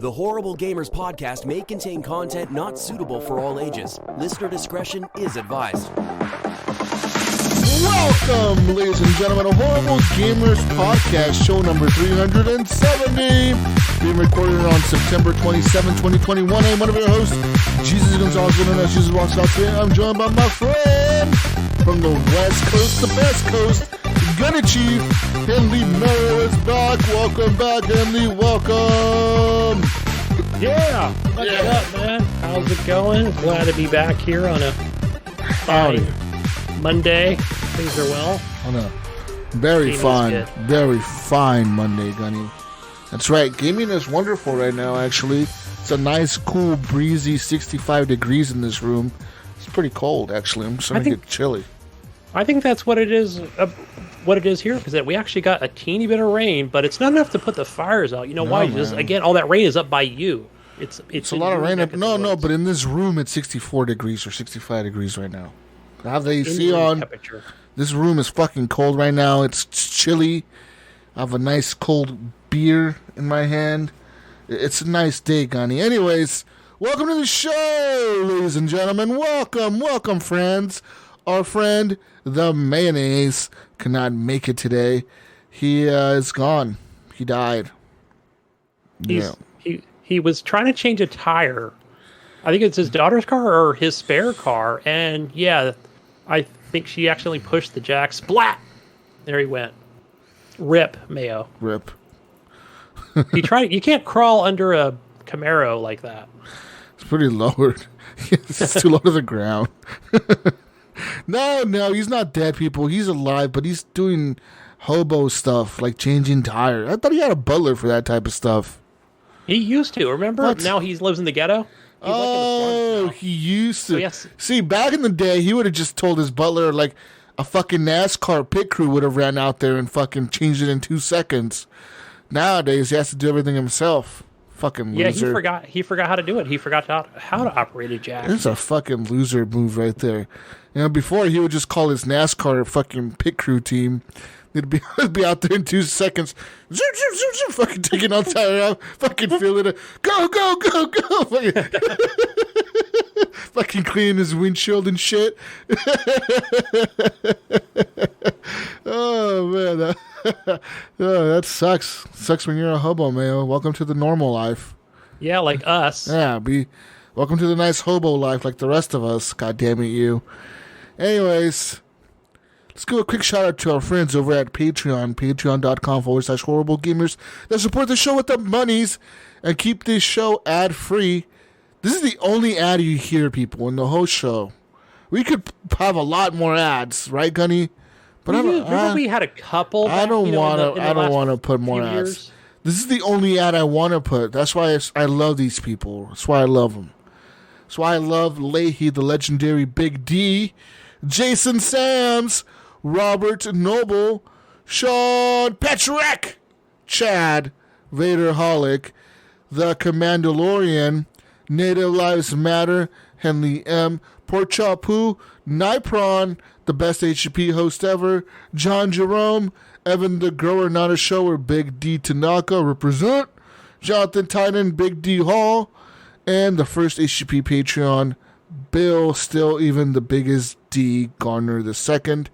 The Horrible Gamers podcast may contain content not suitable for all ages. Listener discretion is advised. Welcome, ladies and gentlemen, to Horrible Gamers podcast, show number 370. Being recorded on September 27, 2021. I'm one of your hosts, Jesus Gonzalez, known as JesusWalksAlot. Today I'm joined by my friend from the West Coast, the best coast, Gunny Chief, Henley Merrill is back. Welcome back, Henley. Welcome. Yeah. What's up, man? How's it going? Glad to be back here on a fine Monday. Things are well. On a very fine Monday, Gunny. That's right. Gaming is wonderful right now, actually. It's a nice, cool, breezy 65 degrees in this room. It's pretty cold, actually. I'm starting to get chilly. I think that's what it is. What it is here, because we actually got a teeny bit of rain, but it's not enough to put the fires out. You know why? Just again, all that rain is up by you. It's a lot of rain up. No, but in this room it's 64 degrees or 65 degrees right now. I have the AC on. Temperature. This room is fucking cold right now. It's chilly. I have a nice cold beer in my hand. It's a nice day, Gunny. Anyways, welcome to the show, ladies and gentlemen. Welcome, friends. Our friend, the Mayonnaise, cannot make it today. He is gone. He died. He was trying to change a tire. I think it's his daughter's car or his spare car. And yeah, I think she accidentally pushed the jack. Splat! There he went. Rip, Mayo. Rip. He tried. You can't crawl under a Camaro like that. It's pretty lowered. It's too low to the ground. No, he's not dead, people. He's alive, but he's doing hobo stuff, like changing tires. I thought he had a butler for that type of stuff. He used to, remember? What? Now he lives in the ghetto. He used to. Yes. See, back in the day, he would have just told his butler, like, a fucking NASCAR pit crew would have ran out there and fucking changed it in 2 seconds. Nowadays, he has to do everything himself. Fucking loser. Yeah, he forgot how to do it. He forgot how to operate a jack. It's a fucking loser move right there. You know, before he would just call his NASCAR fucking pit crew team. They'd be out there in 2 seconds. Zoom, zoom, zoom, zoom, fucking taking out tire out. Fucking feeling it. Go. Fucking cleaning his windshield and shit. Oh, man. That sucks. Sucks when you're a hobo, man. Welcome to the normal life. Yeah, like us. Yeah, welcome to the nice hobo life like the rest of us. God damn it, you. Anyways, let's give a quick shout out to our friends over at Patreon, patreon.com/horrible gamers that support the show with the monies and keep this show ad free. This is the only ad you hear, people, in the whole show. We could have a lot more ads, right, Gunny? But we had a couple. I don't want to put more ads. Years. This is the only ad I want to put. That's why I love these people. That's why I love them. That's why I love Leahy, the legendary Big D, Jason Sams, Robert Noble, Sean Petrek, Chad, Vader Holic, The Commandalorian, Native Lives Matter, Henley M, Porchapu, Nypron, the best HGP host ever, John Jerome, Evan the Grower Not a Shower, Big D Tanaka, represent, Jonathan Titan, Big D Hall, and the first HGP Patreon, Bill, still even the biggest D, Garner the second.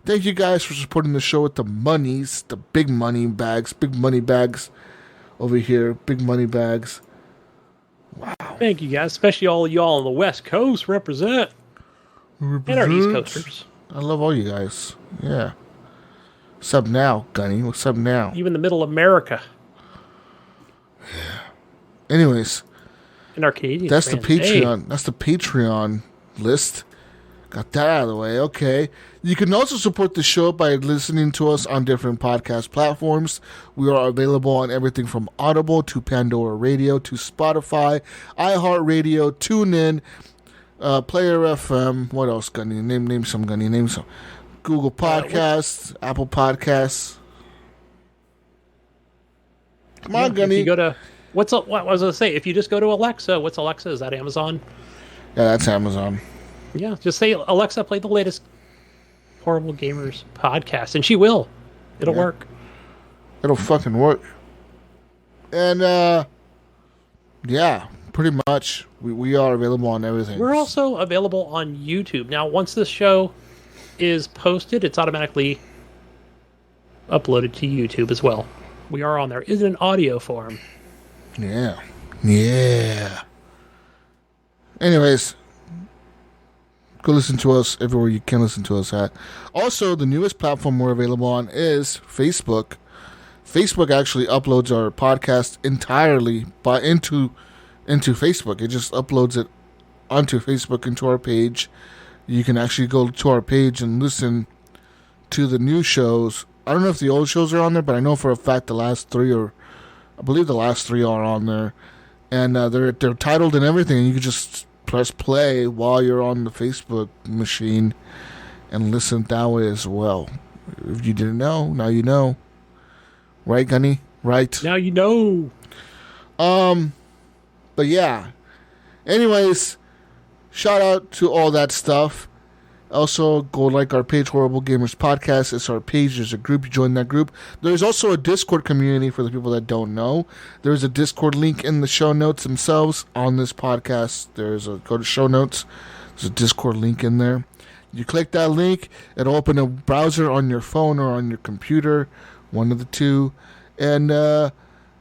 Thank you guys for supporting the show with the monies, the big money bags over here, big money bags. Wow. Thank you guys, especially all y'all on the West Coast represent. And our East Coasters. I love all you guys. Yeah. What's up now, Gunny? What's up now? Even the middle America. Yeah. Anyways. And our Canadian That's friends. the Patreon. Hey. That's the Patreon list. Got that out of the way. Okay. You can also support the show by listening to us on different podcast platforms. We are available on everything from Audible to Pandora Radio to Spotify, iHeartRadio, TuneIn, Player FM. What else, Gunny? Name some, Gunny. Name some. Google Podcasts, Apple Podcasts. Come on, Gunny. If you go to what was I going to say? If you just go to Alexa, what's Alexa? Is that Amazon? Yeah, that's Amazon. Yeah, just say, Alexa, play the latest Horrible Gamers podcast, and she will. It'll work. It'll fucking work. And Yeah, pretty much. We are available on everything. We're also available on YouTube. Now, once this show is posted, it's automatically uploaded to YouTube as well. We are on there. Is it an audio form? Yeah. Yeah. Anyways, go listen to us everywhere you can listen to us at. Also, the newest platform we're available on is Facebook. Facebook actually uploads our podcast entirely into Facebook. It just uploads it onto Facebook into our page. You can actually go to our page and listen to the new shows. I don't know if the old shows are on there, but I know for a fact the last three are on there. And they're titled and everything, and you can just press play while you're on the Facebook machine and listen that way as well. If you didn't know, now you know. Right, Gunny? Right? Now you know. But yeah. Anyways, shout out to all that stuff. Also, go like our page, Horrible Gamers Podcast. It's our page. There's a group. You join that group. There's also a Discord community for the people that don't know. There's a Discord link in the show notes themselves on this podcast. Go to show notes. There's a Discord link in there. You click that link. It'll open a browser on your phone or on your computer, one of the two. And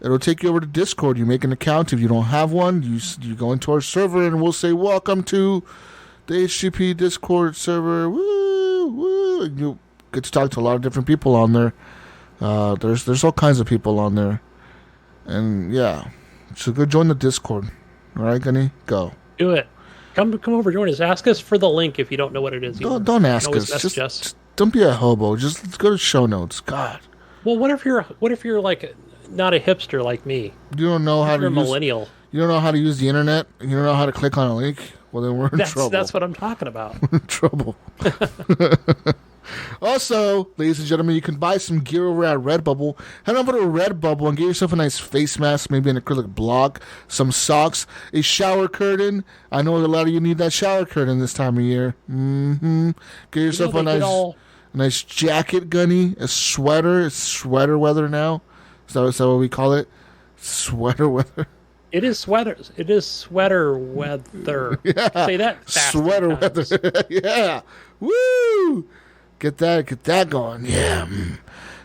it'll take you over to Discord. You make an account. If you don't have one, you go into our server and we'll say, welcome to the HGP Discord server. Woo, woo. You get to talk to a lot of different people on there. There's all kinds of people on there. And yeah. So go join the Discord. All right, Gunny? Go. Do it. Come over, join us. Ask us for the link if you don't know what it is. Don't ask us. Just don't be a hobo. Just go to show notes. God. Well, what if you're like not a hipster like me? You don't know how to use a millennial. You don't know how to use the internet? You don't know how to click on a link? Well, then we're in trouble. That's what I'm talking about. We're in trouble. Also, ladies and gentlemen, you can buy some gear over at Redbubble. Head over to Redbubble and get yourself a nice face mask, maybe an acrylic block, some socks, a shower curtain. I know a lot of you need that shower curtain this time of year. Mm-hmm. Get yourself a nice jacket, Gunny, a sweater. It's sweater weather now. Is that what we call it? Sweater weather. It is sweater. It is sweater weather. Yeah. Say that fast. Sweater weather. Yeah. Woo! Get that going. Yeah.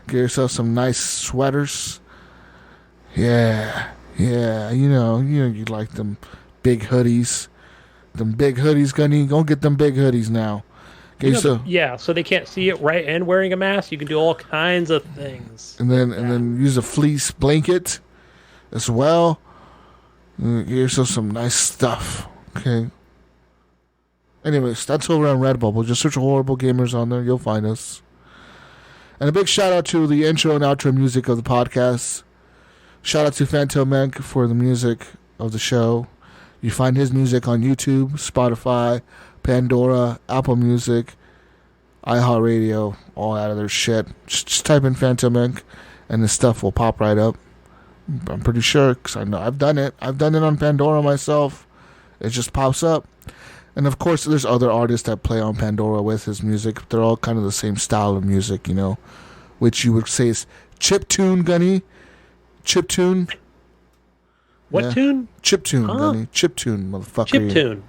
Get yourself some nice sweaters. Yeah. Yeah. You know you like them big hoodies. Them big hoodies, Gunny. Go get them big hoodies now. So they can't see it, right? And wearing a mask, you can do all kinds of things. And then use a fleece blanket as well. Get yourself some nice stuff. Okay. Anyways, that's over on Redbubble. Just search Horrible Gamers on there. You'll find us. And a big shout out to the intro and outro music of the podcast. Shout out to Phantom Menk for the music of the show. You find his music on YouTube, Spotify, Pandora, Apple Music, iHeartRadio, all out of their shit. Just type in Phantom Menk and the stuff will pop right up. I'm pretty sure, because I know I've done it. I've done it on Pandora myself. It just pops up. And of course, there's other artists that play on Pandora with his music. They're all kind of the same style of music, which you would say is chiptune, Gunny. Chiptune. What tune? Chiptune, Gunny. Chiptune, motherfucker. Chiptune.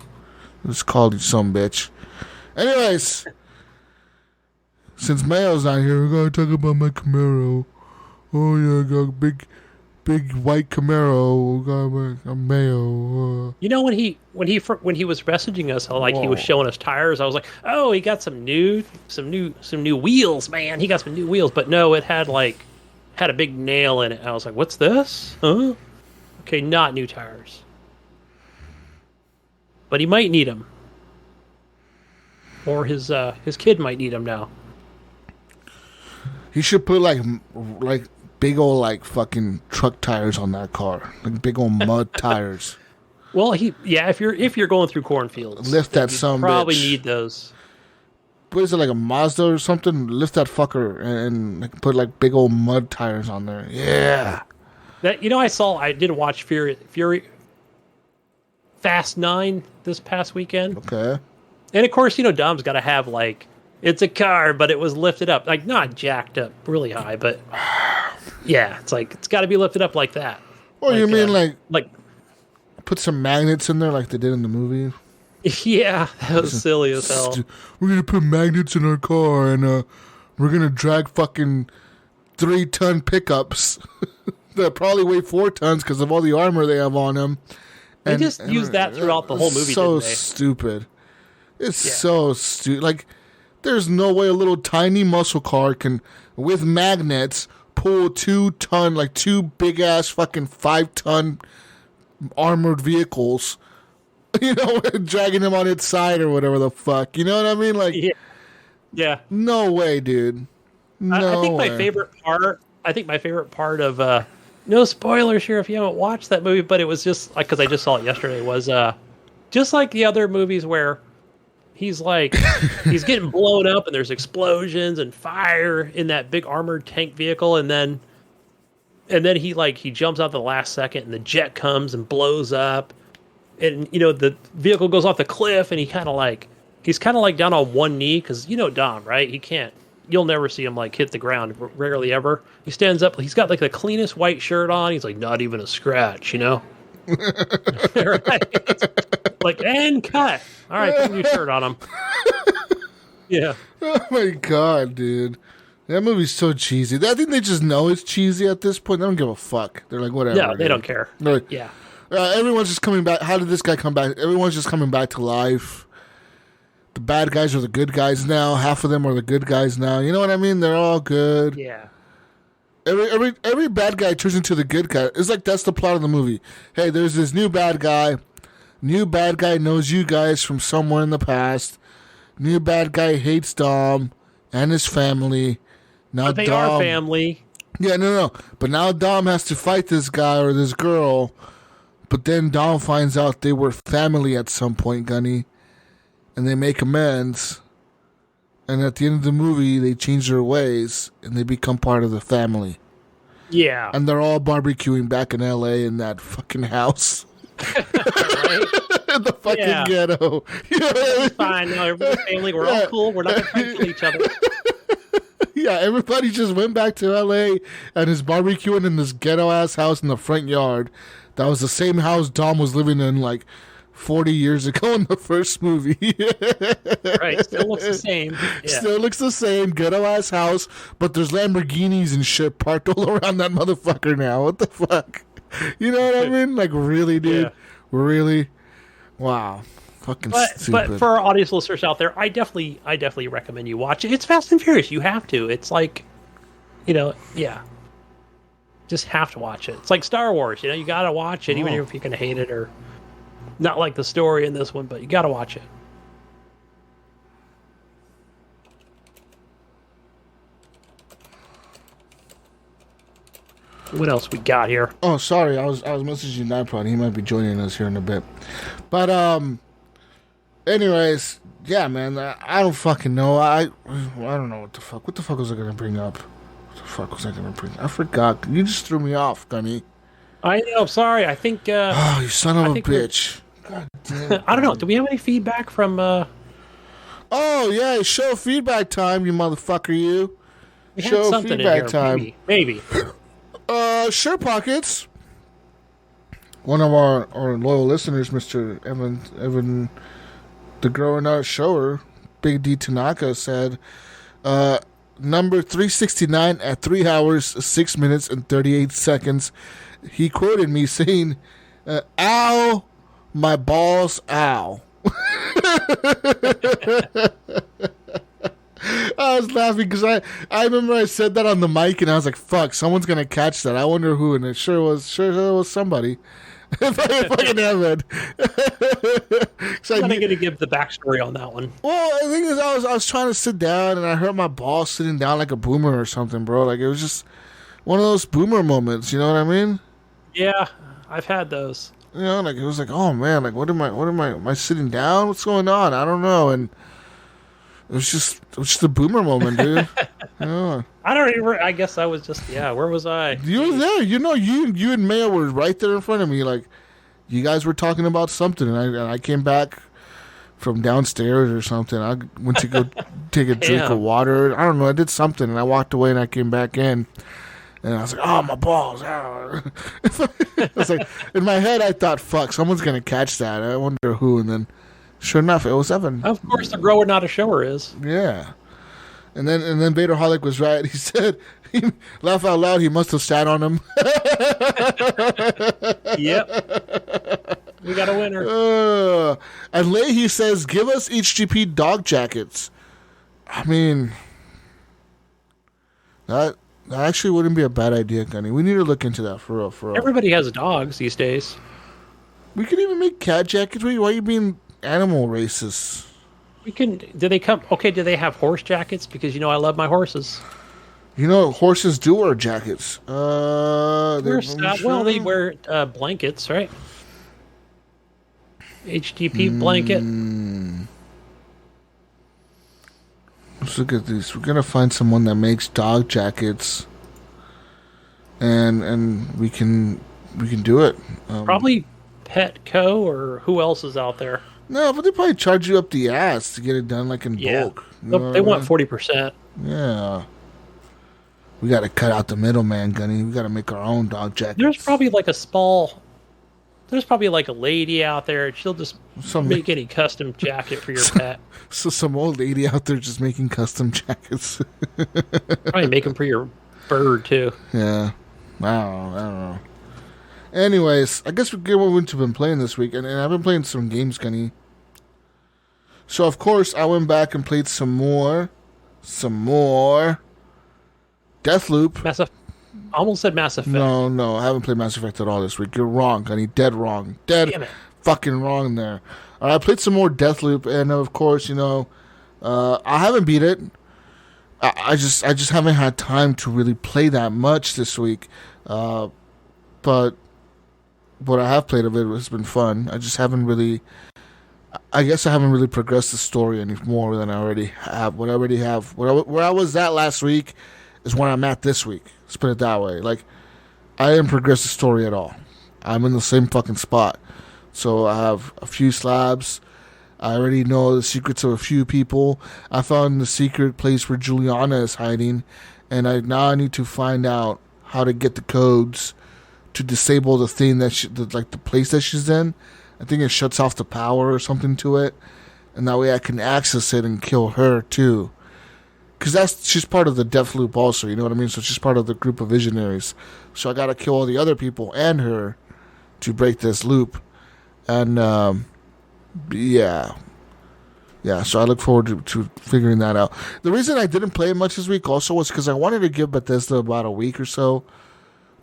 It's called you some bitch. Anyways, since Mayo's not here, we're gonna talk about my Camaro. Oh yeah, I got a big white Camaro. Got a Mayo. When he was messaging us, he was showing us tires, I was like, oh, he got some new wheels, man. He got some new wheels, but no, it had a big nail in it. I was like, what's this? Huh? Okay, not new tires. But he might need them. Or his kid might need them now. He should put like big old fucking truck tires on that car, like big old mud tires. Well, if you're going through cornfields, lift that some probably bitch. need those. What is it, like a Mazda or something? Lift that fucker and put like big old mud tires on there. Yeah. That I did watch Fury Fast 9 this past weekend. Okay. And of course, Dom's got to have it's a car, but it was lifted up, not jacked up really high, but yeah, it's got to be lifted up like that. Well, you mean Put some magnets in there like they did in the movie. Yeah, that was silly as hell. We're going to put magnets in our car and we're going to drag fucking 3-ton pickups that probably weigh 4 tons because of all the armor they have on them. They just used that throughout the whole movie, so didn't they? Stupid. It's so stupid. Like, there's no way a little tiny muscle car can, with magnets, pull 2-ton, like 2 big-ass fucking 5-ton armored vehicles, you know, dragging them on its side or whatever the fuck. You know what I mean? Like, yeah. No way, dude. No I think way. my favorite part of no spoilers here if you haven't watched that movie, but it was just like, because I just saw it yesterday, was just like the other movies where he's like he's getting blown up and there's explosions and fire in that big armored tank vehicle, and then he jumps out the last second and the jet comes and blows up, and you know the vehicle goes off the cliff, and he's kind of like down on one knee, because you know Dom, right? You'll never see him like hit the ground, rarely ever. He stands up, he's got like the cleanest white shirt on, he's like not even a scratch, you know. Right? Like, and cut. All right, put a new shirt on him. Yeah. Oh my god, dude. That movie's so cheesy. I think they just know it's cheesy at this point. They don't give a fuck. They're like, whatever. Yeah, they don't care. Like, yeah. Everyone's just coming back. How did this guy come back? Everyone's just coming back to life. The bad guys are the good guys now. Half of them are the good guys now. You know what I mean? They're all good. Yeah. Every bad guy turns into the good guy. It's like that's the plot of the movie. Hey, there's this new bad guy. New bad guy knows you guys from somewhere in the past. New bad guy hates Dom and his family. Now But they Dom, are family. Yeah, no. But now Dom has to fight this guy or this girl. But then Dom finds out they were family at some point, Gunny. And they make amends. And at the end of the movie, they change their ways. And they become part of the family. Yeah. And they're all barbecuing back in L.A. in that fucking house. Right? In the fucking ghetto. You know what I mean? It's fine. No, everybody's family. We're all cool. We're not going to try to kill each other. Yeah, everybody just went back to L.A. and is barbecuing in this ghetto-ass house in the front yard. That was the same house Dom was living in like 40 years ago in the first movie. Right, still looks the same. Yeah. Still looks the same, ghetto-ass house, but there's Lamborghinis and shit parked all around that motherfucker now. What the fuck? You know what I mean? Like, really, dude? Yeah. Really? Wow. Fucking stupid. But for our audience listeners out there, I definitely recommend you watch it. It's Fast and Furious. You have to. It's like, you know, yeah. Just have to watch it. It's like Star Wars, you know, you got to watch it, even if you're going to hate it or not like the story in this one, but you got to watch it. What else we got here? Oh, sorry. I was messaging Nypron. He might be joining us here in a bit. But anyways, yeah, man. I don't fucking know. I don't know what the fuck. What the fuck was I gonna bring up? What the fuck was I gonna bring? I forgot. You just threw me off, Gunny. I know. Sorry. I think. Oh, you son of a bitch. God damn. I don't know. Do we have any feedback from? Oh yeah, show feedback time, you motherfucker. You. We had Show something in feedback here. time. Maybe. Sure Pockets. One of our loyal listeners, Mr. Evan, the Growing Art Shower, Big D Tanaka, said, number 369 at 3 hours, 6 minutes, and 38 seconds. He quoted me saying, ow, my balls, ow. I was laughing because I remember I said that on the mic and I was like, fuck, someone's going to catch that. I wonder who, and it sure was somebody. Fucking Evan. I'm going to give the backstory on that one. Well, the thing is, I was trying to sit down and I heard my balls sitting down like a boomer or something, bro. Like, it was just one of those boomer moments, you know what I mean? Yeah, I've had those. You know, like, it was like, oh man, like, am I sitting down? What's going on? I don't know. And it was just a boomer moment, dude. Yeah. I guess I was just, where was I? You were there. You know, you and Mayo were right there in front of me. Like, you guys were talking about something, and I came back from downstairs or something. I went to go take a drink of water. I don't know. I did something, and I walked away, and I came back in. And I was like, oh, my balls. Ah. I was like, in my head, I thought, fuck, someone's going to catch that. I wonder who. And then, sure enough, it was Evan. Of course, the grower, not a shower is. Yeah. And then Vader Holic was right. He said, laugh out loud, he must have sat on him. Yep. We got a winner. And Leahy says, give us HGP dog jackets. I mean, that actually wouldn't be a bad idea, Gunny. We need to look into that for real. Everybody has dogs these days. We could even make cat jackets. Why are you being animal racist? We can. Do they come? Okay. Do they have horse jackets? Because I love my horses. Horses do wear jackets. Well, they wear blankets, right? HGP blanket. Let's look at this. We're gonna find someone that makes dog jackets, and we can do it. Probably Petco, or who else is out there? No, but they probably charge you up the ass to get it done, like in bulk. They want 40%. Yeah. We got to cut out the middleman, Gunny. We got to make our own dog jackets. There's probably like a lady out there. She'll just make any custom jacket for your pet. So some old lady out there just making custom jackets. Probably make them for your bird too. Yeah. I don't know. Anyways, I guess we get what we've been playing this week, and I've been playing some games, Gunny. So of course I went back and played some more Deathloop. I almost said Mass Effect. No, I haven't played Mass Effect at all this week. You're wrong, Gunny. Dead wrong. Dead fucking wrong there. All right, I played some more Deathloop, and of course, I haven't beat it. I just haven't had time to really play that much this week. But what I have played of it has been fun. I just haven't really. I guess I haven't really progressed the story any more than I already have. What I already have, where I was at last week, is where I'm at this week. Let's put it that way. Like, I didn't progress the story at all. I'm in the same fucking spot. So I have a few slabs. I already know the secrets of a few people. I found the secret place where Juliana is hiding, and I need to find out how to get the codes to disable the thing the place that she's in. I think it shuts off the power or something to it, and that way I can access it and kill her too. Because she's part of the Deathloop also, you know what I mean? So she's part of the group of visionaries. So I gotta kill all the other people and her to break this loop. And, yeah, so I look forward to figuring that out. The reason I didn't play it much this week also was because I wanted to give Bethesda about a week or so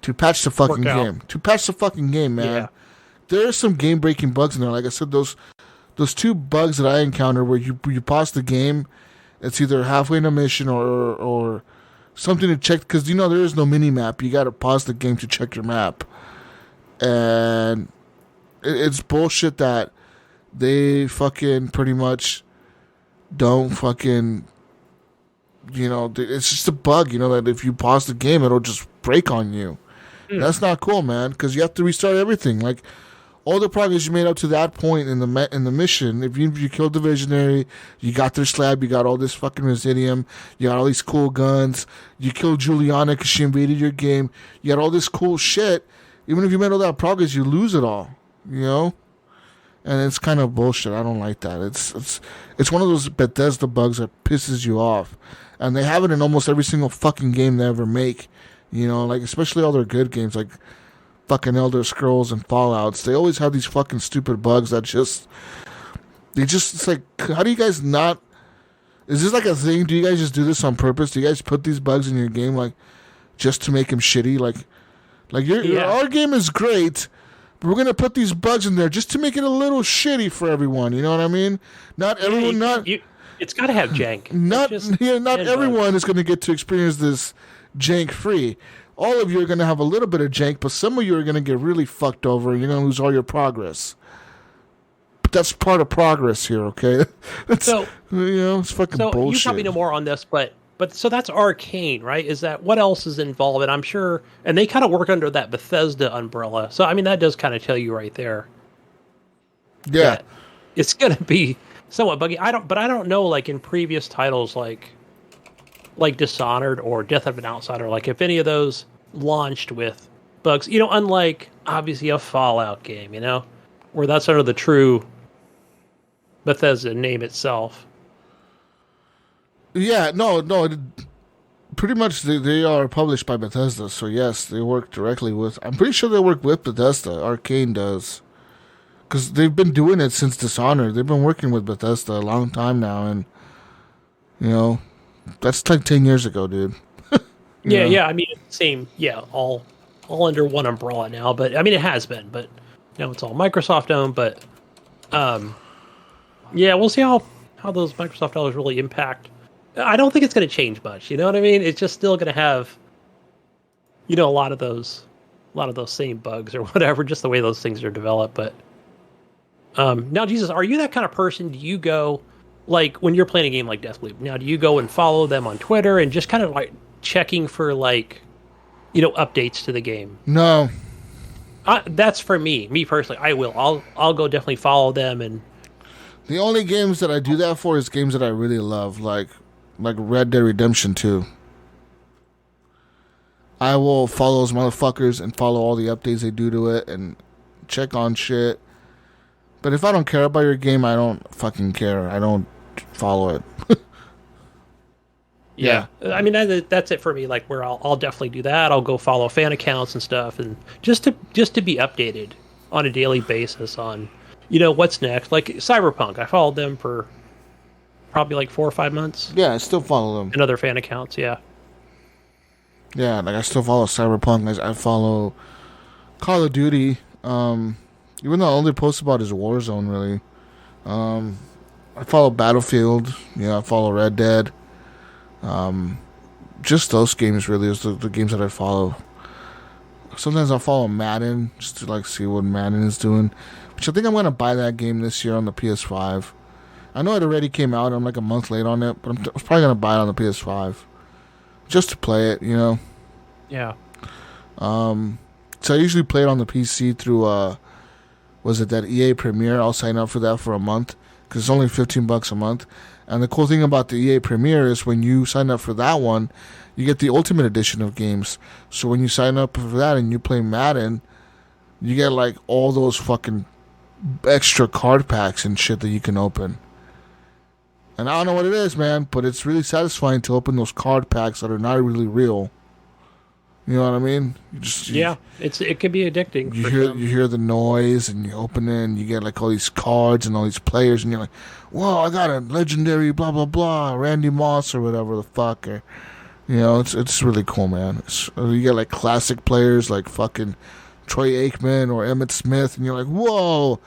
to patch the fucking game. To patch the fucking game, man. Yeah. There are some game-breaking bugs in there. Like I said, those two bugs that I encountered where you pause the game, it's either halfway in a mission or something to check, because there is no mini-map. You got to pause the game to check your map. And it's bullshit that they fucking pretty much don't fucking, it's just a bug, that if you pause the game, it'll just break on you. That's not cool, man, because you have to restart everything. Like, all the progress you made up to that point in the mission, if you killed the visionary, you got their slab, you got all this fucking residium, you got all these cool guns, you killed Juliana because she invaded your game, you got all this cool shit. Even if you made all that progress, you lose it all, and it's kind of bullshit. I don't like that. It's one of those Bethesda bugs that pisses you off, and they have it in almost every single fucking game they ever make. Like, especially all their good games, like fucking Elder Scrolls and Fallouts. They always have these fucking stupid bugs that it's like, how do you guys not, is this like a thing? Do you guys just do this on purpose? Do you guys put these bugs in your game, like, just to make them shitty? Like our game is great, but we're going to put these bugs in there just to make it a little shitty for everyone. You know what I mean? Not everyone, it's got to have jank. Not everyone is going to get to experience this jank free. All of you are going to have a little bit of jank, but some of you are going to get really fucked over, and you're going to lose all your progress. But that's part of progress here, okay? It's fucking bullshit. You probably know more on this, but so that's Arcane, right? Is that what else is involved? And I'm sure, and they kind of work under that Bethesda umbrella. So I mean, that does kind of tell you right there. Yeah, it's going to be somewhat buggy. I don't know, like in previous titles, like Dishonored or Death of an Outsider, like if any of those, launched with bugs. You know, unlike obviously a Fallout game, you know, where that's under the true Bethesda name itself. Yeah, no. Pretty much they are published by Bethesda, so yes, they work directly with... I'm pretty sure they work with Bethesda. Arcane does. Because they've been doing it since Dishonored. They've been working with Bethesda a long time now, and, you know, that's like 10 years ago, dude. Yeah, I mean, same, all under one umbrella now, but, I mean, it has been, but, you know, it's all Microsoft-owned, but, yeah, we'll see how those Microsoft dollars really impact. I don't think it's going to change much. You know what I mean? It's just still going to have, you know, a lot of those same bugs or whatever, just the way those things are developed. But now, Jesus, are you that kind of person? Do you go, like, when you're playing a game like Deathloop? Now, do you go and follow them on Twitter and just kind of like checking for, like, you know, updates to the game? No. That's for me personally. I will. I'll go definitely follow them. And the only games that I do that for is games that I really love, like Red Dead Redemption 2. I will follow those motherfuckers and follow all the updates they do to it and check on shit. But if I don't care about your game, I don't fucking care. I don't follow it. Yeah. I mean, that's it for me. Like, where I'll definitely do that. I'll go follow fan accounts and stuff, and just to be updated on a daily basis on, you know, what's next. Like Cyberpunk, I followed them for probably like 4 or 5 months. Yeah, I still follow them. And other fan accounts, yeah. Yeah, like I still follow Cyberpunk. I follow Call of Duty. Even though I only post about is Warzone, really. I follow Battlefield. Yeah, I follow Red Dead. Just those games, really, is the games that I follow. Sometimes I'll follow Madden, just to like see what Madden is doing. Which I think I'm going to buy that game this year on the PS5. I know it already came out. I'm like a month late on it, but I'm probably going to buy it on the PS5. Just to play it, you know? Yeah. So I usually play it on the PC through, was it that EA Premiere? I'll sign up for that for a month, because it's only $15 a month. And the cool thing about the EA Premiere is when you sign up for that one, you get the Ultimate Edition of games. So when you sign up for that and you play Madden, you get like all those fucking extra card packs and shit that you can open. And I don't know what it is, man, but it's really satisfying to open those card packs that are not really real. You know what I mean? It can be addicting. You hear the noise, and you open it, and you get like all these cards and all these players, and you're like, "Whoa, I got a legendary blah blah blah, Randy Moss or whatever the fuck." Or, you know, it's really cool, man. You get like classic players like fucking Troy Aikman or Emmitt Smith, and you're like, "Whoa,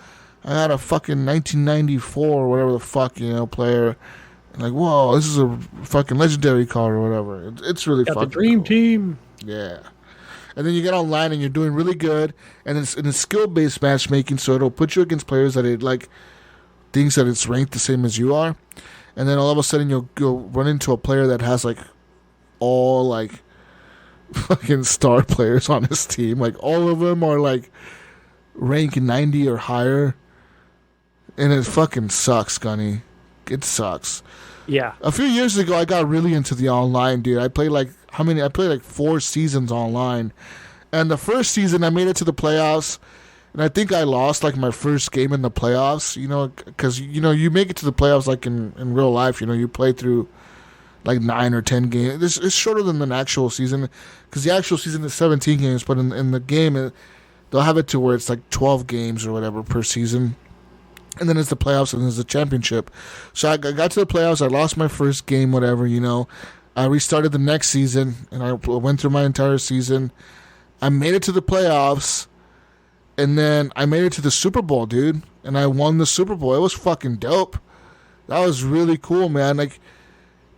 I got a fucking 1994 or whatever the fuck, you know, player." And like, "Whoa, this is a fucking legendary card or whatever." It's really got fucking the dream cool. team. Yeah. And then you get online and you're doing really good, and it's skill-based matchmaking, so it'll put you against players that it like thinks that it's ranked the same as you are. And then all of a sudden you'll run into a player that has like all like fucking star players on his team. Like all of them are like rank 90 or higher. And it fucking sucks, Gunny. It sucks. Yeah. A few years ago, I got really into the online, dude. I played like 4 seasons online. And the first season, I made it to the playoffs. And I think I lost like my first game in the playoffs, you know, because, you know, you make it to the playoffs like in real life, you know, you play through like 9 or 10 games. It's shorter than an actual season, because the actual season is 17 games, but in the game, they'll have it to where it's like 12 games or whatever per season. And then it's the playoffs, and there's the championship. So I got to the playoffs. I lost my first game, whatever, you know. I restarted the next season, and I went through my entire season. I made it to the playoffs, and then I made it to the Super Bowl, dude. And I won the Super Bowl. It was fucking dope. That was really cool, man. Like,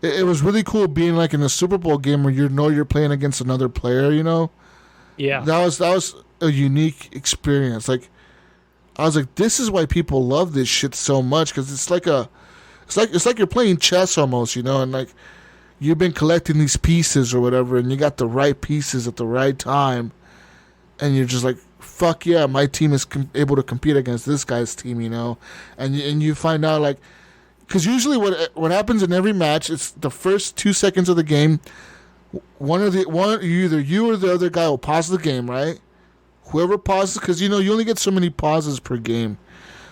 it was really cool being like in a Super Bowl game where you know you're playing against another player, you know. Yeah. That was a unique experience. Like, I was like, this is why people love this shit so much, because it's like you're playing chess almost, you know, and like you've been collecting these pieces or whatever, and you got the right pieces at the right time, and you're just like, fuck yeah, my team is able to compete against this guy's team, you know, and you find out like, because usually what happens in every match, it's the first 2 seconds of the game, Either you or the other guy will pause the game, right? Whoever pauses, because you only get so many pauses per game,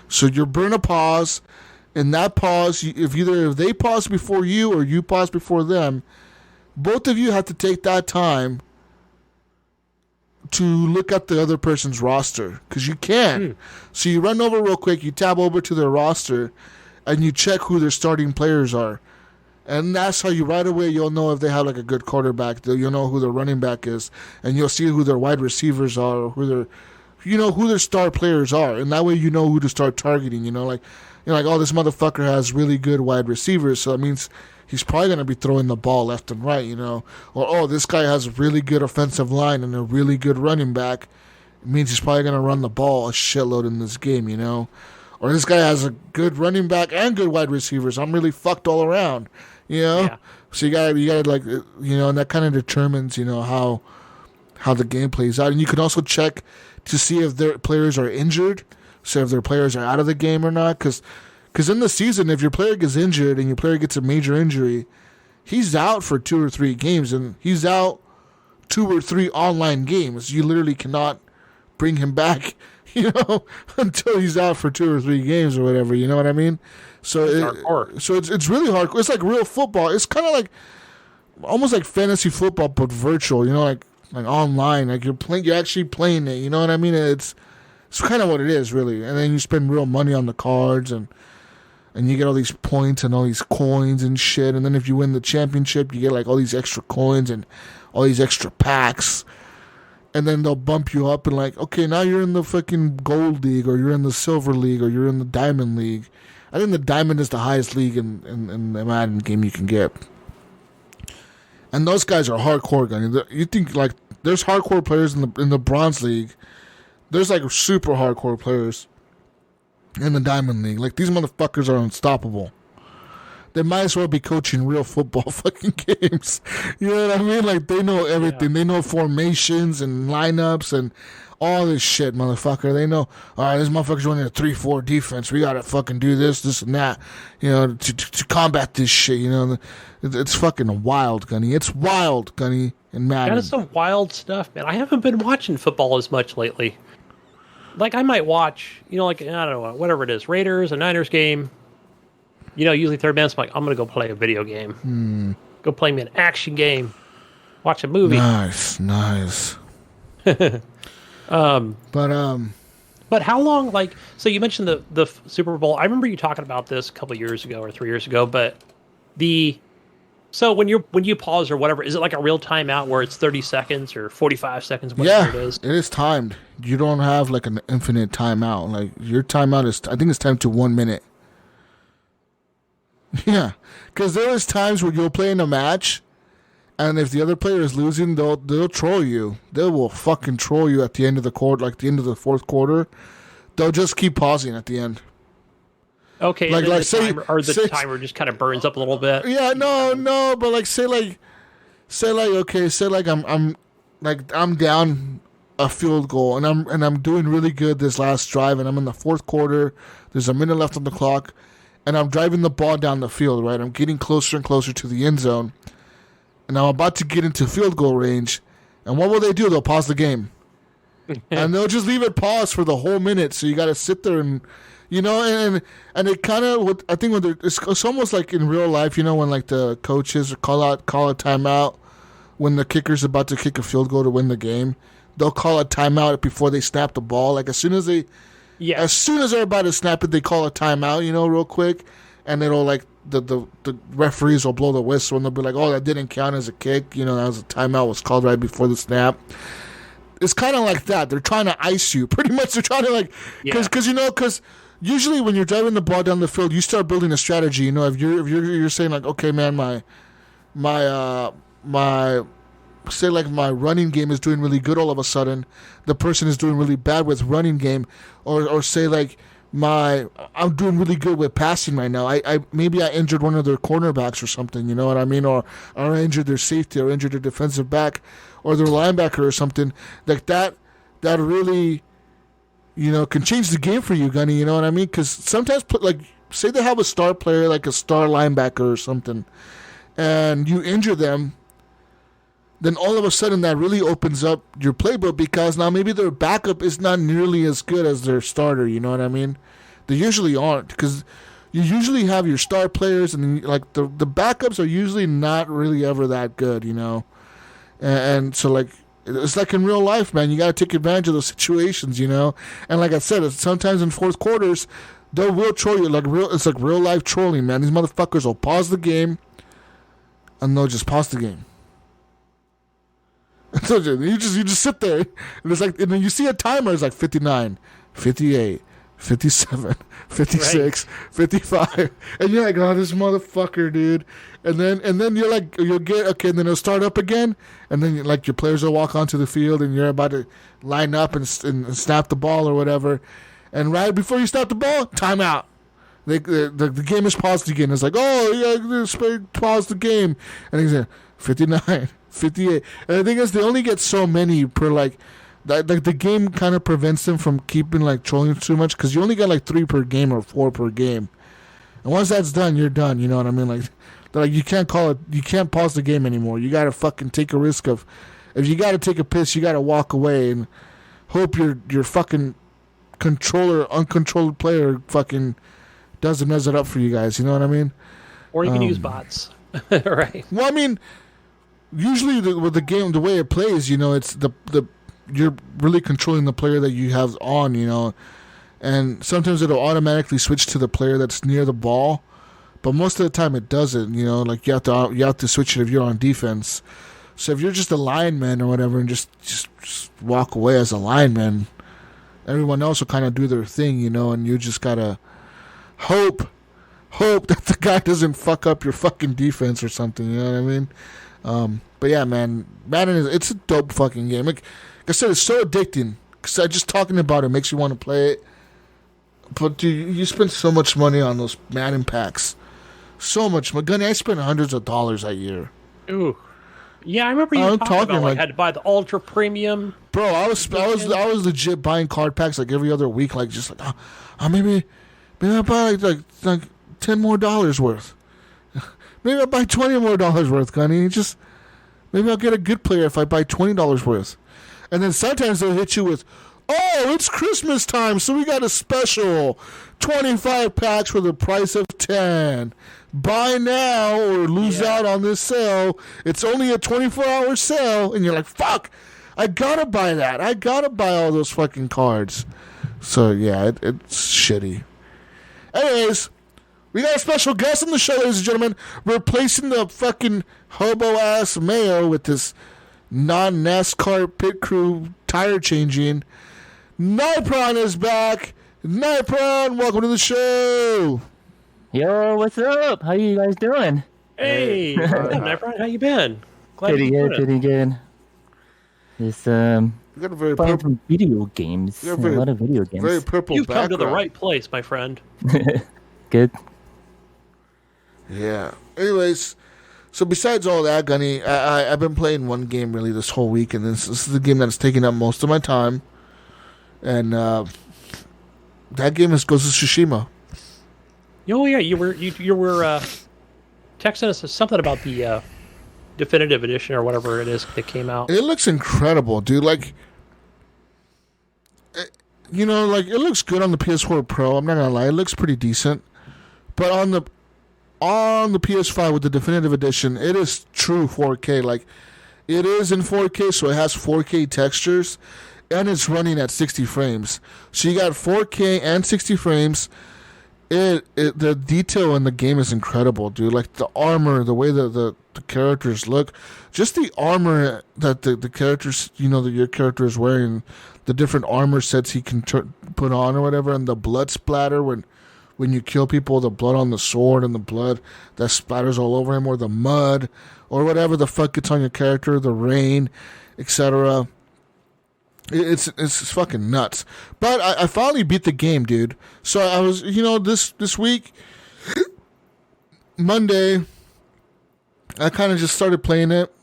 so you burn a pause. In that pause, if they pause before you or you pause before them, both of you have to take that time to look at the other person's roster, because you can. So you run over real quick, you tab over to their roster, and you check who their starting players are. And that's how right away you'll know if they have like a good quarterback. You'll know who their running back is, and you'll see who their wide receivers are, or who their star players are, and that way you know who to start targeting. Like oh, this motherfucker has really good wide receivers, so that means he's probably gonna be throwing the ball left and right. Or oh, this guy has a really good offensive line and a really good running back. It means he's probably gonna run the ball a shitload in this game. Or this guy has a good running back and good wide receivers. I'm really fucked all around. Yeah. So you gotta like and that kind of determines how the game plays out. And you can also check to see if their players are injured, so if their players are out of the game or not. Because in the season, if your player gets injured and your player gets a major injury, he's out for 2 or 3 games, and he's out 2 or 3 online games. You literally cannot bring him back, until he's out for 2 or 3 games or whatever. You know what I mean? So it's really hard. It's like real football. It's kind of like almost like fantasy football, but virtual. Like online. Like you're actually playing it. You know what I mean? It's kind of what it is, really. And then you spend real money on the cards, and you get all these points and all these coins and shit. And then if you win the championship, you get like all these extra coins and all these extra packs. And then they'll bump you up and like, okay, now you're in the fucking gold league, or you're in the silver league, or you're in the diamond league. I think the diamond is the highest league in the Madden game you can get. And those guys are hardcore, Gunny. You think like there's hardcore players in the bronze league. There's like super hardcore players in the diamond league. Like these motherfuckers are unstoppable. They might as well be coaching real football fucking games. You know what I mean? Like they know everything. Yeah. They know formations and lineups and all this shit, motherfucker. They know, all right, this motherfucker's running a 3-4 defense. We gotta fucking do this, and that, to combat this shit. It's fucking wild, Gunny. It's wild, Gunny, and Madden. That is some wild stuff, man. I haven't been watching football as much lately. Like I might watch, like I don't know, whatever it is, Raiders, a Niners game. Usually 30 minutes, I'm like, I'm gonna go play a video game. Go play me an action game. Watch a movie. Nice. But how long? Like, so you mentioned the Super Bowl. I remember you talking about this a couple of years ago or 3 years ago. But so when you pause or whatever, is it like a real timeout where it's 30 seconds or 45 seconds? Whatever it is. It is timed. You don't have like an infinite timeout. Like your timeout is, I think it's timed to 1 minute. Yeah, because there is times where you'll play in a match, and if the other player is losing, they'll troll you. They will fucking troll you at the end of the quarter, like the end of the fourth quarter. They'll just keep pausing at the end. Okay, like the timer just kind of burns up a little bit. Yeah, no, but like say I'm down a field goal, and I'm doing really good this last drive, and I'm in the fourth quarter. There's a minute left on the clock. And I'm driving the ball down the field, right? I'm getting closer and closer to the end zone. And I'm about to get into field goal range. And what will they do? They'll pause the game. And they'll just leave it paused for the whole minute. So you got to sit there and, and it kind of, I think it's almost like in real life, when like the coaches call a timeout when the kicker's about to kick a field goal to win the game. They'll call a timeout before they snap the ball. Like as soon as they're about to snap it, they call a timeout, real quick, and it'll like the referees will blow the whistle and they'll be like, "Oh, that didn't count as a kick." That was a timeout was called right before the snap. It's kind of like that. They're trying to ice you, pretty much. They're trying to because usually when you're driving the ball down the field, you start building a strategy. If you're saying like, okay, man, my say like my running game is doing really good all of a sudden, the person is doing really bad with running game, or say like I'm doing really good with passing right now. I maybe I injured one of their cornerbacks or something, you know what I mean, or I injured their safety, or injured their defensive back, or their linebacker or something like that. That really, can change the game for you, Gunny. You know what I mean? Because sometimes, like, say they have a star player, like a star linebacker or something, and you injure them. then all of a sudden that really opens up your playbook because now maybe their backup is not nearly as good as their starter. You know what I mean? They usually aren't because you usually have your star players and like the backups are usually not really ever that good. You know, and so like. It's like in real life, man. You got to take advantage of those situations, you know. And like I said, sometimes in fourth quarters, they'll real troll you it's like real life trolling, man. These motherfuckers will pause the game, and they'll just pause the game. you just sit there, and it's like, and then you see a timer. It's like 59, 58, 57, 56, right. 55, and you're like, oh, this motherfucker, dude. And then you're like, you'll get okay, and then it'll start up again, and then like your players will walk onto the field, and you're about to line up and snap the ball or whatever, and right before you snap the ball, timeout. The game is paused again. It's like, oh yeah, pause the game, and he's like 59, 58, and the thing is, they only get so many per like the game kind of prevents them from keeping like trolling too much because you only get like 3 per game or 4 per game, and once that's done, you're done. You know what I mean? Like you can't call it, you can't pause the game anymore. You gotta fucking take a risk of, if you gotta take a piss, you gotta walk away and hope your fucking uncontrolled player fucking doesn't mess it up for you guys. You know what I mean? Or you can use bots, right? Well, I mean, usually with the game, the way it plays, you know, it's the you're really controlling the player that you have on, you know, and sometimes it'll automatically switch to the player that's near the ball. But most of the time it doesn't, you know, like you have to switch it if you're on defense. So if you're just a lineman or whatever and just walk away as a lineman, everyone else will kind of do their thing, you know, and you just gotta hope that the guy doesn't fuck up your fucking defense or something, you know what I mean? But yeah, man, Madden it's a dope fucking game. Like I said, it's so addicting because just talking about it makes you want to play it. But dude, you spend so much money on those Madden packs. So much. Gunny, I spent hundreds of dollars that year. Ooh. Yeah, I remember you talking about like had to buy the ultra premium. Bro, I was legit buying card packs like every other week, like just like maybe I buy like $10 more worth. Maybe I buy $20 more worth, Gunny. Just maybe I'll get a good player if I buy $20 worth. And then sometimes they'll hit you with, oh, it's Christmas time, so we got a special 25 packs for the price of 10. Buy now or lose out on this sale. It's only a 24-hour sale, and you're like, fuck, I gotta buy that. I gotta buy all those fucking cards. So, yeah, it's shitty. Anyways, we got a special guest on the show, ladies and gentlemen, replacing the fucking hobo-ass Mayo with this non-NASCAR pit crew tire changing. Nypron is back. Nypron, welcome to the show. Yo, what's up? How you guys doing? Hey, Nypron, how you been? Glad pretty good. Just you got a very playing some video games. A lot of video games. Very purple. You've come to the right place, my friend. Good. Yeah. Anyways, so besides all that, Gunny, I've been playing one game really this whole week, and this is the game that's taking up most of my time. And that game is Ghost of Tsushima. Oh yeah, you were texting us something about the definitive edition or whatever it is that came out. It looks incredible, dude. Like, you know, like it looks good on the PS4 Pro. I'm not gonna lie, it looks pretty decent. But on the PS5 with the definitive edition, it is true 4K. Like, it is in 4K, so it has 4K textures, and it's running at 60 frames. So you got 4K and 60 frames. The detail in the game is incredible, dude. Like the armor, the way that the characters look, just the armor that the characters, you know, that your character is wearing, the different armor sets he can put on or whatever, and the blood splatter when you kill people, the blood on the sword and the blood that splatters all over him, or the mud, or whatever the fuck gets on your character, the rain, etc. It's fucking nuts. But I finally beat the game, dude. So I was, you know, this week, Monday, I kind of just started playing it.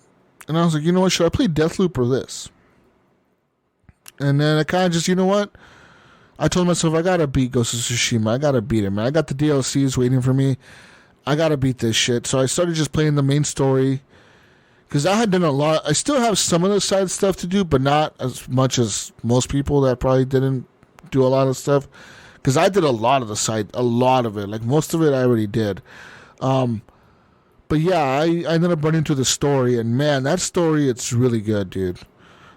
And I was like, you know what, should I play Deathloop or this? And then I kind of just, you know what? I told myself, I gotta beat Ghost of Tsushima. I gotta beat it, man. I got the DLCs waiting for me. I gotta beat this shit. So I started just playing the main story. because I had done a lot. I still have some of the side stuff to do, but not as much as most people that probably didn't do a lot of stuff. Because I did a lot of it. Like most of it, I already did. But yeah, I ended up running into the story, and man, that story, it's really good, dude.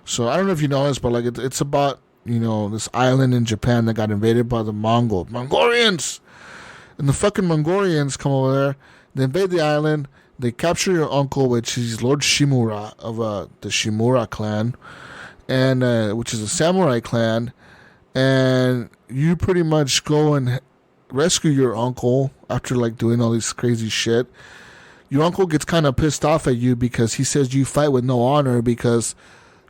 So I don't know if you know this, but like it's about, you know, this island in Japan that got invaded by the Mongolians, and the fucking Mongolians come over there. They invade the island. They capture your uncle, which is Lord Shimura of the Shimura clan, and which is a samurai clan, and you pretty much go and rescue your uncle after like doing all this crazy shit. Your uncle gets kind of pissed off at you because he says you fight with no honor because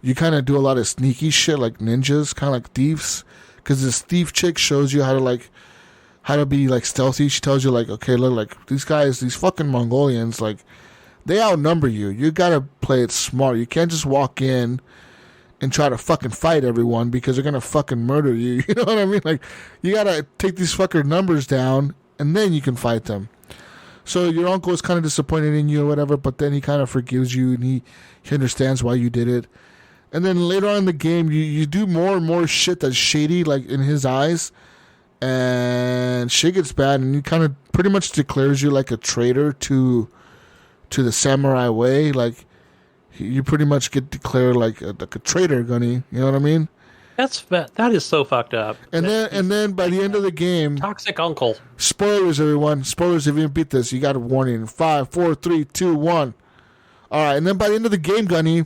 you kind of do a lot of sneaky shit like ninjas, kind of like thieves. Because this thief chick shows you how to be like stealthy. She tells you like, okay, look, like these guys, these fucking Mongolians, like they outnumber you. You gotta play it smart. You can't just walk in and try to fucking fight everyone because they're gonna fucking murder you. You know what I mean? Like you gotta take these fucker numbers down and then you can fight them. So your uncle is kind of disappointed in you or whatever, but then he kind of forgives you and he understands why you did it. And then later on in the game, you do more and more shit that's shady, like in his eyes, and shit gets bad, and he kind of pretty much declares you like a traitor to the samurai way. Like you pretty much get declared like a traitor, Gunny. You know what I mean? That is so fucked up. And then by the end of the game, toxic uncle. Spoilers, everyone. Spoilers if you didn't beat this. You got a warning. 5, 4, 3, 2, 1. All right, and then by the end of the game, Gunny,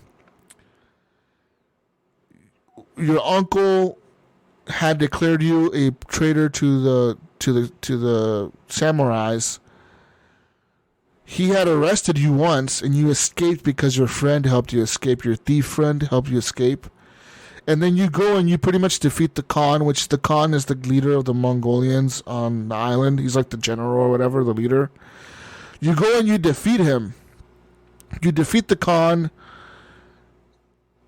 your uncle had declared you a traitor to the samurais. He had arrested you once, and you escaped because your friend helped you escape. Your thief friend helped you escape. And then you go and you pretty much defeat the Khan, which the Khan is the leader of the Mongolians on the island. He's like the general or whatever, the leader. You go and you defeat him. You defeat the Khan,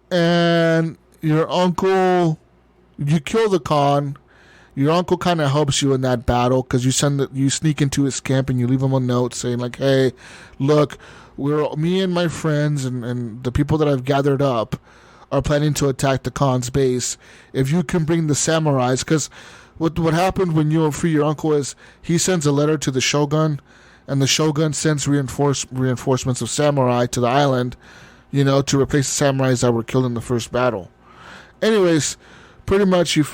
and your uncle, you kill the Khan. Your uncle kind of helps you in that battle because you sneak into his camp and you leave him a note saying like, hey, look, me and my friends and the people that I've gathered up are planning to attack the Khan's base. If you can bring the samurais, because what happened when you free your uncle is he sends a letter to the shogun, and the shogun sends reinforcements of samurai to the island, you know, to replace the samurais that were killed in the first battle. Anyways, pretty much you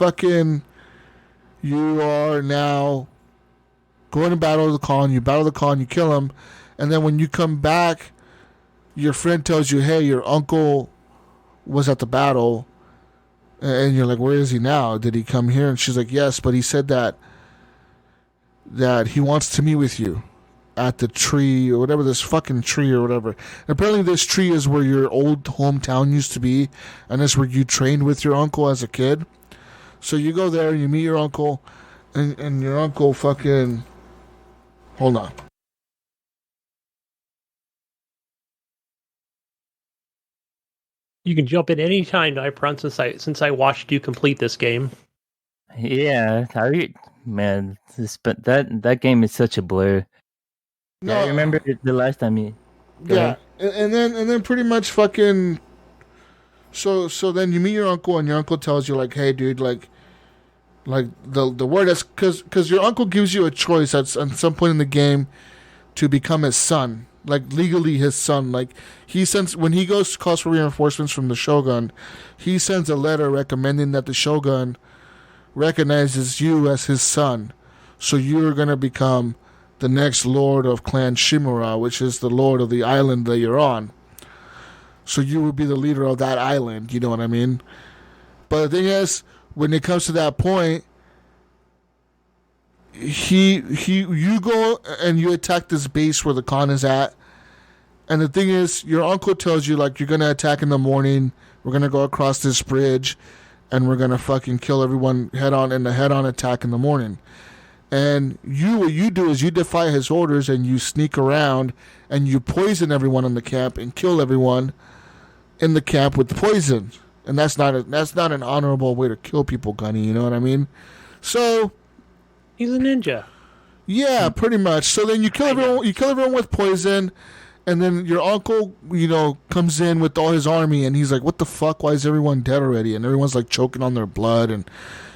are now going to battle the Khan. You battle the Khan, you kill him, and then when you come back, your friend tells you, hey, your uncle was at the battle, and you're like, where is he now? Did he come here? And she's like, yes, but he said that he wants to meet with you at the tree or whatever, this fucking tree or whatever. And apparently this tree is where your old hometown used to be, and that's where you trained with your uncle as a kid. So you go there, you meet your uncle, and your uncle fucking... Hold on. You can jump in any time, Nypron, since I watched you complete this game. Yeah, man, that game is such a blur. No, I remember the last time you. Yeah, and then pretty much fucking. So then you meet your uncle, and your uncle tells you like, hey, dude, like the word is because your uncle gives you a choice at some point in the game to become his son. Like legally his son. Like he sends when he goes to calls for reinforcements from the shogun, he sends a letter recommending that the shogun recognizes you as his son. So you're gonna become the next lord of Clan Shimura, which is the lord of the island that you're on. So you would be the leader of that island, you know what I mean? But the thing is, when it comes to that point, you go and you attack this base where the Khan is at, and the thing is, your uncle tells you like you're gonna attack in the morning. We're gonna go across this bridge, and we're gonna fucking kill everyone head on in the head-on attack in the morning. And what you do is you defy his orders and you sneak around and you poison everyone in the camp and kill everyone in the camp with poison. And that's not an honorable way to kill people, Gunny. You know what I mean? So. He's a ninja. Yeah, pretty much. So then you kill everyone. You kill everyone with poison, And then your uncle, comes in with all his army, and he's like, what the fuck? Why is everyone dead already? And everyone's like choking on their blood. And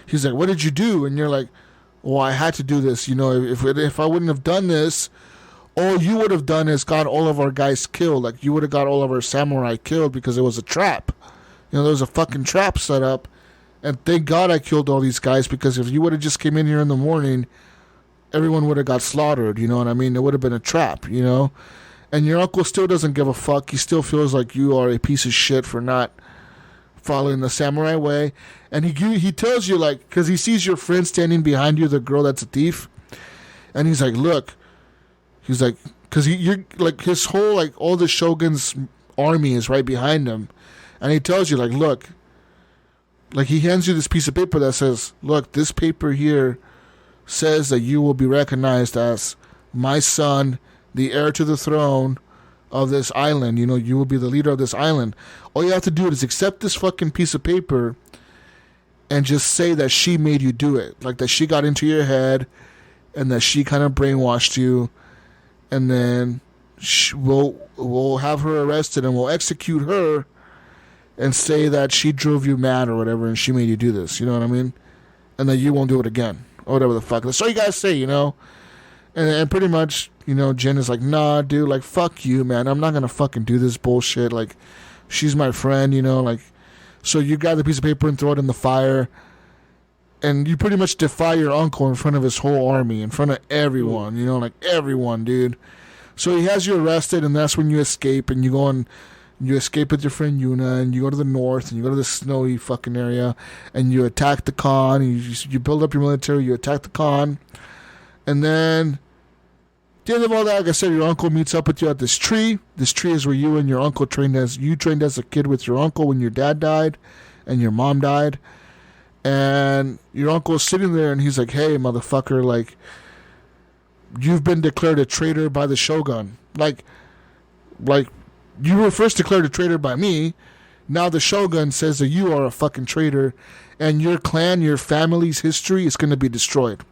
he's like, what did you do? And you're like, well, I had to do this. If I wouldn't have done this, all you would have done is got all of our guys killed. Like, you would have got all of our samurai killed because it was a trap. There was a fucking trap set up. And thank God I killed all these guys, because if you would have just came in here in the morning, everyone would have got slaughtered. You know what I mean? It would have been a trap, And your uncle still doesn't give a fuck. He still feels like you are a piece of shit for not following the samurai way. And he tells you, like, because he sees your friend standing behind you, the girl that's a thief. And he's like, look. He's like, because you're like, his whole, like, all the shogun's army is right behind him. And he tells you, like, look. Like, he hands you this piece of paper that says, look, this paper here says that you will be recognized as my son, the heir to the throne of this island. You will be the leader of this island. All you have to do is accept this fucking piece of paper and just say that she made you do it. Like, that she got into your head and that she kind of brainwashed you. And then we'll have her arrested and we'll execute her and say that she drove you mad or whatever and she made you do this. You know what I mean? And that you won't do it again. Or whatever the fuck. That's all you guys say, And pretty much, Jen is like, nah, dude, like, fuck you, man. I'm not going to fucking do this bullshit. Like, she's my friend, like. So you grab the piece of paper and throw it in the fire. And you pretty much defy your uncle in front of his whole army, in front of everyone, like everyone, dude. So he has you arrested, and that's when you escape, and you go and you escape with your friend Yuna, and you go to the north, and you go to the snowy fucking area, and you attack the Khan. You build up your military, you attack the Khan. And then, at the end of all that, like I said, your uncle meets up with you at this tree. This tree is where you and your uncle trained as a kid with your uncle when your dad died and your mom died. And your uncle is sitting there and he's like, hey, motherfucker, like, you've been declared a traitor by the Shogun. Like, you were first declared a traitor by me. Now the Shogun says that you are a fucking traitor and your clan, your family's history is going to be destroyed.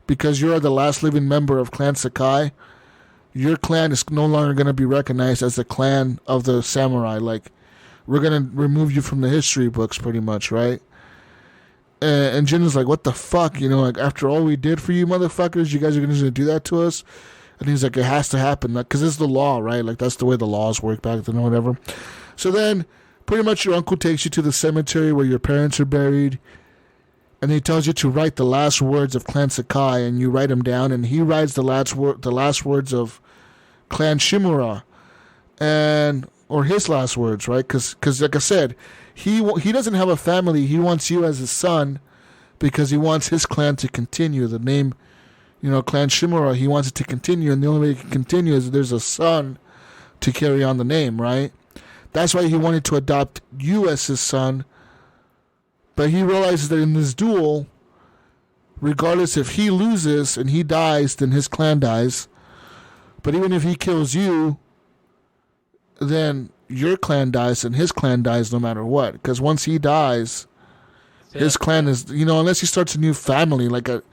Because you are the last living member of Clan Sakai, your clan is no longer going to be recognized as the clan of the samurai. Like, we're going to remove you from the history books pretty much, right? And Jin is like, what the fuck? Like, after all we did for you motherfuckers, you guys are going to do that to us? And he's like, it has to happen. Because it's the law, right? Like, that's the way the laws work back then or whatever. So then, pretty much your uncle takes you to the cemetery where your parents are buried. And he tells you to write the last words of Clan Sakai, and you write them down, and he writes the last words of Clan Shimura, or his last words, right? Because like I said, he doesn't have a family. He wants you as his son because he wants his clan to continue. The name, Clan Shimura, he wants it to continue, and the only way it can continue is if there's a son to carry on the name, right? That's why he wanted to adopt you as his son. But he realizes that in this duel, regardless if he loses and he dies, then his clan dies. But even if he kills you, then your clan dies and his clan dies no matter what. Because once he dies, his clan is, unless he starts a new family, like a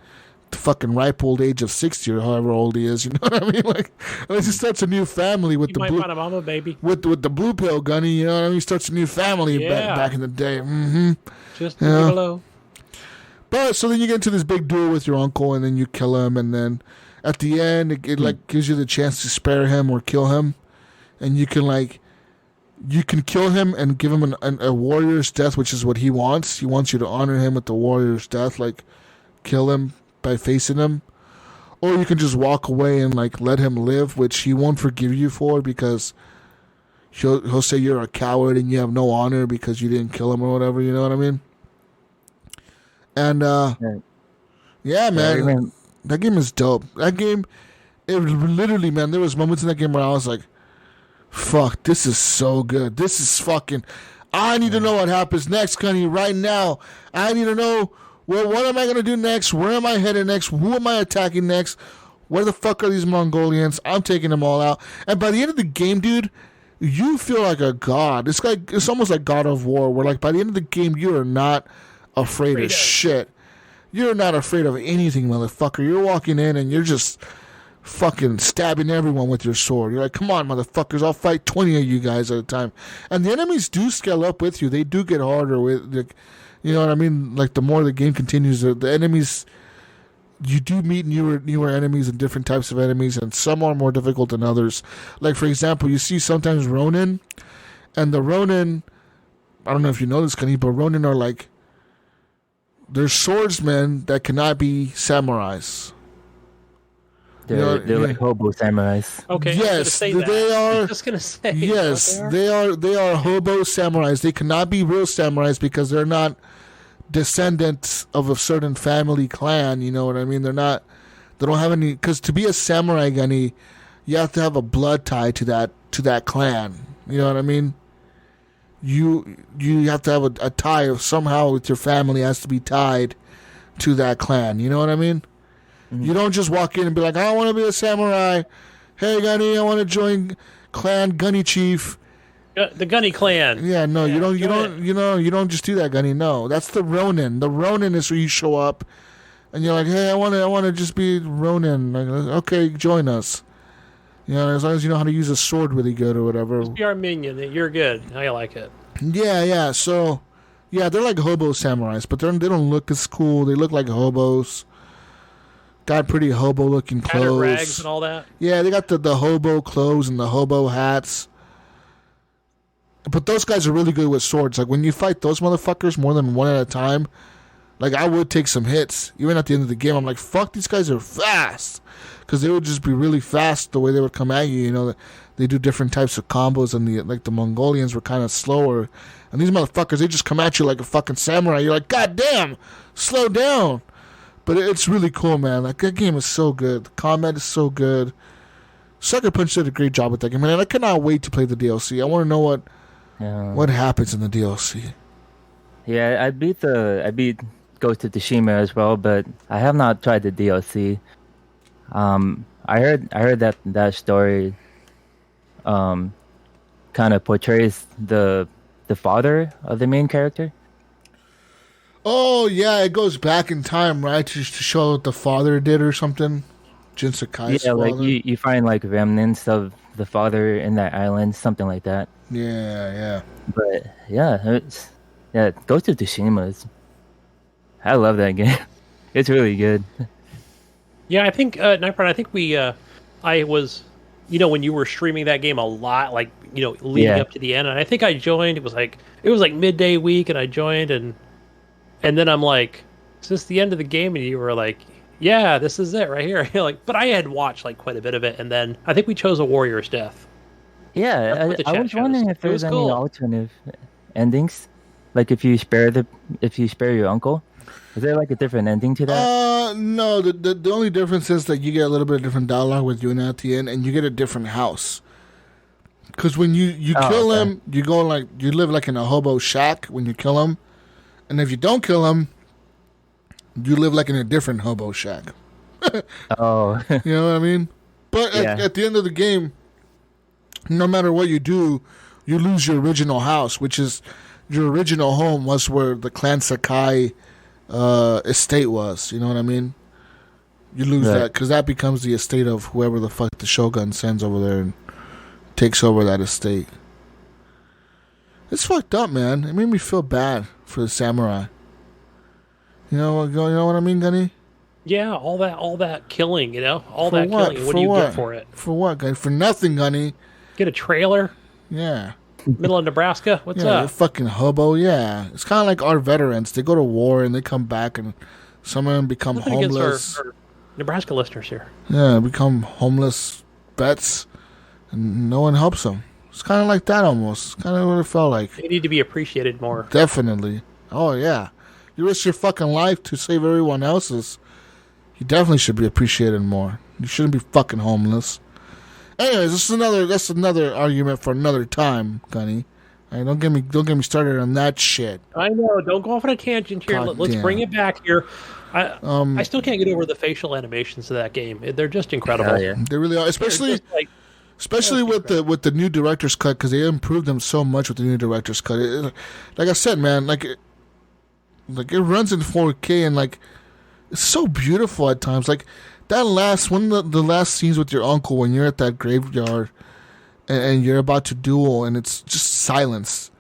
fucking ripe old age of 60 or however old he is, you know what I mean? Like, unless he starts a new family with might find a mama, baby. With the blue pill Gunny, you know what I mean? He starts a new family back in the day. Mm-hmm. Just hello. But so then you get into this big duel with your uncle, and then you kill him, and then at the end it like gives you the chance to spare him or kill him, and you can kill him and give him a warrior's death, which is what he wants. He wants you to honor him with the warrior's death, like kill him by facing him, or you can just walk away and like let him live, which he won't forgive you for because he'll say you're a coward and you have no honor because you didn't kill him or whatever. You know what I mean? And yeah, man, that game is dope. That game, it literally, man, there was moments in that game where I was like, fuck, this is so good. This is fucking. I need to know what happens next, Gunny, right now. I need to know. Well, what am I going to do next? Where am I headed next? Who am I attacking next? Where the fuck are these Mongolians? I'm taking them all out. And by the end of the game, dude, you feel like a god. It's almost like God of War, where like by the end of the game, you are not afraid of shit. You're not afraid of anything, motherfucker. You're walking in and you're just fucking stabbing everyone with your sword. You're like, come on, motherfuckers, I'll fight 20 of you guys at a time. And the enemies do scale up with you. They do get harder with, like, you know what I mean? Like, the more the game continues, the enemies, you do meet newer enemies and different types of enemies, and some are more difficult than others. Like, for example, you see sometimes Ronin, and the Ronin, I don't know if you know this, Gunny, but Ronin are like, they're swordsmen that cannot be samurais. They're like hobo samurais. Okay. Yes, they are. I'm just gonna say. Yes, they are hobo samurais. They cannot be real samurais because they're not descendants of a certain family clan. You know what I mean? They don't have any. Because to be a samurai, Gunny, you have to have a blood tie to that clan. You know what I mean? You have to have a tie of somehow with your family has to be tied to that clan. You know what I mean? You don't just walk in and be like, I want to be a samurai. Hey, Gunny, I want to join clan Gunny Chief. The Gunny clan. Yeah, no, you don't just do that, Gunny. No, that's the Ronin. The Ronin is where you show up, and you're like, hey, I want to just be Ronin. Like, okay, join us. You know, as long as you know how to use a sword really good or whatever. Just be our minion. You're good. I like it. Yeah. So, yeah, they're like hobo samurais, but they don't look as cool. They look like hobos. Got pretty hobo-looking clothes. Rags and all that. Yeah, they got the hobo clothes and the hobo hats. But those guys are really good with swords. Like, when you fight those motherfuckers more than one at a time, like, I would take some hits. Even at the end of the game, I'm like, fuck, these guys are fast. Because they would just be really fast the way they would come at you. You know, they do different types of combos, and the Mongolians were kind of slower. And these motherfuckers, they just come at you like a fucking samurai. You're like, God damn, slow down. But it's really cool, man. Like, that game is so good. The combat is so good. Sucker Punch did a great job with that game, and I cannot wait to play the DLC. I want to know what happens in the DLC. Yeah, I beat Ghost of Tsushima as well, but I have not tried the DLC. I heard that story kind of portrays the father of the main character. Oh, yeah, it goes back in time, right? To show what the father did or something? Jin Sakai's father? Like you find like remnants of the father in that island, something like that. Yeah. But yeah, Ghost of Tsushima I love that game. It's really good. Yeah, I think Nypron, I think I was, when you were streaming that game a lot, like, leading up to the end, and I think I joined. It was like midday week, and I joined, and then I'm like, is this the end of the game? And you were like, yeah, this is it right here. Like, but I had watched like quite a bit of it, and then I think we chose a warrior's death. Yeah, I was wondering if there's any alternative endings, like if you spare your uncle. Is there like a different ending to that? No. The only difference is that you get a little bit of different dialogue with Yuna at the end, and you get a different house. Because when you kill him, you live like in a hobo shack when you kill him. And if you don't kill him, you live like in a different hobo shack. Oh. You know what I mean? But at the end of the game, no matter what you do, you lose your original house, which is your original home was where the Clan Sakai estate was. You know what I mean? You lose that because that becomes the estate of whoever the fuck the Shogun sends over there and takes over that estate. It's fucked up, man. It made me feel bad for the samurai. You know what I mean, Gunny? Yeah, all that killing, all that what? killing. What do you get for it? For what, Gunny? For nothing, Gunny. Get a trailer? Yeah. Middle of Nebraska? What's up? Yeah, fucking hobo, yeah. It's kind of like our veterans. They go to war and they come back and some of them become homeless. Our Nebraska listeners here. Yeah, become homeless vets and no one helps them. It's kind of like that almost. It's kind of what it felt like. They need to be appreciated more. Definitely. Oh, yeah. You risk your fucking life to save everyone else's. You definitely should be appreciated more. You shouldn't be fucking homeless. Anyways, that's another argument for another time, Gunny. Right, don't get me started on that shit. I know. Don't go off on a tangent here. Let's bring it back here. I still can't get over the facial animations of that game. They're just incredible. Yeah. They really are, especially with the new director's cut, because they improved them so much with the new director's cut. Like I said, man, like it runs in 4K and like it's so beautiful at times. Like that last one, the last scenes with your uncle when you're at that graveyard and you're about to duel, and it's just silence.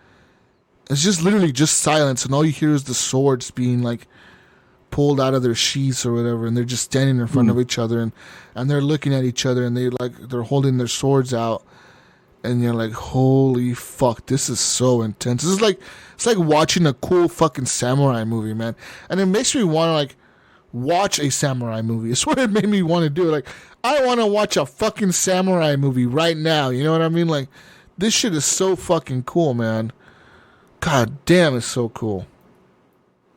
It's just literally just silence, and all you hear is the swords being like pulled out of their sheaths or whatever, and they're just standing in front of each other, and they're looking at each other, and they're holding their swords out, and you're like, holy fuck, this is so intense. It's like watching a cool fucking samurai movie, man, and it makes me want to like watch a samurai movie. It's what it made me want to do. Like, I want to watch a fucking samurai movie right now. You know what I mean? Like, this shit is so fucking cool, man. God damn, it's so cool.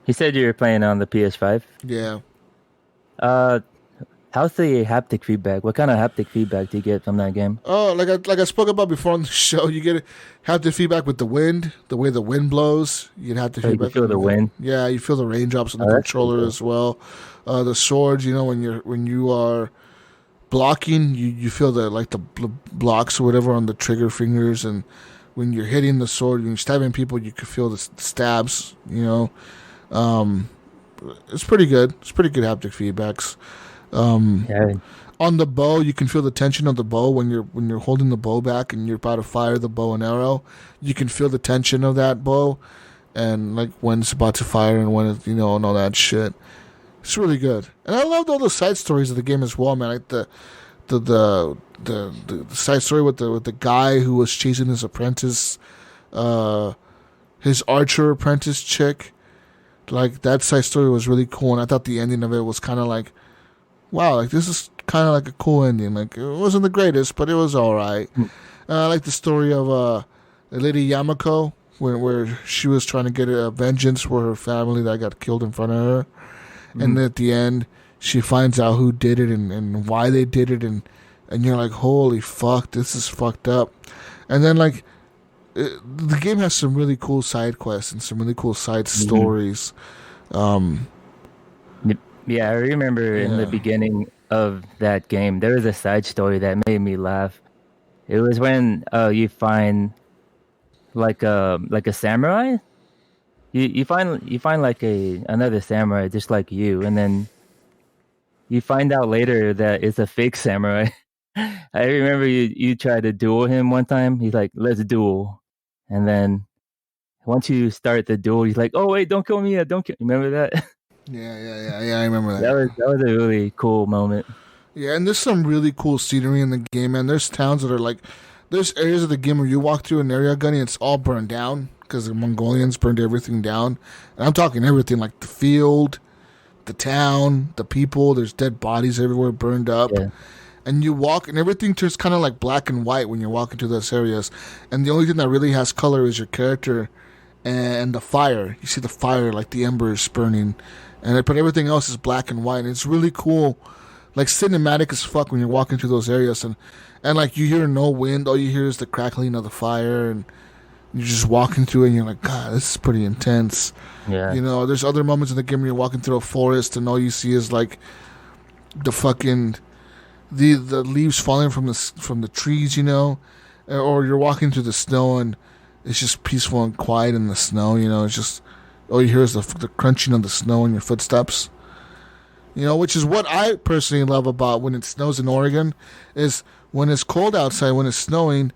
You said you were playing on the PS5. Yeah. How's the haptic feedback? What kind of haptic feedback do you get from that game? Oh, like I spoke about before on the show, you get haptic feedback with the wind, the way the wind blows. You'd have to You feel the wind. Yeah, you feel the raindrops on the controller as well. The swords, you know, when you are blocking, you feel the blocks or whatever on the trigger fingers, and when you're hitting the sword, when you're stabbing people, you can feel the stabs. You know. It's pretty good. It's pretty good haptic feedbacks. On the bow, you can feel the tension of the bow when you're holding the bow back and you're about to fire the bow and arrow. You can feel the tension of that bow, and like when it's about to fire and when and all that shit. It's really good, and I loved all the side stories of the game as well, man. Like the side story with the guy who was chasing his apprentice, his archer apprentice chick. Like, that side story was really cool, and I thought the ending of it was kind of like, wow, like, this is kind of like a cool ending. Like, it wasn't the greatest, but it was all right. I like the story of Lady Yamako, where she was trying to get a vengeance for her family that got killed in front of her. Mm-hmm. And at the end, she finds out who did it and why they did it, and you're like, holy fuck, this is fucked up. And then, like, the game has some really cool side quests and some really cool side stories. Yeah, I remember in the beginning of that game, there was a side story that made me laugh. It was when you find like a samurai. You find like another samurai just like you, and then you find out later that it's a fake samurai. I remember you tried to duel him one time. He's like, "Let's duel." And then once you start the duel, he's like, "Oh wait, don't kill me yet! Don't kill." Remember that? Yeah. I remember that. That was a really cool moment. Yeah, and there's some really cool scenery in the game, man. There's towns that are like, there's areas of the game where you walk through an area, Gunny, it's all burned down because the Mongolians burned everything down. And I'm talking everything, like the field, the town, the people. There's dead bodies everywhere, burned up. Yeah. And you walk, and everything turns kind of like black and white when you're walking through those areas. And the only thing that really has color is your character and the fire. You see the fire, like the embers burning. But everything else is black and white. And it's really cool, like cinematic as fuck when you're walking through those areas. And like, you hear no wind. All you hear is the crackling of the fire. And you're just walking through it, and you're like, God, this is pretty intense. Yeah. There's other moments in the game where you're walking through a forest, and all you see is like the fucking... the leaves falling from the trees, or you're walking through the snow and it's just peaceful and quiet in the snow, it's just all you hear is the crunching of the snow in your footsteps, which is what I personally love about when it snows in Oregon. Is when it's cold outside, when it's snowing,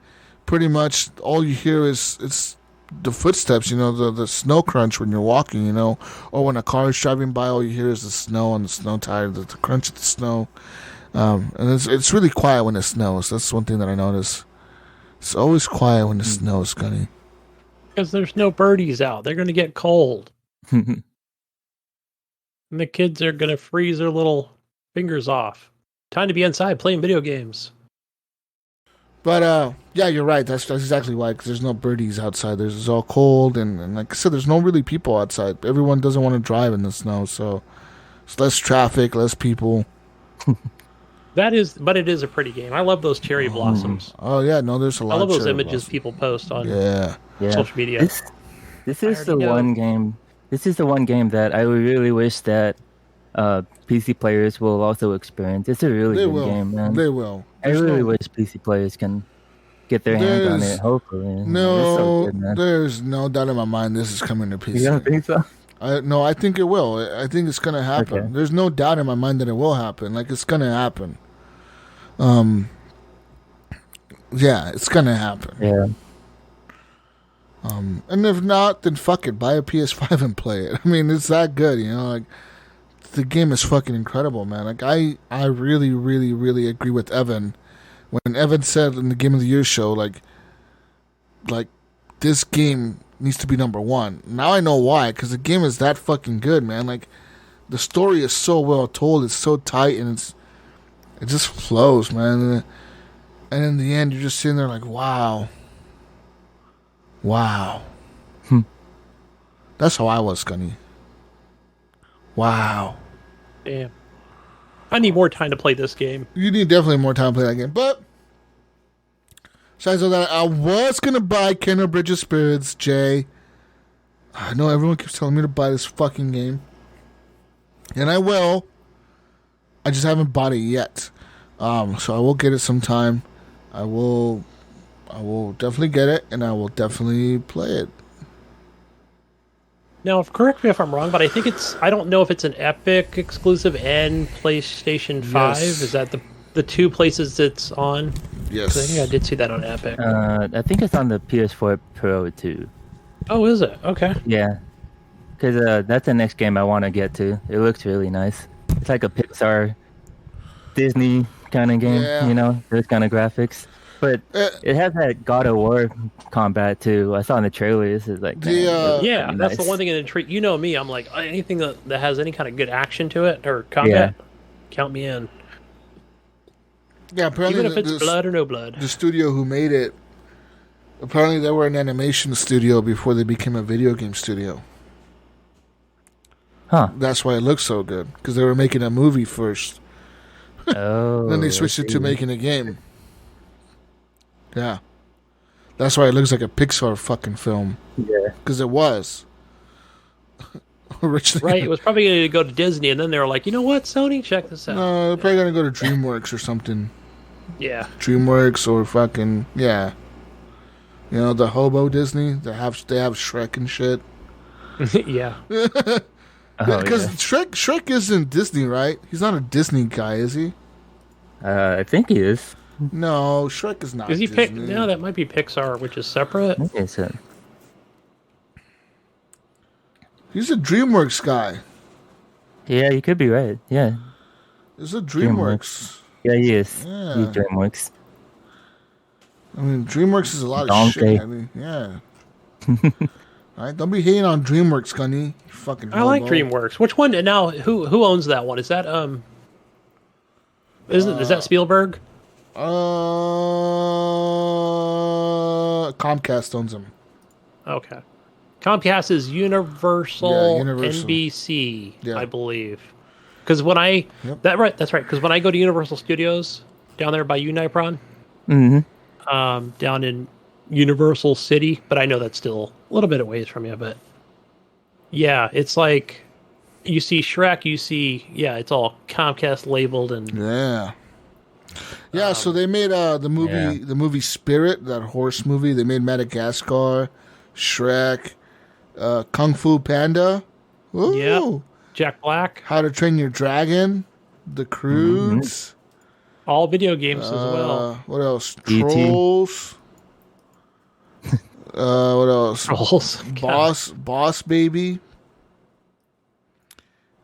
pretty much all you hear is it's the footsteps, the snow crunch when you're walking, or when a car is driving by, all you hear is the snow on the snow tire, the crunch of the snow. And it's really quiet when it snows. That's one thing that I notice. It's always quiet when it snows, Gunny. Because there's no birdies out. They're going to get cold. And the kids are going to freeze their little fingers off. Time to be inside playing video games. But, yeah, you're right. That's exactly why. Because there's no birdies outside. It's all cold. And like I said, there's no really people outside. Everyone doesn't want to drive in the snow. So it's less traffic, less people. But it is a pretty game. I love those cherry blossoms. Oh yeah, no, there's a lot. I love of those images blossoms people post on Yeah. social media. This is the one game. This is the one game that I really wish that PC players will also experience. It's a really good game, man. They will. I really wish PC players can get their hands on it. Hopefully, no, so good, there's no doubt in my mind this is coming to PC. You don't think so? I think it will. I think it's gonna happen. Okay. There's no doubt in my mind that it will happen. Like it's gonna happen. Yeah, it's gonna happen. Yeah. And if not, then fuck it. Buy a PS5 and play it. I mean, it's that good, you know. Like the game is fucking incredible, man. Like I really, really, really agree with Evan when Evan said in the Game of the Year show, like this game needs to be number one. Now I know why, because the game is that fucking good, man. Like the story is so well told, it's so tight, and it just flows, man. And in the end, you're just sitting there like, wow. That's how I was, Gunny. Wow. Damn. I need more time to play this game. You need definitely more time to play that game. But besides all that, I was going to buy Kena Bridge of Spirits, Jay. I know everyone keeps telling me to buy this fucking game. And I will. I just haven't bought it yet. So I will get it sometime. I will definitely get it, and I will definitely play it. Now, correct me if I'm wrong, but I think I don't know if it's an Epic exclusive and PlayStation 5. Yes. Is that the two places it's on? Yes. 'Cause I think I did see that on Epic. I think it's on the PS4 Pro too. Oh, is it? Okay. Yeah. Because that's the next game I want to get to. It looks really nice. It's like a Pixar, Disney kind of game, Yeah. you know, those kind of graphics. But it has that God of War combat too. I saw in the trailers. It's like, man, it looks Yeah, pretty that's nice. the one thing that intrigued. You know me, I'm like, anything that has any kind of good action to it or combat, count me in. Yeah, apparently Even if it's blood or no blood. the studio who made it, apparently they were an animation studio before they became a video game studio. Huh. That's why it looks so good, because they were making a movie first. Oh. Then they I switched it to see. making a game. Yeah. That's why it looks like a Pixar fucking film. Yeah. Because it was. Originally. Right, it was probably going to go to Disney, and then they were like, you know what, Sony, check this out. No, they're probably going to go to DreamWorks or something. Yeah. DreamWorks or fucking, yeah. You know, the hobo Disney. They have Shrek and shit. Yeah. Because yeah. Shrek isn't Disney, right? He's not a Disney guy, is he? I think he is. No, Shrek is not Is he Disney. No, that might be Pixar, which is separate. I think it's a- He's a DreamWorks guy. Yeah, you could be right. Yeah. He's a DreamWorks. Yeah, he is. Yeah. He's DreamWorks. I mean, DreamWorks is a lot of Donkey. shit. I mean, yeah. All right, don't be hating on DreamWorks, Gunny. You fucking I like hobo. DreamWorks. Which one? Now, who owns that one? Is that is that Spielberg? Comcast owns them. Okay. Comcast is Universal, Yeah, Universal. NBC, Yeah. I believe. Because when I Yep. that's right. Because when I go to Universal Studios down there by Nypron, down in Universal City, but I know that's still a little bit of ways from you. But yeah, it's like you see Shrek, it's all Comcast labeled and Yeah. Yeah, so they made the movie Spirit, that horse movie. They made Madagascar, Shrek, Kung Fu Panda. Ooh. Yep. Jack Black, How to Train Your Dragon, The Croods. all video games as well. What else? E.T. Trolls. What else? Trolls. Boss Baby.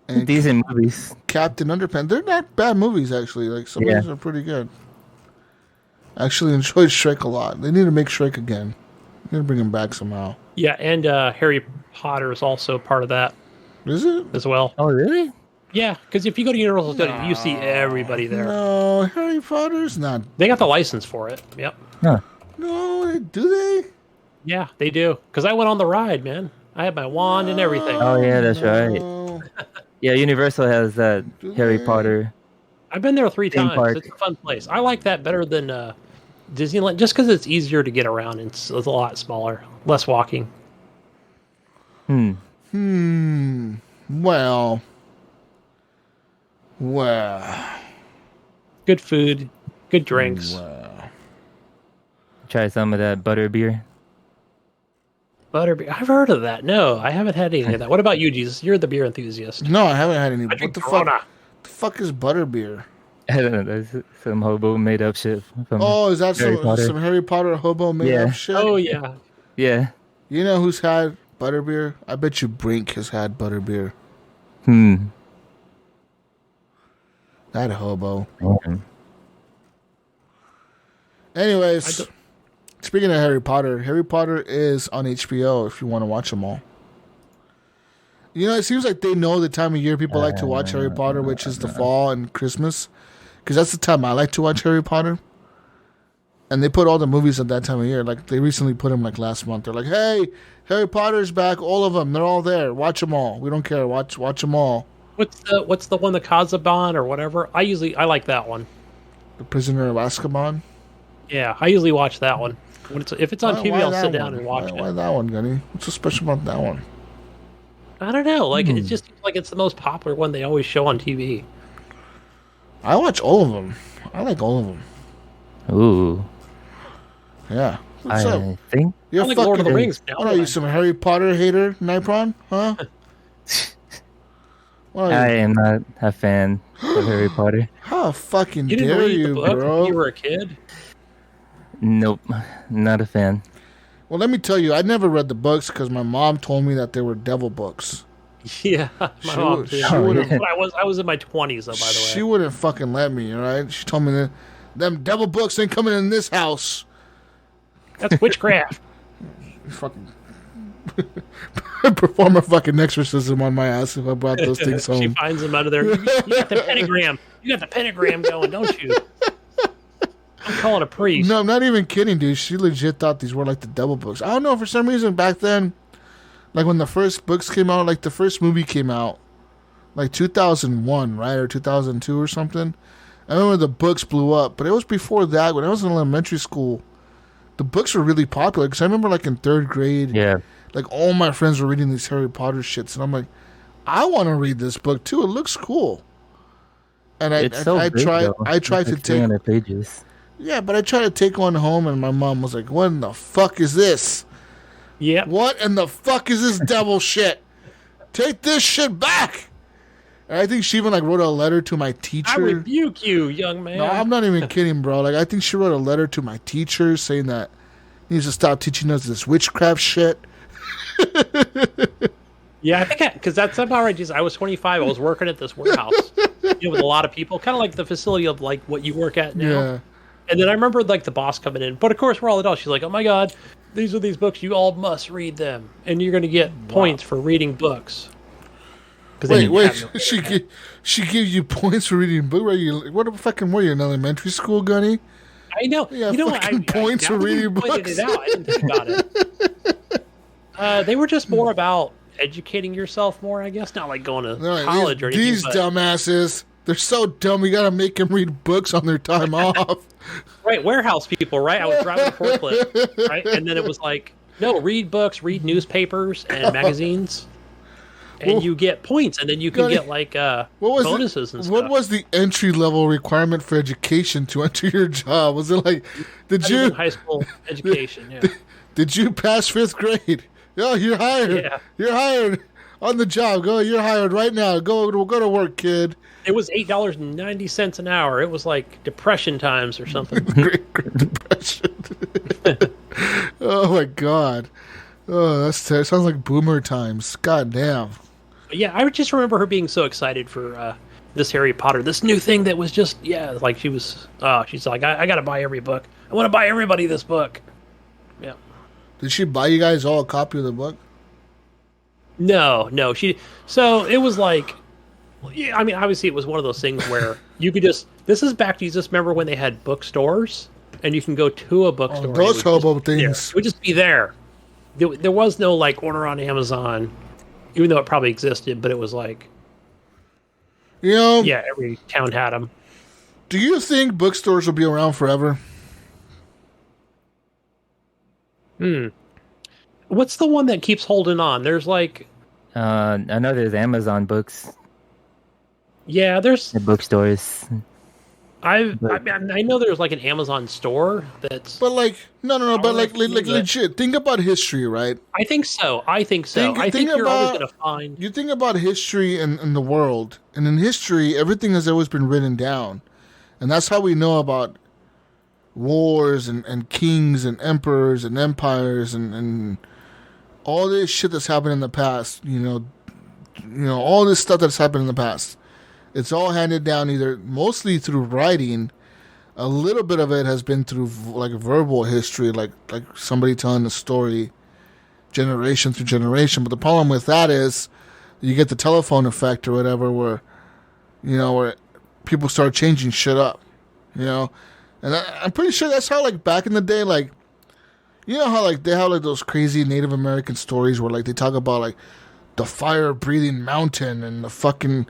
And Decent movies. Captain Underpants. They're not bad movies, actually. Like, some of Yeah. these are pretty good. I actually enjoyed Shrek a lot. They need to make Shrek again. They need to bring him back somehow. Yeah, and Harry Potter is also part of that Is it? as well. Oh, really? Yeah, because if you go to Universal Studios, you see everybody there. No, Harry Potter's not. They got the license for it. Yep. Huh. No, do they? Yeah, they do. Because I went on the ride, man. I had my wand and everything. Oh, yeah, that's right. No. Yeah, Universal has that Do Harry they? Potter. I've been there 3 Theme times. park. It's a fun place. I like that better than Disneyland, just because it's easier to get around and it's a lot smaller, less walking. Well. Good food, good drinks. Try some of that butter beer. Butterbeer. I've heard of that. No, I haven't had any of that. What about you, Jesus? You're the beer enthusiast. No, I haven't had any. I What drink the Corona. fuck? The fuck is butterbeer? I don't know. That's some hobo made up shit from. Oh, is that Harry Potter. some Harry Potter hobo made up shit? Oh yeah. Yeah. You know who's had butterbeer? I bet you Brink has had butterbeer. That hobo. Anyways, speaking of Harry Potter is on HBO if you want to watch them all. You know, it seems like they know the time of year people like to watch Harry Potter, which is the fall and Christmas. Because that's the time I like to watch Harry Potter. And they put all the movies at that time of year. Like, they recently put them, like, last month. They're like, hey, Harry Potter's back. All of them. They're all there. Watch them all. We don't care. Watch them all. What's the one, the Kazaban or whatever? I like that one. The Prisoner of Azkaban? Yeah, I usually watch that one. If it's on TV, I'll sit down and watch it. Why that one, Gunny? What's so special about that one? I don't know. Like, it just seems like it's the most popular one they always show on TV. I watch all of them. I like all of them. Ooh. Yeah. What's up? I think. You're I like Lord of the Rings now. What are you, some Harry Potter hater, Nypron? Huh? I am not a fan of Harry Potter. How fucking You didn't dare read you, the book bro? when you were a kid? Nope, not a fan. Well, let me tell you, I never read the books because my mom told me that they were devil books. Yeah, my mom too. she would've- But I was in my 20s though, by the way. She wouldn't fucking let me, all right? She told me that them devil books ain't coming in this house. That's witchcraft. Fucking perform a fucking exorcism on my ass if I brought those things She home. finds them out of there. You got the pentagram. You got the pentagram going, don't you? I'm calling a priest. No, I'm not even kidding, dude. She legit thought these were like the devil books. I don't know, for some reason back then, like when the first books came out, like the first movie came out, like 2001, right? Or 2002 or something. I remember the books blew up, but it was before that. When I was in elementary school, the books were really popular because I remember like in third grade, Yeah. like all my friends were reading these Harry Potter shits, and I'm like, I want to read this book too. It looks cool. And I big, tried though. to It's like take 300 pages. yeah, but I tried to take one home, and my mom was like, "What in the fuck is this? Yeah. What in the fuck is this devil shit? Take this shit back!" And I think she even like wrote a letter to my teacher. I rebuke you, young man. No, I'm not even kidding, bro. Like, I think she wrote a letter to my teacher saying that he needs to stop teaching us this witchcraft shit. Yeah, I think because that's about right. Jesus, I was 25. I was working at this warehouse, with a lot of people, kind of like the facility of like what you work at now. Yeah. And then I remember like the boss coming in, but of course we're all adults. She's like, "Oh my God, these are these books. You all must read them, and you're going to get points for reading books." Wait. She gives you points for reading a book? What fucking were you in elementary school, Gunny? I know. Yeah, you know what? fucking points for now that you reading pointed books. it out, I didn't think about it. They were just more about educating yourself more, I guess. Not like going to college or anything. These dumbasses, they're so dumb. We gotta make them read books on their time off. Right, warehouse people, right? I was driving a forklift, right? And then it was like, no, read books, read newspapers and magazines. And you get points, and then you can get like bonuses and stuff. What was the entry level requirement for education to enter your job? Was it like, That was in high school education? Yeah. Did you pass 5th grade? Oh, you're hired. Yeah. You're hired on the job. Go. You're hired right now. Go to work, kid. It was $8.90 an hour. It was like depression times or something. Great Depression. Oh my God. Oh, that sounds like boomer times. God damn. Yeah, I just remember her being so excited for this Harry Potter, this new thing that was just, like she was, she's like, I got to buy every book. I want to buy everybody this book. Yeah. Did she buy you guys all a copy of the book? No. So it was like, I mean, obviously it was one of those things where you could this is back to, you just remember when they had bookstores and you can go to a bookstore. Those hobo things. It would just be there. There was no like order on Amazon, even though it probably existed, but it was like, every town had them. Do you think bookstores will be around forever? What's the one that keeps holding on? There's like, I know there's Amazon books there's at bookstores. I know there's like an Amazon store that's. But like, no. But like but legit. Think about history, right? I think so. I think you're always going to find. You think about history in the world, and in history, everything has always been written down, and that's how we know about wars and kings and emperors and empires and all this shit that's happened in the past. You know all this stuff that's happened in the past. It's all handed down either mostly through writing. A little bit of it has been through like verbal history, like somebody telling the story generation through generation. But the problem with that is you get the telephone effect or whatever where people start changing shit up, And I'm pretty sure that's how like back in the day, like, you know how like they have like those crazy Native American stories where like they talk about like the fire breathing mountain and the fucking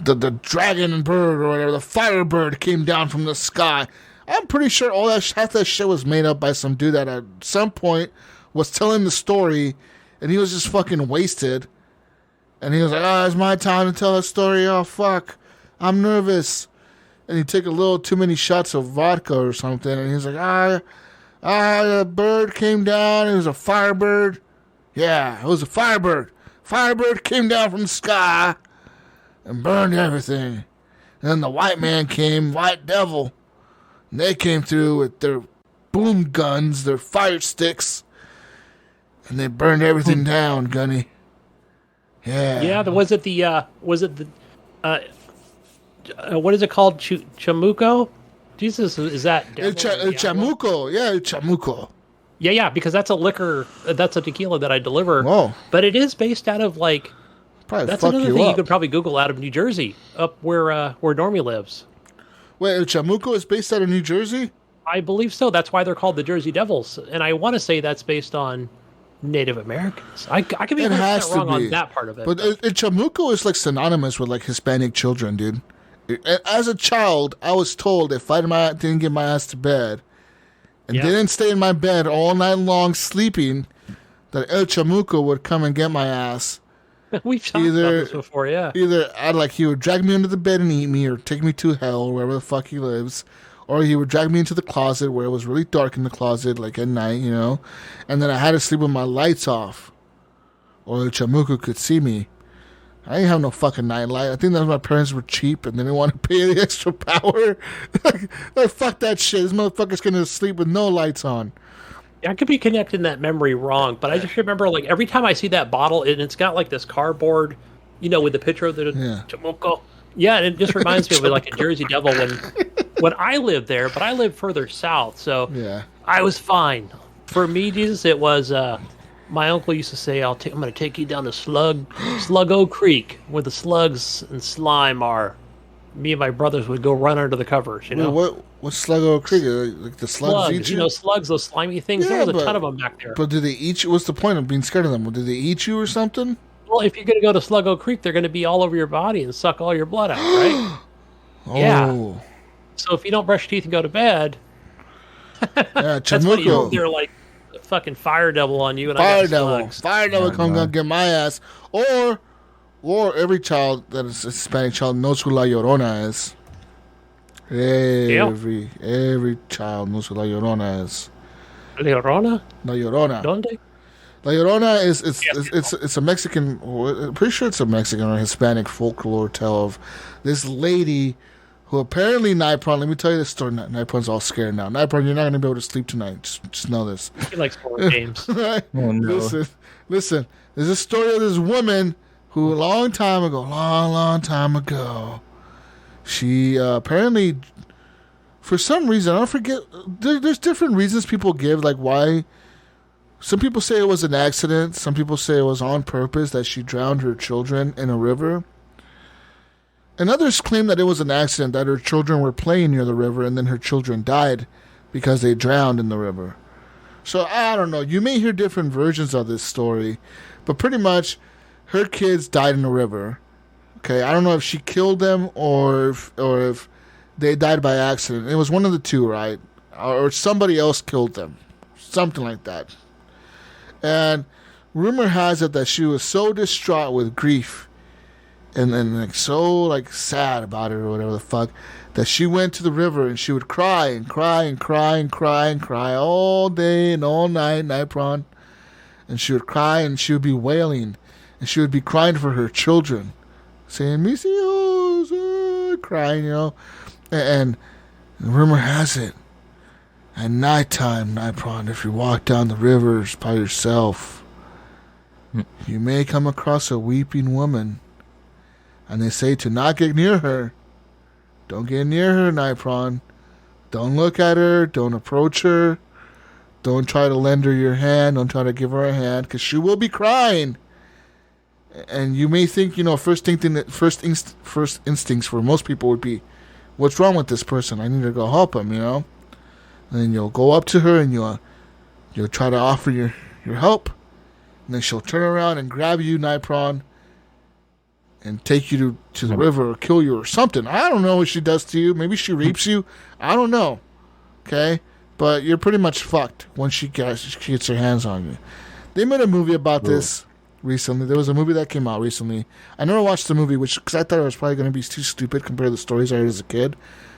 the dragon bird or whatever, the firebird came down from the sky. I'm pretty sure half that shit was made up by some dude that at some point was telling the story and he was just fucking wasted. And he was like, it's my time to tell a story. Oh, fuck. I'm nervous. And he took a little too many shots of vodka or something. And he was like, the bird came down. It was a firebird. Yeah, it was a firebird. Firebird came down from the sky and burned everything. And then the white man came, white devil. And they came through with their boom guns, their fire sticks. And they burned everything down, Gunny. Yeah. Yeah, what is it called? Chamuco? Jesus, is that? Chamuco. Yeah, Chamuco. Yeah, because that's a liquor, that's a tequila that I deliver. Whoa. But it is based out of like, probably that's fuck another you thing up. you could probably Google out of New Jersey, up where Normie lives. Wait, Chamuco is based out of New Jersey? I believe so. That's why they're called the Jersey Devils. And I want to say that's based on Native Americans. I could be 100% wrong on that part of it. But Chamuco is like synonymous with like Hispanic children, dude. As a child, I was told if I didn't get my ass to bed and didn't stay in my bed all night long sleeping, that El Chamuco would come and get my ass. We've talked about this before, yeah. Either he would drag me under the bed and eat me, or take me to hell, wherever the fuck he lives, or he would drag me into the closet where it was really dark in the closet, like at night, and then I had to sleep with my lights off, or El Chamuco could see me. I didn't have no fucking nightlight. I think that my parents were cheap and they didn't want to pay the extra power. like, fuck that shit. This motherfucker's gonna sleep with no lights on. I could be connecting that memory wrong, but I just remember, like, every time I see that bottle, and it's got, like, this cardboard, with the picture of the Chamuco. Yeah, and it just reminds me of, like, a Jersey Devil when I lived there, but I lived further south, so I was fine. For me, Jesus, it was, my uncle used to say, I'm going to take you down to Sluggo Creek, where the slugs and slime are. Me and my brothers would go run under the covers, What's Sluggo Creek? Like the slugs eat you? Slugs, those slimy things. Yeah, there was a ton of them back there. But do they eat you? What's the point of being scared of them? Did they eat you or something? Well, if you're going to go to Sluggo Creek, they're going to be all over your body and suck all your blood out, right? Yeah. So if you don't brush your teeth and go to bed, that's when they're like a fucking fire devil on you. And Fire devil come get my ass. Or every child that is a Hispanic child knows who La Llorona is. Every child knows who La Llorona is. La Llorona? La Llorona. ¿Dónde? La Llorona it's a Mexican, I'm pretty sure it's a Mexican or Hispanic folklore tale of this lady who apparently Nypron, let me tell you this story. Nypron's all scared now. Nypron, you're not going to be able to sleep tonight. Just know this. He likes horror games. Right? Oh, no. Listen. There's a story of this woman who a long time ago, she apparently, for some reason, I don't forget, there's different reasons people give, like why. Some people say it was an accident. Some people say it was on purpose, that she drowned her children in a river. And others claim that it was an accident, that her children were playing near the river and then her children died because they drowned in the river. So I don't know. You may hear different versions of this story, but pretty much her kids died in the river. Okay, I don't know if she killed them or if they died by accident. It was one of the two, right? Or somebody else killed them. Something like that. And rumor has it that she was so distraught with grief and like so like sad about it or whatever the fuck, that she went to the river and she would cry and cry and cry and cry and cry all day and all night, Nypron. And she would cry and she would be wailing and she would be crying for her children, saying "Misios," crying, you know. And rumor has it, at nighttime, Nypron, if you walk down the rivers by yourself, you may come across a weeping woman. And they say to not get near her. Don't get near her, Nypron. Don't look at her. Don't approach her. Don't try to lend her your hand. Don't try to give her a hand, because she will be crying. And you may think, you know, first instincts for most people would be, what's wrong with this person? I need to go help him, you know? And then you'll go up to her and you'll try to offer your help. And then she'll turn around and grab you, Nypron, and take you to the river or kill you or something. I don't know what she does to you. Maybe she rapes you. I don't know. Okay? But you're pretty much fucked once she gets her hands on you. They made a movie about this recently. There was a movie that came out recently. I never watched the movie, because I thought it was probably going to be too stupid compared to the stories I heard as a kid.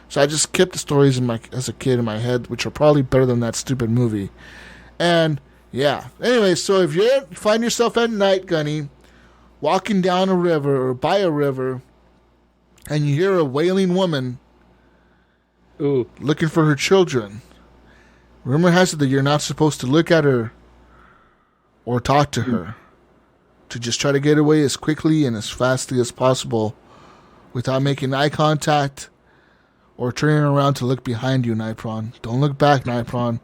So I just kept the stories as a kid in my head, which are probably better than that stupid movie. And, yeah. Anyway, so if you find yourself at night, Gunny, walking down a river or by a river, and you hear a wailing woman looking for her children, rumor has it that you're not supposed to look at her or talk to her. To just try to get away as quickly and as fastly as possible without making eye contact or turning around to look behind you, Nypron. Don't look back, Nypron.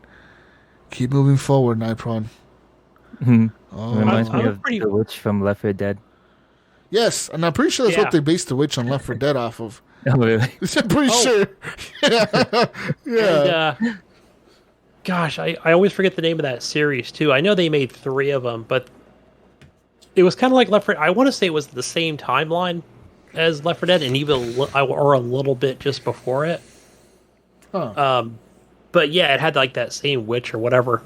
Keep moving forward, Nypron. Oh. Reminds me of the witch from Left 4 Dead. Yes, and I'm pretty sure that's what they based the witch on Left 4 Dead off of. Oh, really? I'm pretty sure. Yeah. And, gosh, I always forget the name of that series, too. I know they made 3 of them, but it was kind of like Left 4 Dead. I want to say it was the same timeline as Left 4 Dead, and even or a little bit just before it. Huh. But yeah, it had like that same witch or whatever.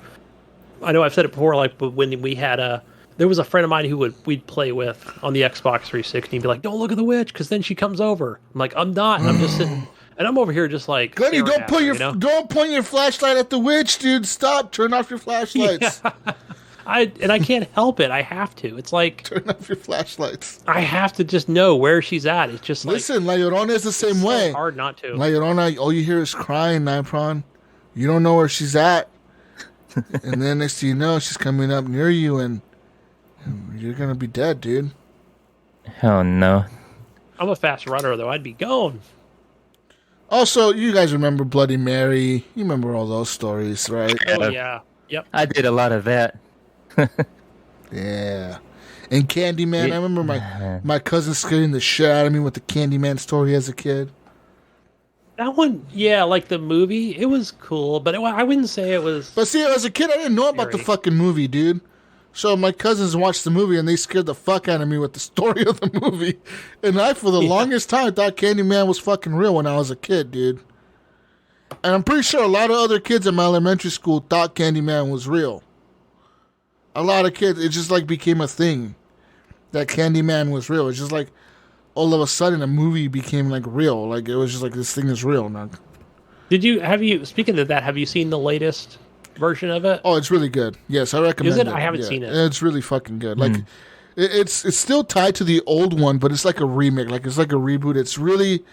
I know I've said it before, like when we had there was a friend of mine who we'd play with on the Xbox 360 and be like, "Don't look at the witch," because then she comes over. I'm like, "I'm not," and I'm just sitting, and I'm over here just like, Gunny, don't point your flashlight at the witch, dude. Stop. Turn off your flashlights. Yeah. I can't help it. I have to. It's like, turn off your flashlights. I have to just know where she's at. It's just like, listen, La Llorona is the same way. So hard not to. La Llorona, all you hear is crying, Nypron. You don't know where she's at, and then next thing you know, she's coming up near you, and you're gonna be dead, dude. Hell no. I'm a fast runner, though. I'd be gone. Also, you guys remember Bloody Mary? You remember all those stories, right? Oh yeah. Yep. I did a lot of that. Yeah. And Candyman, I remember my cousin scaring the shit out of me with the Candyman story as a kid. That one, yeah, like the movie, it was cool, but I wouldn't say it was... But see, as a kid, I didn't know about the fucking movie, dude. So my cousins watched the movie, and they scared the fuck out of me with the story of the movie. And I, for the longest time, thought Candyman was fucking real when I was a kid, dude. And I'm pretty sure a lot of other kids in my elementary school thought Candyman was real. A lot of kids, it just like became a thing that Candyman was real. It's just like all of a sudden a movie became like real. Like it was just like this thing is real now. Speaking of that, have you seen the latest version of it? Oh, it's really good. Yes, I recommend it. I haven't seen it. It's really fucking good. Like it's still tied to the old one, but it's like a remake. Like it's like a reboot. It's really,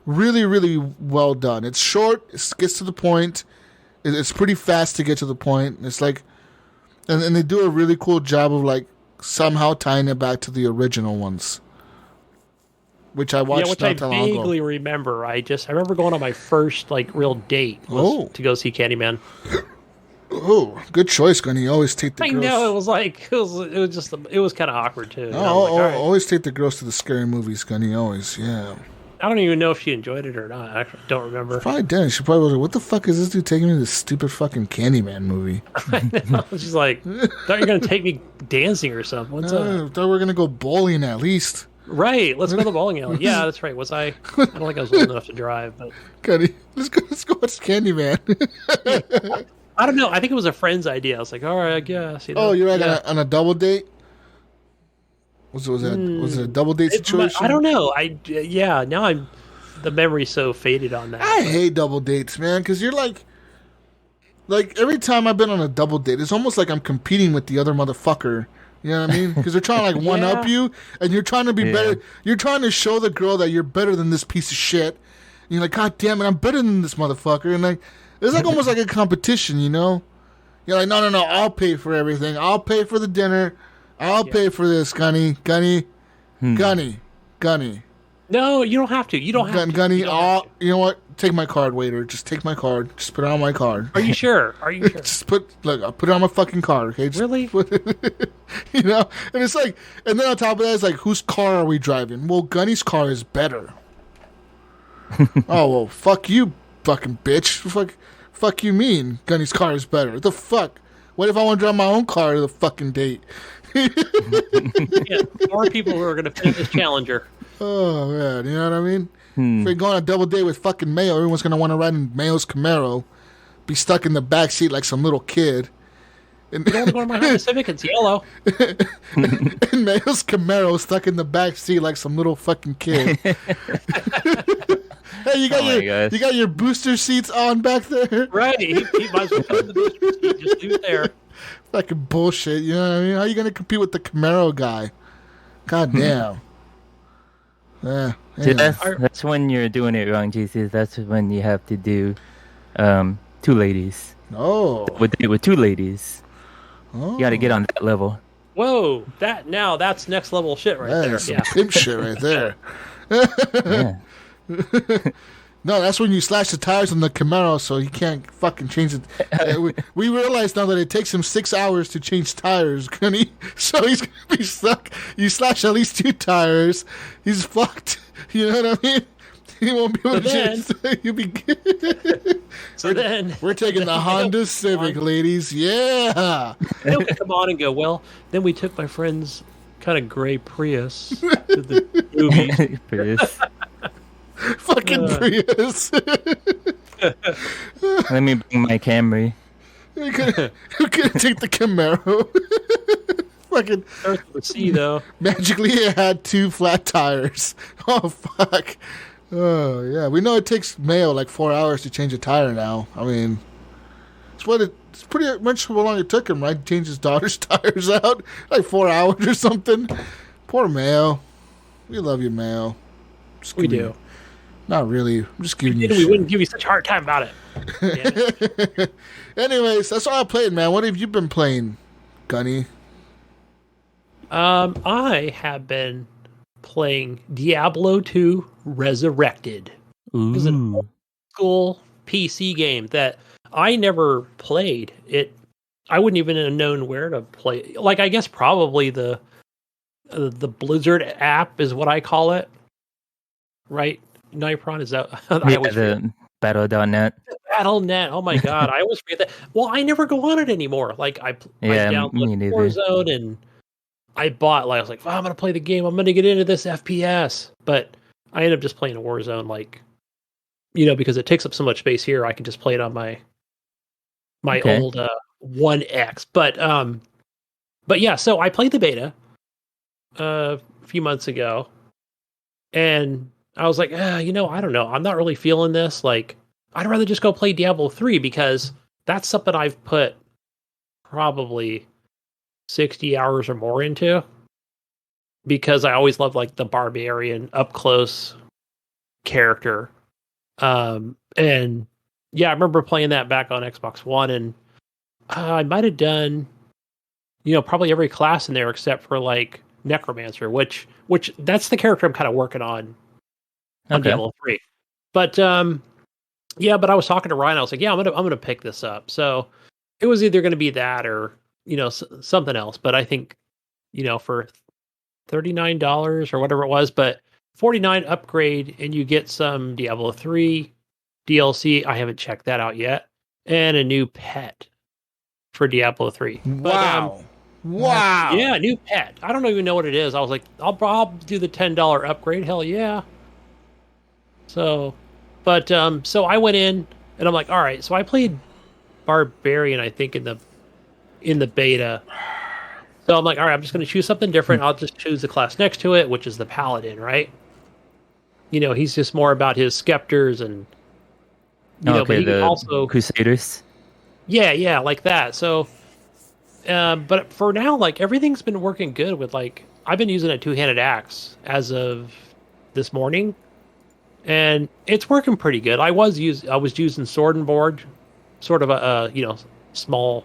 really, really well done. It's short. It gets to the point. It's pretty fast to get to the point. It's like, and they do a really cool job of like somehow tying it back to the original ones, which I watched. Yeah, which I vaguely remember. I remember going on my first like real date to go see Candyman. Oh, good choice, Gunny. Always take the girls. I know, it was kind of awkward too. Always take the girls to the scary movies, Gunny. Always, yeah. I don't even know if she enjoyed it or not. I actually don't remember. Probably didn't. She probably was like, what the fuck is this dude taking me to this stupid fucking Candyman movie? I know. She's like, thought you were going to take me dancing or something. What's up? I thought we were going to go bowling at least. Right. Let's go to the bowling alley. Yeah, that's right. I don't think I was old enough to drive. But Gunny, let's go watch Candyman. I don't know. I think it was a friend's idea. I was like, all right, I guess. Oh, you're on a double date? Was it a double date situation? I don't know. Now the memory's so faded on that. I hate double dates, man, because you're like every time I've been on a double date, it's almost like I'm competing with the other motherfucker. You know what I mean? Because they're trying to like one up you, and you're trying to be better. You're trying to show the girl that you're better than this piece of shit. And you're like, God damn it, I'm better than this motherfucker. And like, it's like almost like a competition, you know? You're like, no, I'll pay for everything. I'll pay for the dinner. I'll pay for this, Gunny. No, you don't have to. You don't have to. Gunny, you know what? Take my card, waiter. Just take my card. Just put it on my card. Are you sure? Just I'll put it on my fucking card, okay? Really? You know? And it's like, and then on top of that, it's like, whose car are we driving? Well, Gunny's car is better. Oh, well, fuck you, fucking bitch. Fuck you mean Gunny's car is better? The fuck? What if I want to drive my own car to the fucking date? More people who are going to fit this Challenger. Oh, man, you know what I mean? If we go on a double date with fucking Mayo, everyone's going to want to ride in Mayo's Camaro, be stuck in the back seat like some little kid. And you don't want to go to my Honda Civic, it's yellow. And Mayo's Camaro stuck in the back seat like some little fucking kid. Hey, you got your booster seats on back there? Right, he might as well put in the booster seat, just leave it there. Fucking bullshit, you know what I mean? How are you going to compete with the Camaro guy? God damn. Yeah. See, that's when you're doing it wrong, Jesus. That's when you have to do two ladies. Oh. With two ladies. Oh. You got to get on that level. Whoa, that's next level shit right there. Some pimp shit right there. Yeah. No, that's when you slash the tires on the Camaro so he can't fucking change it. We realize now that it takes him 6 hours to change tires, Gunny. So he's going to be stuck. You slash at least 2 tires. He's fucked. You know what I mean? He won't be able to change. You'll be good. We're taking the Honda Civic, ladies. Yeah. Then we come on and go, well, then we took my friend's kind of gray Prius to the movies. Prius. Fucking Prius. Let me bring my Camry. Who could take the Camaro? Fucking Earth to the sea, though. Magically, it had 2 flat tires. Oh fuck. Oh yeah, we know it takes Mayo like 4 hours to change a tire now. I mean, it's pretty much how long it took him, right? To change his daughter's tires out, like 4 hours or something. Poor Mayo. We love you, Mayo. We do. Not really. I'm just giving you. We wouldn't give you such a hard time about it. Yeah. Anyways, that's all I played, man. What have you been playing, Gunny? I have been playing Diablo 2 Resurrected. It was an old school PC game that I never played. I wouldn't even have known where to play. Like, I guess probably the Blizzard app is what I call it. Right? Nypron, is that? The Battle.net. Battle.net. Oh my god, I always forget that. Well, I never go on it anymore. Like I downloaded Warzone and I bought. Like I was like, I'm gonna play the game. I'm gonna get into this FPS. But I ended up just playing Warzone. Like, because it takes up so much space here, I can just play it on my old 1X. But yeah. So I played the beta a few months ago, and I was like, I don't know. I'm not really feeling this. Like, I'd rather just go play Diablo 3 because that's something I've put probably 60 hours or more into. Because I always loved like the barbarian up close character. And yeah, I remember playing that back on Xbox One, and I might have done, probably every class in there except for like Necromancer, which that's the character I'm kind of working on Diablo 3. But but I was talking to Ryan. I was like, I'm gonna pick this up. So it was either going to be that or something else. But I think for $39 or whatever it was, but $49 upgrade and you get some Diablo 3 DLC. I haven't checked that out yet, and a new pet for Diablo 3. Wow. But, wow. Yeah, new pet. I don't even know what it is. I was like, I'll do the $10 upgrade. Hell yeah. So, but so I went in and I'm like, all right. So I played Barbarian, I think in the beta, So I'm like, all right, I'm just going to choose something different. I'll just choose the class next to it, which is the paladin, right? He's just more about his scepters and but he can also Crusaders. Yeah, like that. So, but for now, like everything's been working good with like I've been using a two-handed axe as of this morning, and it's working pretty good. I was using sword and board, sort of a small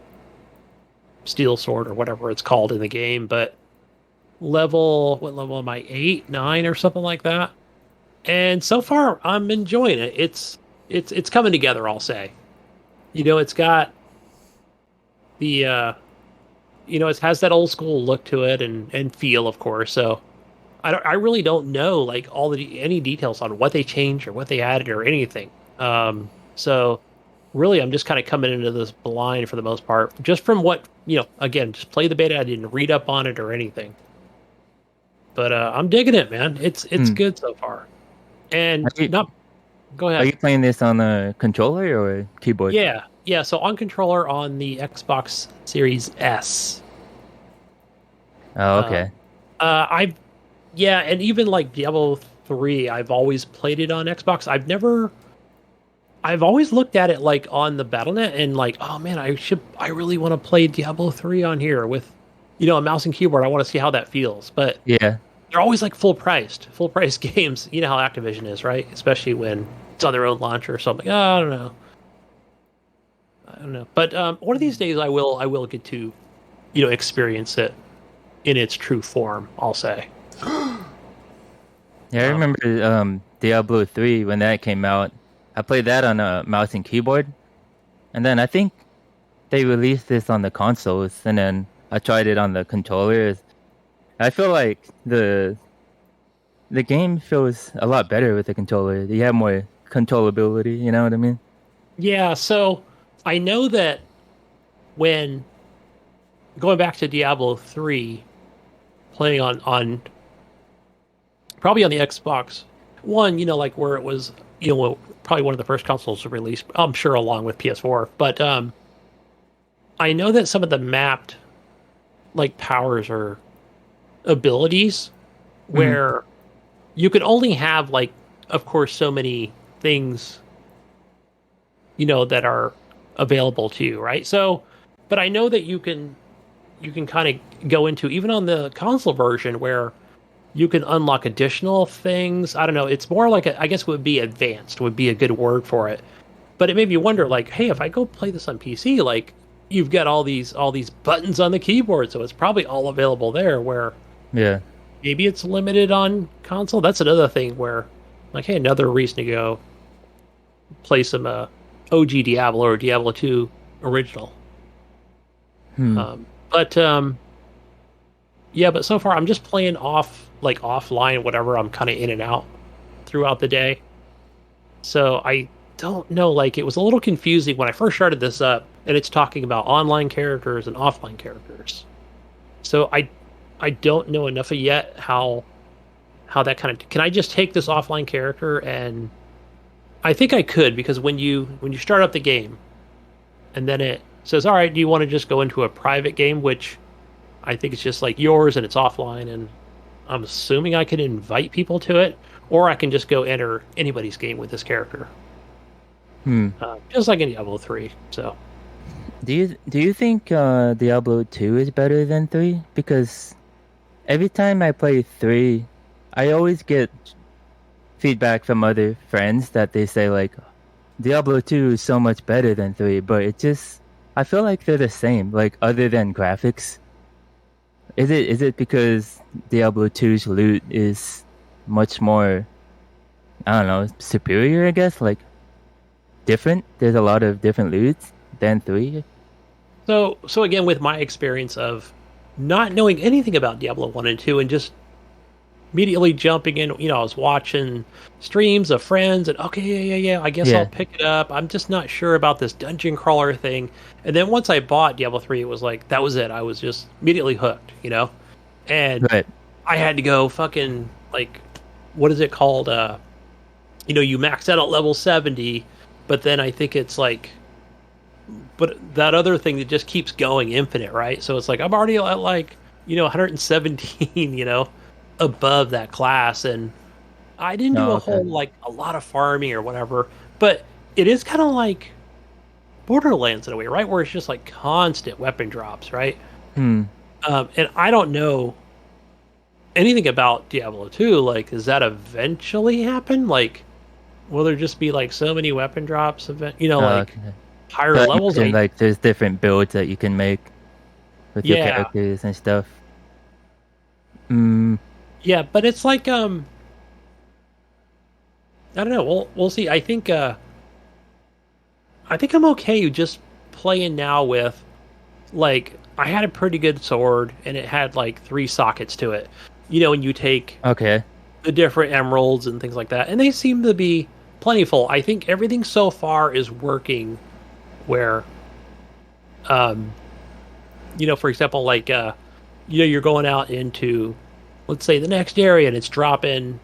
steel sword or whatever it's called in the game, but what level am I? 8, 9 or something like that. And so far I'm enjoying it. It's coming together, I'll say. It's got the it has that old school look to it and feel, of course. So I really don't know like any details on what they changed or what they added or anything. So really I'm just kind of coming into this blind for the most part, just from what, again, just play the beta. I didn't read up on it or anything. But I'm digging it, man. It's good so far. And go ahead. Are you playing this on a controller or a keyboard? Yeah. So on controller on the Xbox Series S. Oh, okay. And even like Diablo 3, I've always played it on Xbox. I've always looked at it like on the Battle.net and like, oh man, I really want to play Diablo 3 on here with, a mouse and keyboard. I want to see how that feels. But yeah, they're always like full price games. You know how Activision is, right? Especially when it's on their own launcher or something. I don't know. But one of these days I will get to, experience it in its true form, I'll say. Yeah, I remember Diablo 3 when that came out. I played that on a mouse and keyboard. And then I think they released this on the consoles, and then I tried it on the controllers. I feel like the game feels a lot better with the controller. You have more controllability, you know what I mean? Yeah, so I know that when going back to Diablo 3, playing on probably on the Xbox One, like where it was, probably one of the first consoles to release, I'm sure along with PS4, but I know that some of the mapped like powers or abilities where you could only have like, of course, so many things that are available to you, right? So but I know that you can kind of go into, even on the console version, where you can unlock additional things. I don't know, it's more like I guess would be advanced would be a good word for it. But it made me wonder, like, hey, if I go play this on PC, like, you've got all these buttons on the keyboard, so it's probably all available there, where maybe it's limited on console. That's another thing where, like, hey, another reason to go play some OG Diablo or Diablo 2 original. But so far I'm just playing offline, whatever. I'm kind of in and out throughout the day. So I don't know, like, it was a little confusing when I first started this up, and it's talking about online characters and offline characters. So I don't know enough yet how that kind of, can I just take this offline character? And I think I could, because when you start up the game and then it says, all right, do you want to just go into a private game, which I think it's just like yours and it's offline, and I'm assuming I can invite people to it, or I can just go enter anybody's game with this character. Just like in Diablo 3. So do you think Diablo 2 is better than 3? Because every time I play 3, I always get feedback from other friends that they say, like, Diablo 2 is so much better than 3, but I feel like they're the same, like, other than graphics. Is it because Diablo 2's loot is much more, I don't know, superior, I guess, like, different? There's a lot of different loots than 3? So again, with my experience of not knowing anything about Diablo 1 and 2 and just immediately jumping in, I was watching streams of friends and, okay, yeah, I guess I'll pick it up. I'm just not sure about this dungeon crawler thing. And then once I bought Diablo 3, it was like, that was it. I was just immediately hooked, And I had to go fucking, like, what is it called? You max out at level 70, but then I think it's like, but that other thing that just keeps going infinite, right? So it's like, I'm already at like 117, above that class, and I didn't do Oh, a okay. whole a lot of farming or whatever, but it is kind of like Borderlands in a way, right? Where it's just like constant weapon drops, right? Hmm. And I don't know anything about Diablo 2. Like, does that eventually happen? Like, will there just be like so many weapon drops? Like Okay. higher So I levels? imagine like there's different builds that you can make with your Yeah, characters and stuff. Mm, yeah, but it's like I don't know. We'll see. I think I'm okay just playing now with like I had a pretty good sword and it had like 3 sockets to it. And you take okay. the different emeralds and things like that, and they seem to be plentiful. I think everything so far is working where um for example, like you're going out into, let's say, the next area and it's dropping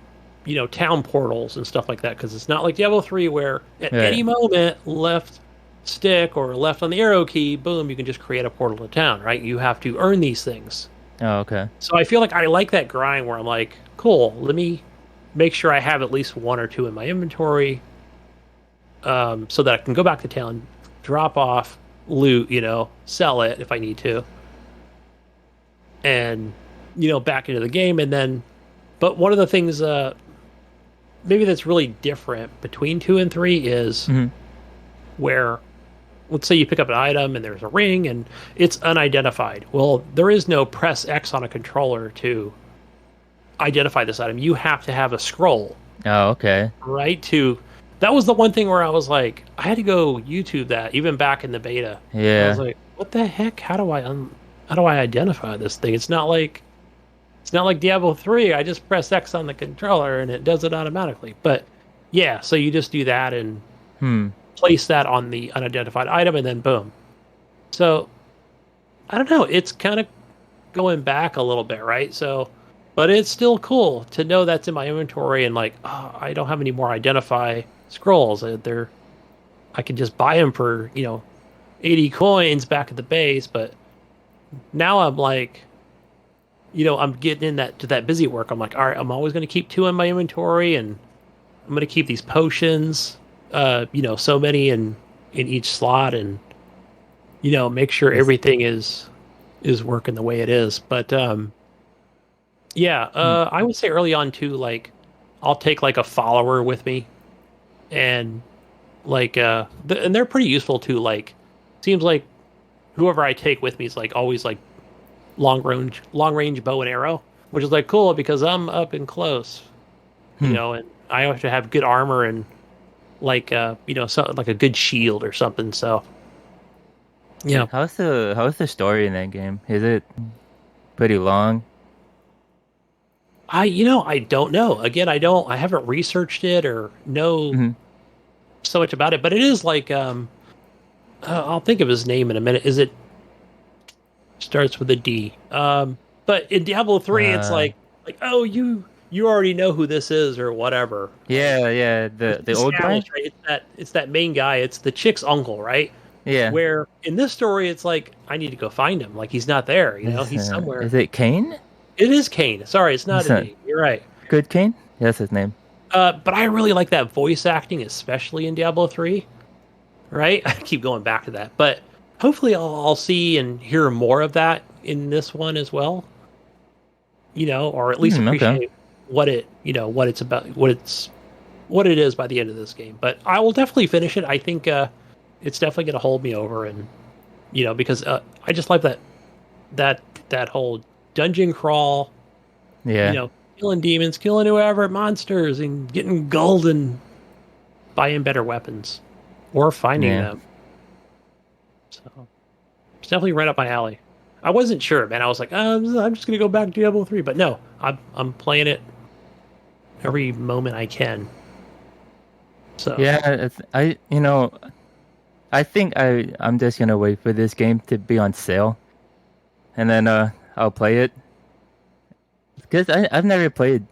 town portals and stuff like that, because it's not like Diablo 3 where at any Right. moment left stick or left on the arrow key, boom, you can just create a portal to town, right? You have to earn these things. Oh, okay. So I feel like I like that grind where I'm like, cool, let me make sure I have at least one or two in my inventory, so that I can go back to town, drop off loot, sell it if I need to, and back into the game. And then, but one of the things maybe that's really different between 2 and 3 is Hmm. where, let's say you pick up an item and there's a ring and it's unidentified. Well, there is no press X on a controller to identify this item. You have to have a scroll, Oh, okay. right? That was the one thing where I was like, I had to go YouTube that even back in the beta. I was Yeah. like, what the heck? How do I identify this thing? It's not like Diablo 3. I just press X on the controller and it does it automatically. But yeah, so you just do that and Hmm. place that on the unidentified item, and then boom. So I don't know. It's kind of going back a little bit, right? So, but it's still cool to know that's in my inventory and like, oh, I don't have any more identify scrolls. I can just buy them for 80 coins back at the base. But now I'm like, I'm getting in to that busy work. I'm like, all right, I'm always going to keep 2 in my inventory, and I'm going to keep these potions, so many in each slot, and make sure Yes. everything is working the way it is. But yeah, Hmm. I would say early on too, like I'll take like a follower with me, and like and they're pretty useful too. Like, seems like whoever I take with me is like always like long range bow and arrow, which is like cool because I'm up and close, Hmm. and I have to have good armor and like like a good shield or something. So yeah, How's the story in that game? Is it pretty long? I don't know. Again, I haven't researched it or know Hmm. so much about it, but it is like I'll think of his name in a minute. Is it starts with a D? But in Diablo 3 it's Uh, like, oh, you already know who this is or whatever. Like, yeah, yeah. it's The old guy. established, right? It's that main guy. It's the chick's uncle, right? Yeah. Where in this story it's like I need to go find him. Like, he's not there, he's somewhere. Is it Kane? It is Kane. Sorry, it's not It's a not D. You're right. Good Kane. That's his name. But I really like that voice acting, especially in Diablo 3, right? I keep going back to that. But hopefully I'll see and hear more of that in this one as well. Or at least Okay. appreciate what it's about, what it is by the end of this game. But I will definitely finish it. I think it's definitely going to hold me over, and because I just like that whole dungeon crawl, Yeah. killing demons, killing whoever, monsters, and getting gold and buying better weapons or finding Yeah. them. So it's definitely right up my alley. I wasn't sure, man. I was like, I'm just gonna go back to Diablo 3, but no, I'm playing it every moment I can. So Yeah. I think I'm just gonna wait for this game to be on sale, and then I'll play it. Because I've never played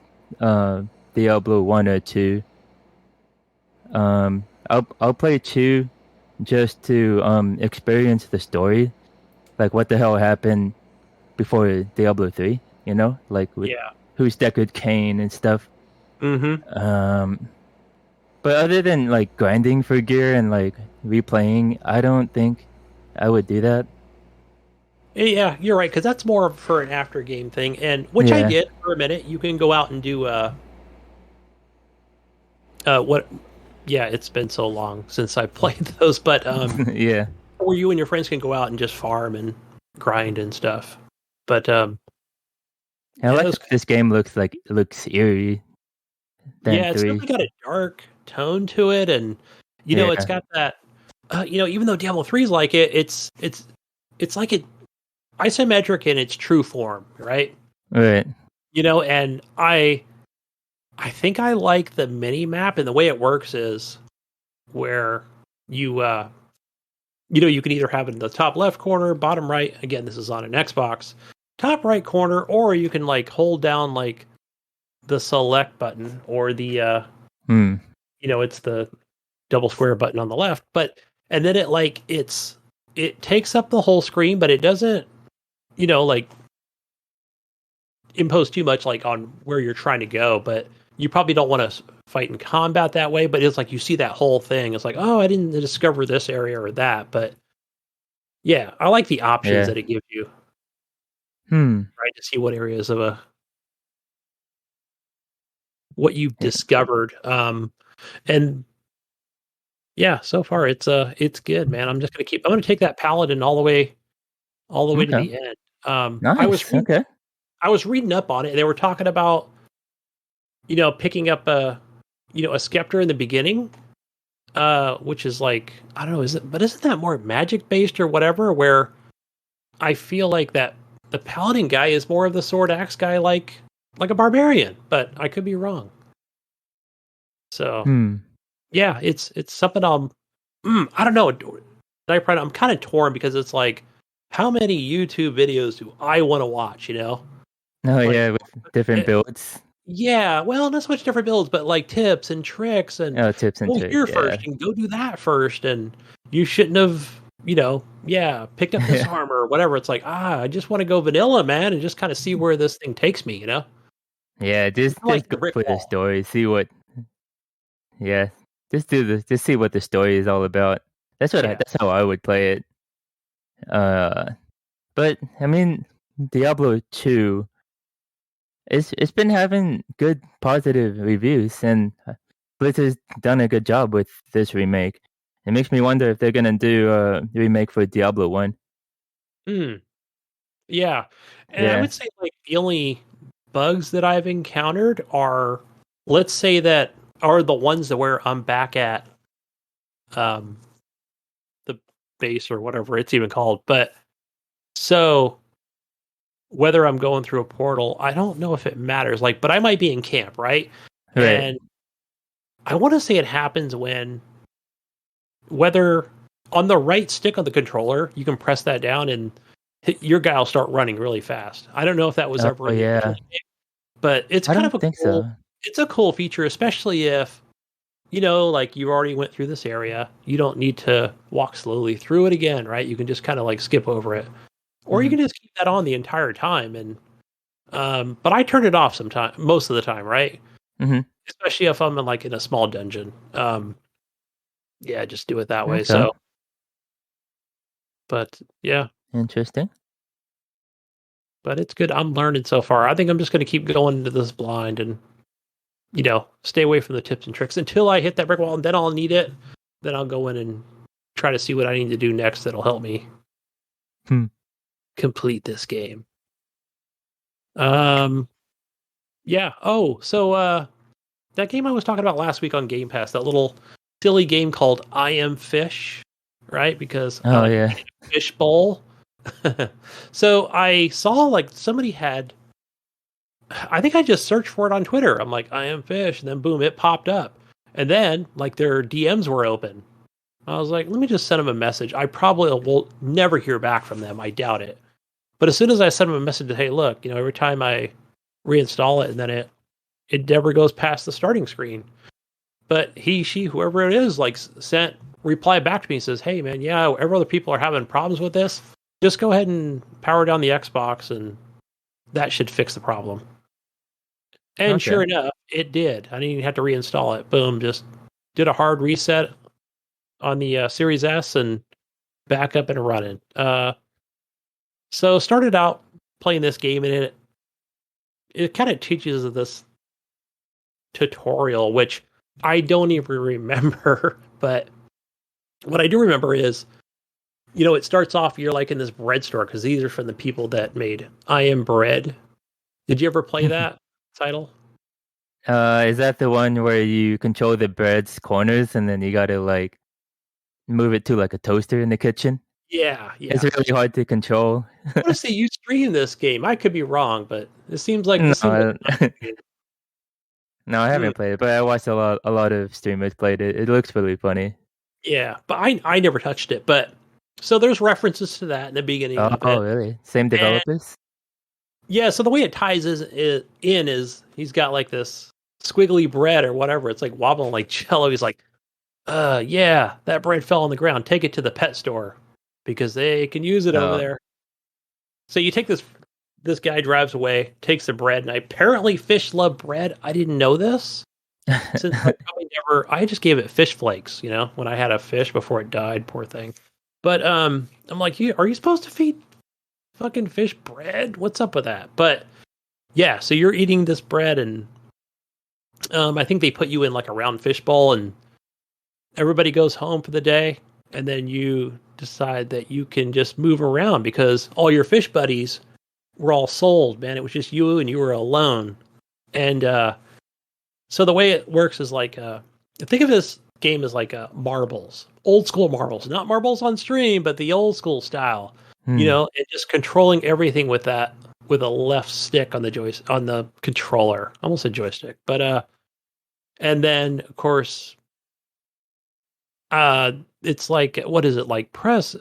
Diablo 1 or 2. I'll play 2 just to experience the story, like what the hell happened before Diablo 3, like with Yeah. Who's Deckard Cain and stuff. Mm-hmm. But other than like grinding for gear and like replaying, I don't think I would do that. Yeah, you're right, because that's more for an after game thing, and which I Yeah. get for a minute. You can go out and do what? Yeah, it's been so long since I played those, but Yeah. where you and your friends can go out and just farm and grind and stuff. But I yeah, like that this game looks eerie than yeah, it's 3. definitely got a dark tone to it, and it's Yeah. got that. Even though Diablo 3 is like it, it's like it isometric in its true form, right? Right. And I think I like the mini map, and the way it works is where you you can either have it in the top left corner, bottom right. Again, this is on an Xbox. Top right corner, or you can like hold down like the select button or the it's the double square button on the left. And then it takes up the whole screen, but it doesn't like impose too much like on where you're trying to go. But you probably don't want to fight in combat that way. But it's like you see that whole thing. It's like, oh, I didn't discover this area or that. But yeah, I like the options that it gives you. Right, to see what areas of what you've discovered. And yeah, so far it's good, man. I'm gonna take that paladin all the way to the end. Nice. I was reading up on it, and they were talking about picking up a scepter in the beginning, which is like, I don't know, isn't that more magic based or whatever, where I feel like that the paladin guy is more of the sword axe guy, like a barbarian, but I could be wrong. So yeah, it's something I don't know. I'm kind of torn, because it's like, how many YouTube videos do I want to watch, Oh, yeah, with different builds. Yeah, well, not so much different builds, but like tips and tricks, and tips and tricks. Here first and go do that first, and you shouldn't have, picked up this armor or whatever. It's like, I just want to go vanilla, man, and just kind of see where this thing takes me, Yeah, just go for the story, see what. Yeah, just see what the story is all about. That's how I would play it. But I mean, Diablo 2. It's been having good positive reviews, and Blizzard's done a good job with this remake. It makes me wonder if they're gonna do a remake for Diablo 1. Yeah, and I would say like the only bugs that I've encountered are, let's say, that are the ones that where I'm back at the base or whatever it's even called. But so whether I'm going through a portal, I don't know if it matters. Like, but I might be in camp, right? And I want to say it happens whether on the right stick on the controller, you can press that down and your guy will start running really fast. I don't know if that was ever in the game, but it's kind of it's a cool feature, especially if like you already went through this area. You don't need to walk slowly through it again, right? You can just kind of like skip over it. Or you can just keep that on the entire time, and but I turn it off most of the time, right? Especially if I'm in a small dungeon. Yeah, just do it that way. So, but yeah, interesting. But it's good. I'm learning so far. I think I'm just going to keep going into this blind and stay away from the tips and tricks until I hit that brick wall, and then I'll need it. Then I'll go in and try to see what I need to do next that'll help me complete this game. Yeah. Oh, so that game I was talking about last week on Game Pass, that little silly game called I Am Fish, right? Because Fish Bowl. So I saw somebody had, I think I just searched for it on Twitter. I'm like, I Am Fish, and then boom, it popped up. And then their DMs were open. I was like, let me just send them a message. I probably will never hear back from them. I doubt it. But as soon as I send them a message that, hey, look, every time I reinstall it, and then it never goes past the starting screen. But he, she, whoever it is, replied back to me and says, hey, man, yeah, whatever other people are having problems with this, just go ahead and power down the Xbox, and that should fix the problem. And Okay. sure enough, it did. I didn't even have to reinstall it. Boom, just did a hard reset on the Series S and back up and running. So started out playing this game, and it kind of teaches this tutorial, which I don't even remember. But what I do remember is, it starts off, you're like in this bread store, because these are from the people that made I Am Bread. Did you ever play that title? Is that the one where you control the bread's corners and then you gotta like move it to like a toaster in the kitchen? Yeah. It's really hard to control. I want to say you stream this game. I could be wrong, but it seems like No, this seems like a nice game. no, I haven't played it, but I watched a lot of streamers played it. It looks really funny. Yeah, but I never touched it. But so there's references to that in the beginning of Oh, it. really? Same developers? Yeah, so the way it ties is he's got like this squiggly bread or whatever. It's like wobbling like jello. He's like, yeah, that bread fell on the ground. Take it to the pet store because they can use it over there. So you take this guy drives away, takes the bread, and apparently fish love bread. I didn't know this. Since I just gave it fish flakes, when I had a fish before it died, poor thing. But I'm like, are you supposed to feed fucking fish bread? What's up with that? But yeah, so you're eating this bread, and I think they put you in like a round fish bowl, and everybody goes home for the day, and then you decide that you can just move around because all your fish buddies were all sold, man. It was just you, and you were alone. And so the way it works is like, think of this game as like marbles, old school marbles, not marbles on stream, but the old school style. And just controlling everything with a left stick on the controller, almost a joystick. But and then of course, it's like, what is it, like press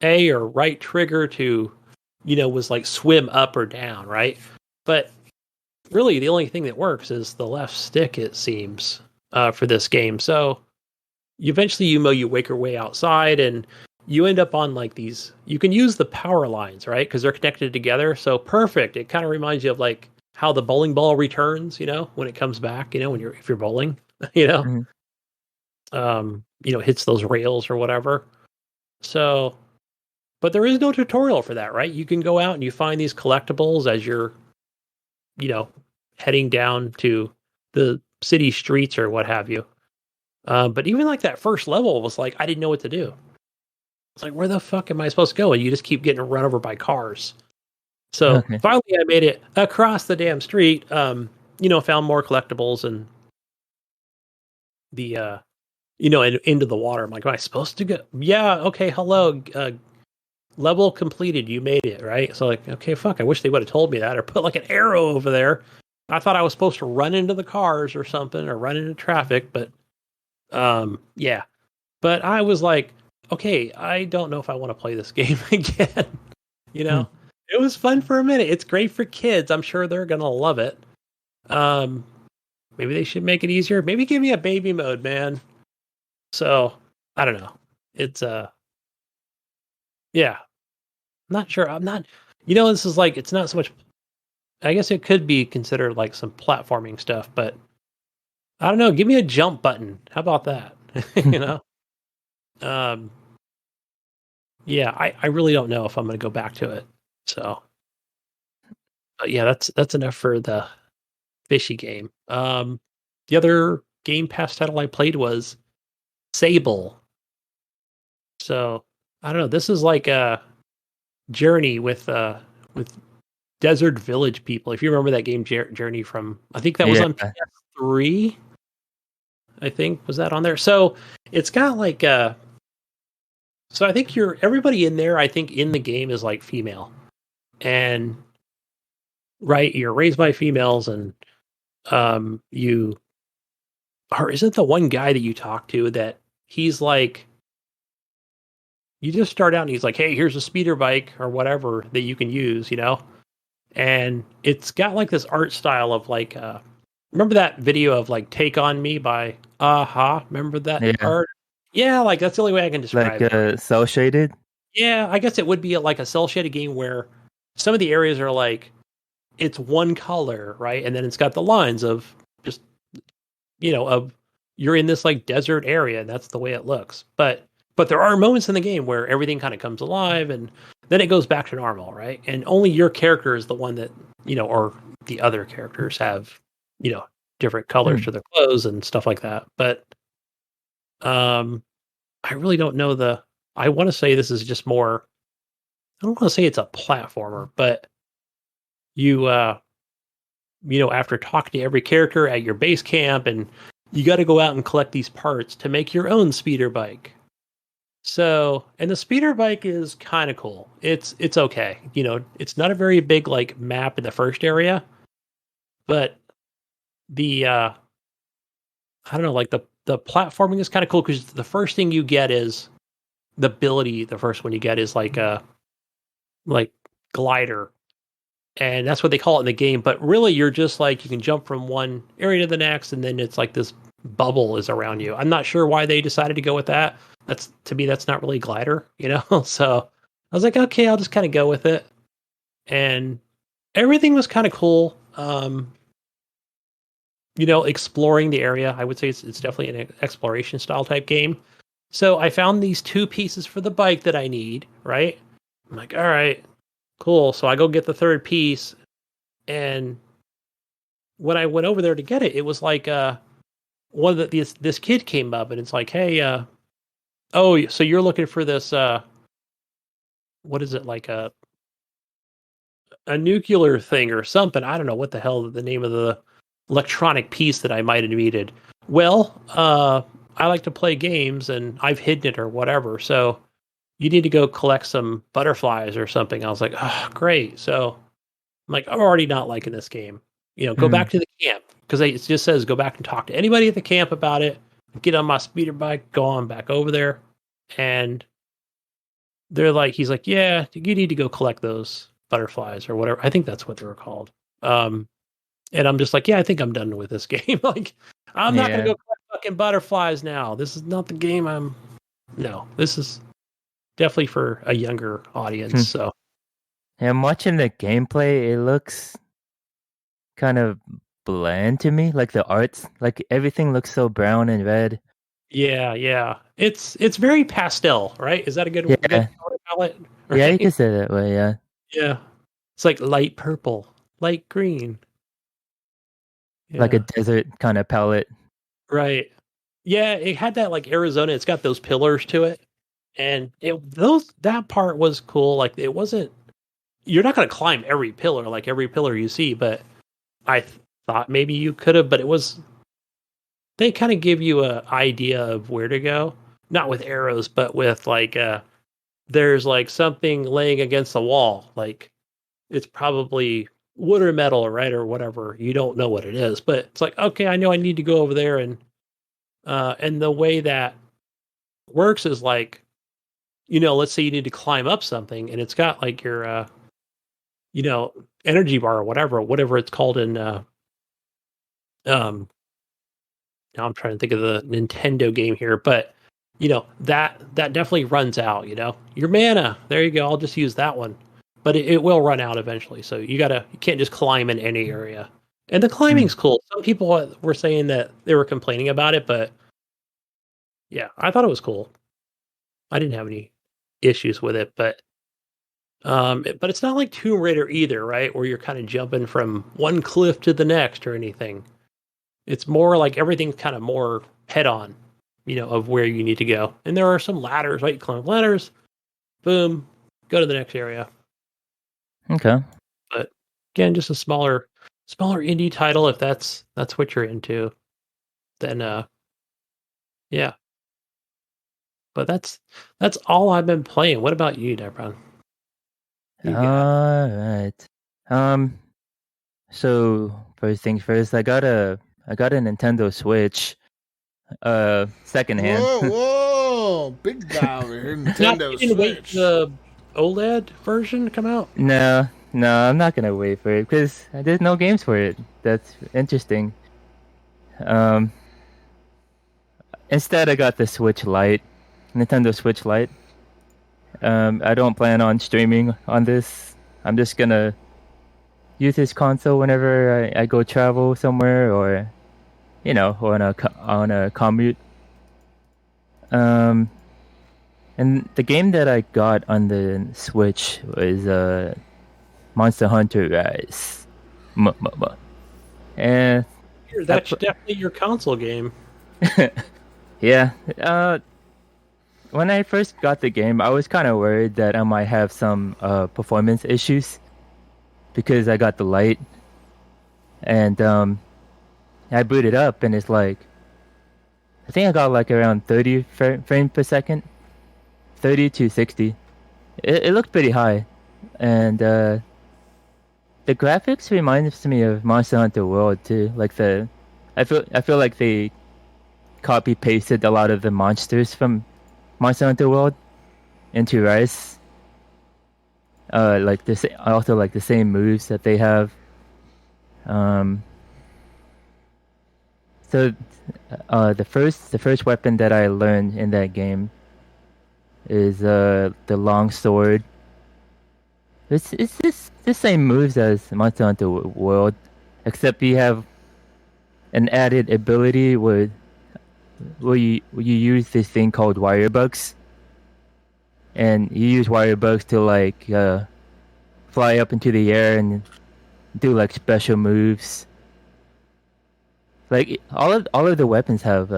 A or right trigger to, was like swim up or down, right? But really, the only thing that works is the left stick, it seems, for this game. So eventually, you make your way outside, and you end up on like these. You can use the power lines, right? Because they're connected together. So perfect. It kind of reminds you of like how the bowling ball returns, when it comes back, if you're bowling, hits those rails or whatever. So, but there is no tutorial for that, right? You can go out and you find these collectibles as you're, heading down to the city streets or what have you. But even like that first level was like, I didn't know what to do. It's like, where the fuck am I supposed to go? And you just keep getting run over by cars. So finally I made it across the damn street, found more collectibles and the, and into the water. I'm like, am I supposed to go? Yeah. Okay. Hello. Level completed. You made it, right? So like, okay, fuck. I wish they would have told me that or put like an arrow over there. I thought I was supposed to run into the cars or something or run into traffic, but yeah. But I was like, okay, I don't know if I want to play this game again. It was fun for a minute. It's great for kids. I'm sure they're gonna love it. Maybe they should make it easier. Maybe give me a baby mode, man. So I don't know. It's yeah. I'm not sure. I'm not. This is like, it's not so much. I guess it could be considered like some platforming stuff, but I don't know. Give me a jump button. How about that? Yeah, I really don't know if I'm going to go back to it. So, but yeah, that's enough for the fishy game. The other Game Pass title I played was Sable. So I don't know. This is like a Journey with Desert Village people. If you remember that game Journey from, I think that was on PS3. I think was that on there. So it's got like so I think everybody in there, I think in the game is like female, and right, you're raised by females, and isn't the one guy that you talk to that he's like, you just start out and he's like, hey, here's a speeder bike or whatever that you can use, and it's got like this art style of like, remember that video of like Take On Me by Aha? Remember that art? Yeah, like that's the only way I can describe it. Cel shaded? Yeah, I guess it would be like a cell shaded game where some of the areas are like it's one color, right? And then it's got the lines of just of you're in this like desert area and that's the way it looks. But there are moments in the game where everything kind of comes alive and then it goes back to normal, right? And only your character is the one that, or the other characters have, different colors to their clothes and stuff like that. But I really don't know I want to say this is just more, I don't want to say it's a platformer, but you after talking to every character at your base camp and you got to go out and collect these parts to make your own speeder bike. So, and the speeder bike is kind of cool. It's okay. It's not a very big like map in the first area, but the I don't know, like the platforming is kind of cool because the first thing you get is the ability. The first one you get is like a glider, and that's what they call it in the game. But really, you're just like you can jump from one area to the next, and then it's like this bubble is around you. I'm not sure why they decided to go with that. To me, that's not really glider, So I was like, okay, I'll just kind of go with it, and everything was kind of cool. Exploring the area, I would say it's definitely an exploration style type game. So I found these 2 pieces for the bike that I need. Right, I'm like, all right, cool. So I go get the 3rd piece, and when I went over there to get it, it was like one of this kid came up and it's like, hey, oh, so you're looking for this what is it, like a nuclear thing or something? I don't know what the hell the name of the electronic piece that I might have needed. Well, I like to play games and I've hidden it or whatever. So you need to go collect some butterflies or something. I was like, oh, great. So I'm like, I'm already not liking this game. Go back to the camp because it just says go back and talk to anybody at the camp about it. Get on my speeder bike, go on back over there. And he's like, yeah, you need to go collect those butterflies or whatever. I think that's what they were called. And I'm just like, yeah, I think I'm done with this game. Like, I'm not going to go collect fucking butterflies now. This is not the game No, this is definitely for a younger audience. So, yeah, I'm watching the gameplay. It looks kind of bland to me. Like the arts, like everything looks so brown and red. Yeah. It's very pastel, right? Is that a good color palette? Right? Yeah, you can say that way, yeah. Yeah. It's like light purple, light green. Yeah. Like a desert kind of palette. Right. Yeah, it had that like Arizona. It's got those pillars to it, and that part was cool. Like it wasn't. You're not going to climb every pillar, like every pillar you see, but I thought maybe you could have. But it was. They kind of give you an idea of where to go, not with arrows, but with like there's like something laying against the wall, like it's probably wood or metal, right, or whatever. You don't know what it is, but it's like, okay, I know I need to go over there, and the way that works is like, let's say you need to climb up something, and it's got like your, energy bar or whatever it's called in, now I'm trying to think of the Nintendo game here, but that definitely runs out. Your mana, there you go. I'll just use that one. But it will run out eventually. So you can't just climb in any area. And the climbing's cool. Some people were saying that they were complaining about it, but yeah, I thought it was cool. I didn't have any issues with it, but it's not like Tomb Raider either, right? Where you're kind of jumping from one cliff to the next or anything. It's more like everything's kind of more head on, of where you need to go. And there are some ladders, right? You climb ladders, boom, go to the next area. Okay. But again, just a smaller indie title if that's what you're into. Then yeah. But that's all I've been playing. What about you, Nypron? All right. So first things first, I got a Nintendo Switch. Secondhand. Whoa, big guy over here. Nintendo You didn't wait Switch. for the OLED version to come out? No, I'm not gonna wait for it because there's no games for it. That's interesting. Instead, I got the Switch Lite, Nintendo Switch Lite, I don't plan on streaming on this. I'm just gonna use this console whenever I go travel somewhere or, on a commute. And the game that I got on the Switch was Monster Hunter Rise. And That's definitely your console game. yeah, when I first got the game, I was kind of worried that I might have some performance issues because I got the light, and I booted up, and it's like I think I got like around 30 frames per second, 30 to 60. It looked pretty high, and the graphics reminds me of Monster Hunter World too. I feel like they copy pasted a lot of the monsters from Monster Hunter World into Rise. Also like the same moves that they have. So the first weapon that I learned in that game is the long sword. It's just the same moves as Monster Hunter World, except you have an added ability where you use this thing called wire bugs, and you use wire bugs to like fly up into the air and do like special moves. Like all of the weapons have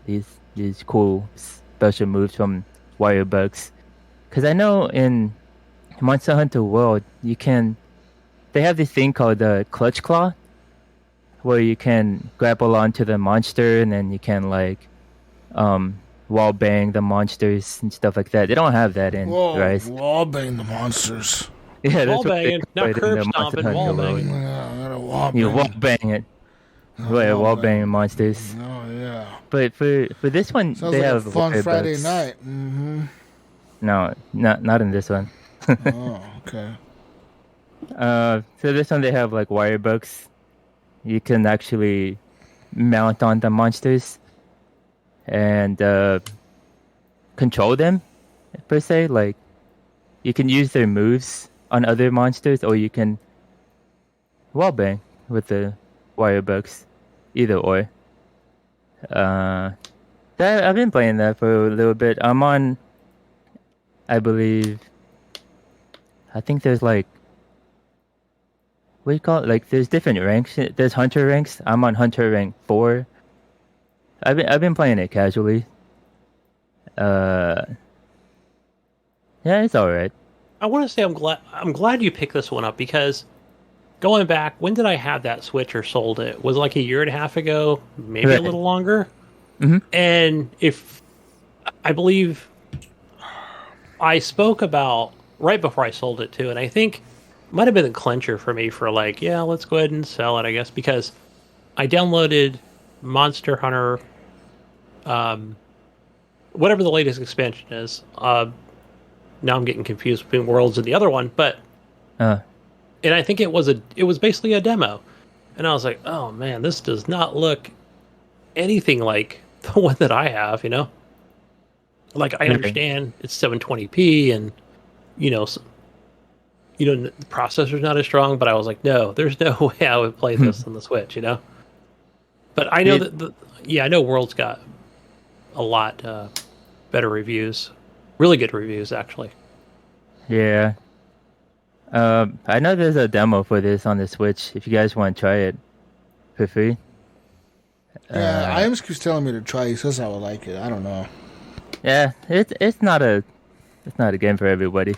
these cool special moves from wire bugs. Because I know in Monster Hunter World they have this thing called the clutch claw, where you can grapple onto the monster and then you can like wall bang the monsters and stuff like that. They don't have that in Rise. Wall bang the monsters. Yeah, Wall banging, not curb stomping, wall banging. You wall bang it. Wall banging monsters. Oh yeah. But for this one, Sounds they like have a fun wire Friday bugs. night. Mm-hmm. No, not in this one. Oh, okay. So this one they have like wire bugs. You can actually mount on the monsters and control them per se. Like you can use their moves on other monsters, or you can wallbang with the wire bugs. Either or. I've been playing that for a little bit. I'm on, I believe. I think there's like, what do you call it? Like there's different ranks. There's hunter ranks. I'm on hunter rank 4. I've been playing it casually. Yeah, it's all right. I want to say I'm glad you picked this one up, because going back, when did I have that Switch or sold it? Was it like a year and a half ago, maybe a little longer? Mm-hmm. And if I believe I spoke about right before I sold it too, and I think might have been a clincher for me for like, yeah, let's go ahead and sell it, I guess, because I downloaded Monster Hunter, whatever the latest expansion is. Now I'm getting confused between Worlds and the other one, but and I think it was basically a demo, and I was like, oh man, this does not look anything like the one that I have, you know. Like I understand it's 720p, and the processor's not as strong, but I was like, no, there's no way I would play this on the Switch, you know. But I know I know World's got a lot better reviews, really good reviews actually. Yeah. I know there's a demo for this on the Switch. If you guys want to try it for free. Yeah, Iams keeps telling me to try. He says I would like it. I don't know. Yeah, it's not a game for everybody.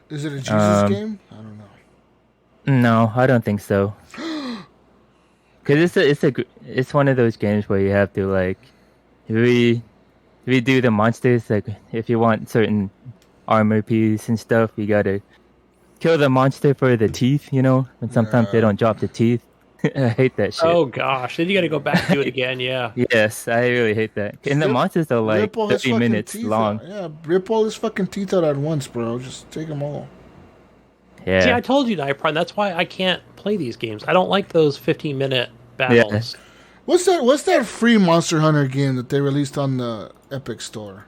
Is it a Jesus game? I don't know. No, I don't think so. Cause it's one of those games where you have to like redo the monsters. Like if you want certain armor piece and stuff, you gotta kill the monster for the teeth. You know, and sometimes they don't drop the teeth. I hate that shit. Oh gosh, then you got to go back and do it again. Yeah. Yes, I really hate that. And the monsters are like 30 minutes long. Yeah, rip all his fucking teeth out at once, bro. Just take them all. Yeah. See, I told you, Nypron, that's why I can't play these games. I don't like those 15-minute battles. Yeah. What's that free Monster Hunter game that they released on the Epic Store?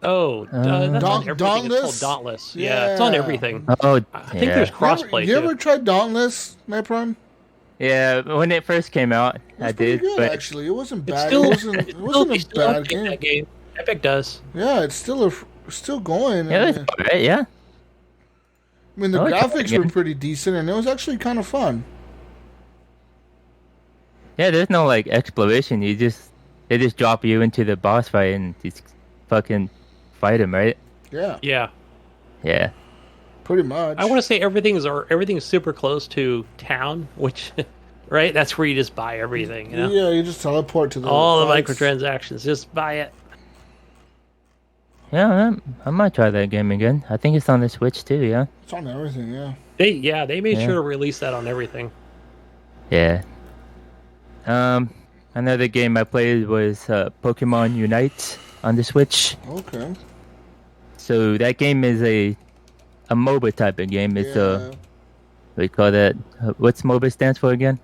Oh, that's on everything. Dauntless? It's called Dauntless. Yeah, it's on everything. Oh, I think there's crossplay You too. ever tried Dauntless, Nypron? Yeah, when it first came out, I Pretty did. good, But actually. It wasn't It's bad. still, It wasn't a bad game. that game. Epic does. Yeah, it's still going. yeah, it's alright. Yeah, I mean, the I like that graphics game. were pretty decent, and it was actually kind of fun. yeah. There's no like exploration. They just drop you into the boss fight and just fucking fight him, right? Yeah, Yeah. Yeah. pretty much. I want to say everything's super close to town, which, right? That's where you just buy everything. You know, Yeah, you just teleport to the all the fights. microtransactions. Just buy it. Yeah, I might try that game again. I think it's on the Switch too. Yeah. It's on everything, yeah. They made Yeah. sure to release that on everything. Yeah. Another game I played was Pokemon Unite on the Switch. Okay. So that game is a MOBA type of game. It's Yeah. we call that. What's MOBA stands for again?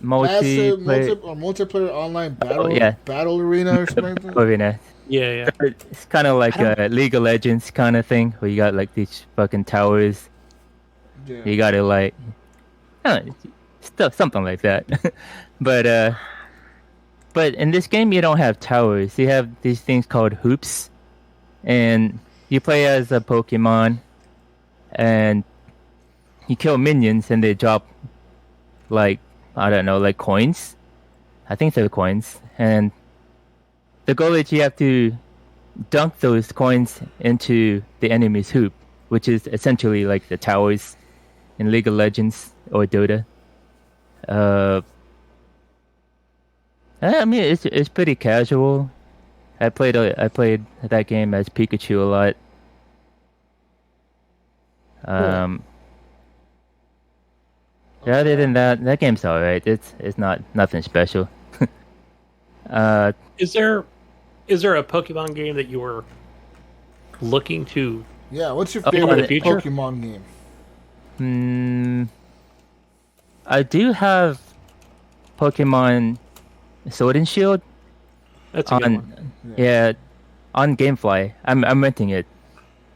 Massive Multiplayer. multiplayer online battle yeah. battle arena or something like that. Arena. Yeah. It's kind of like a League of Legends kind of thing, where you got like these fucking towers. Yeah. You gotta like, stuff, something like that. but in this game you don't have towers. You have these things called hoops, and you play as a Pokemon, and you kill minions, and they drop like, I don't know, like coins. I think they're coins, and the goal is you have to dunk those coins into the enemy's hoop, which is essentially like the towers in League of Legends or Dota. I mean, it's pretty casual. I played that game as Pikachu a lot. Yeah, other than that game's alright. It's not nothing special. Is there a Pokemon game that you were looking to? Yeah, what's your in the favorite future? Pokemon game? I do have Pokemon Sword and Shield That's a good one. yeah, on GameFly. I'm renting it.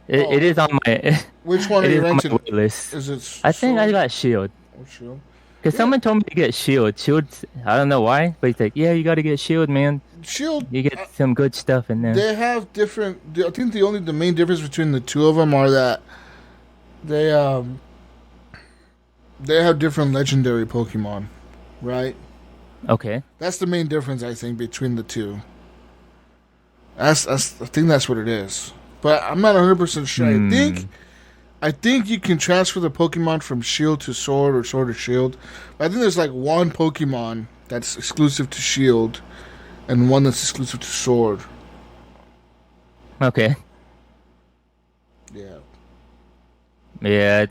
It is on my Which one it are you is on my renting? wait list. Is it I think I Sword got Shield. or Shield? Because someone told me to get Shield. Shield, I don't know why, but he's like, yeah, you got to get Shield, man. Shield, You get some good stuff in there. they have different. I think the main difference between the two of them are that they have different legendary Pokemon, right? Okay. That's the main difference, I think, between the two. I think that's what it is, but I'm not 100% sure. I think you can transfer the Pokemon from Shield to Sword or Sword to Shield. But I think there's like one Pokemon that's exclusive to Shield, and one that's exclusive to Sword. Okay. Yeah. Yeah,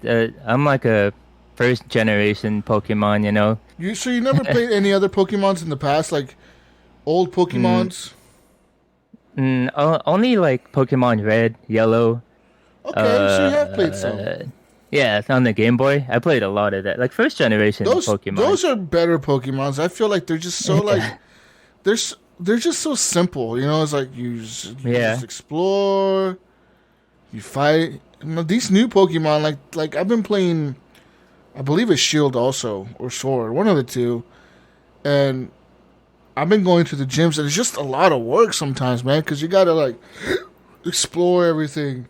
I'm like a first generation Pokemon, you know. So you never played any other Pokemons in the past, like old Pokemons? Only like Pokemon Red, Yellow. Okay, so you have played some. Yeah, it's on the Game Boy. I played a lot of that. Like first generation Pokemon. Those are better Pokemons. I feel like they're just so like they're just so simple. You know, it's like you just explore, you fight. You know, these new Pokemon, like I've been playing, I believe it's Shield also or Sword, one of the two, and I've been going to the gyms, and it's just a lot of work sometimes, man, because you gotta like explore everything.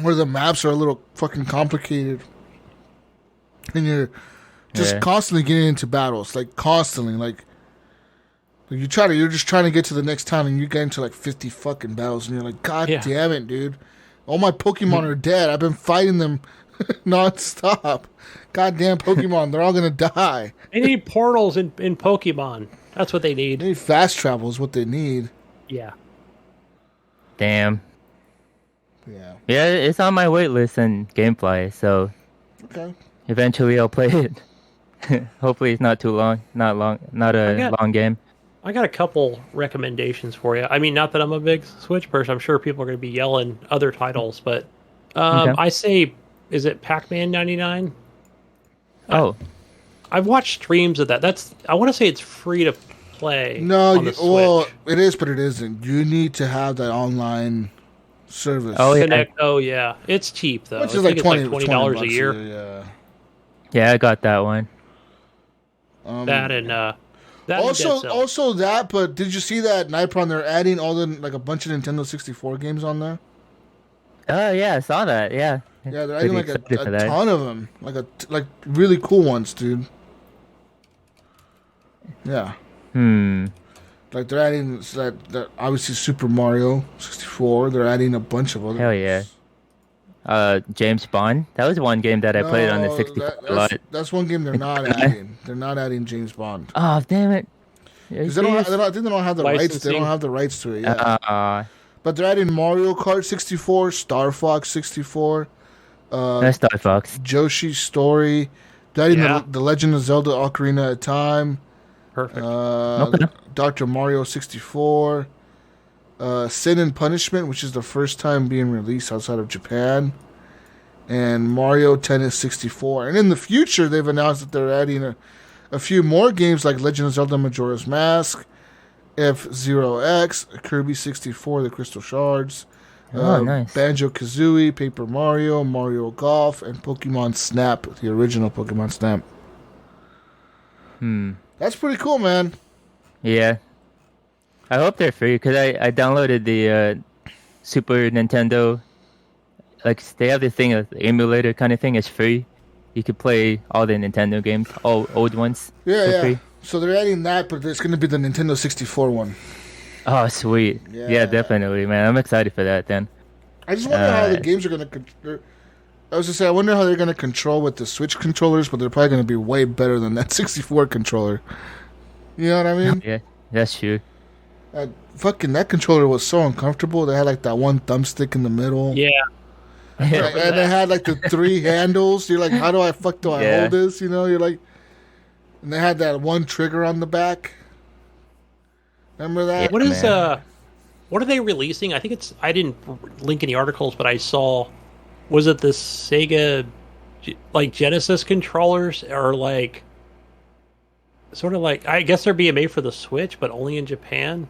Where the maps are a little fucking complicated, and you're just constantly getting into battles, like constantly, like you're just trying to get to the next town, and you get into like 50 fucking battles, and you're like, God damn it, dude! All my Pokemon are dead. I've been fighting them nonstop. Goddamn Pokemon, they're all gonna die. They need portals in Pokemon. That's what they need. They need fast travel is what they need. Yeah. Damn. Yeah. Yeah, it's on my wait list in GameFly, so Okay. eventually I'll play it. Hopefully it's not too long. Not a long game. I got a couple recommendations for you. I mean, not that I'm a big Switch person. I'm sure people are going to be yelling other titles, but I say, is it Pac-Man 99? Oh. I've watched streams of that. I want to say it's free to play No, on the Switch. well, it is, but it isn't. You need to have that online service. Oh, yeah. Connect. Oh yeah, it's cheap though. Which I is think like it's $20 a year. Yeah. Yeah, I got that one. That and that and Also, Dead Cells. also that. But did you see that Nypron? They're adding all the like a bunch of Nintendo 64 games on there. Oh, yeah, I saw that. Yeah. Yeah, they're adding like Pretty excited for a that. ton of them, like really cool ones, dude. Yeah, like they're adding that obviously Super Mario 64. They're adding a bunch of other. Hell yeah. James Bond. That was one game that I played on the No, 64 a lot. That's one game they're not adding. They're not adding James Bond. Oh, damn it. Because I think they don't have the rights. They Licensing. don't have the rights to it. Yeah. But they're adding Mario Kart 64, Star Fox 64, that's Star Fox. Yoshi's Story. They're adding Yeah. the Legend of Zelda Ocarina of Time. Perfect. Okay. Dr. Mario 64. Sin and Punishment, which is the first time being released outside of Japan. And Mario Tennis 64. And in the future, they've announced that they're adding a few more games like Legend of Zelda Majora's Mask, F-Zero X, Kirby 64, The Crystal Shards, Oh, nice. Banjo-Kazooie, Paper Mario, Mario Golf, and Pokemon Snap, the original Pokemon Snap. That's pretty cool, man. Yeah. I hope they're free because I downloaded the Super Nintendo. Like, they have this thing, the emulator kind of thing. It's free. You could play all the Nintendo games, all old ones. Yeah, for yeah. free. So they're adding that, but it's going to be the Nintendo 64 one. Oh, sweet. Yeah. Yeah, definitely, man. I'm excited for that then. I just wonder how the games are going to... I was going to say, I wonder how they're going to control with the Switch controllers, but they're probably going to be way better than that 64 controller. You know what I mean? Yeah, that's true. That controller was so uncomfortable. They had like that one thumbstick in the middle. yeah. And they had like the 3 handles. You're like, how do I Yeah. hold this? You know, you're like... And they had that one trigger on the back. Remember that? What is Man. what are they releasing? I think it's I didn't link any articles, but I saw was it the Sega like Genesis controllers or like sort of like I guess they're being made for the Switch, but only in Japan.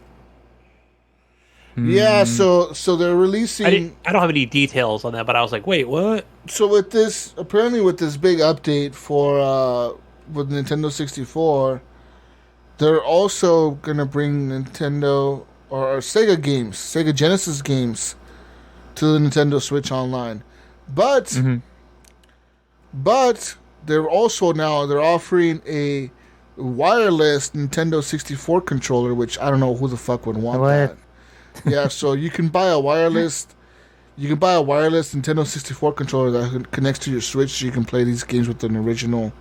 Yeah, so they're releasing... I don't have any details on that, but I was like, wait, what? So with this, apparently with this big update for with Nintendo 64, they're also gonna bring Nintendo or Sega games, Sega Genesis games, to the Nintendo Switch Online. But they're also now they're offering a wireless Nintendo 64 controller, which I don't know who the fuck would want What? that. Yeah, so you can buy a wireless Nintendo 64 controller that connects to your Switch, so you can play these games with an original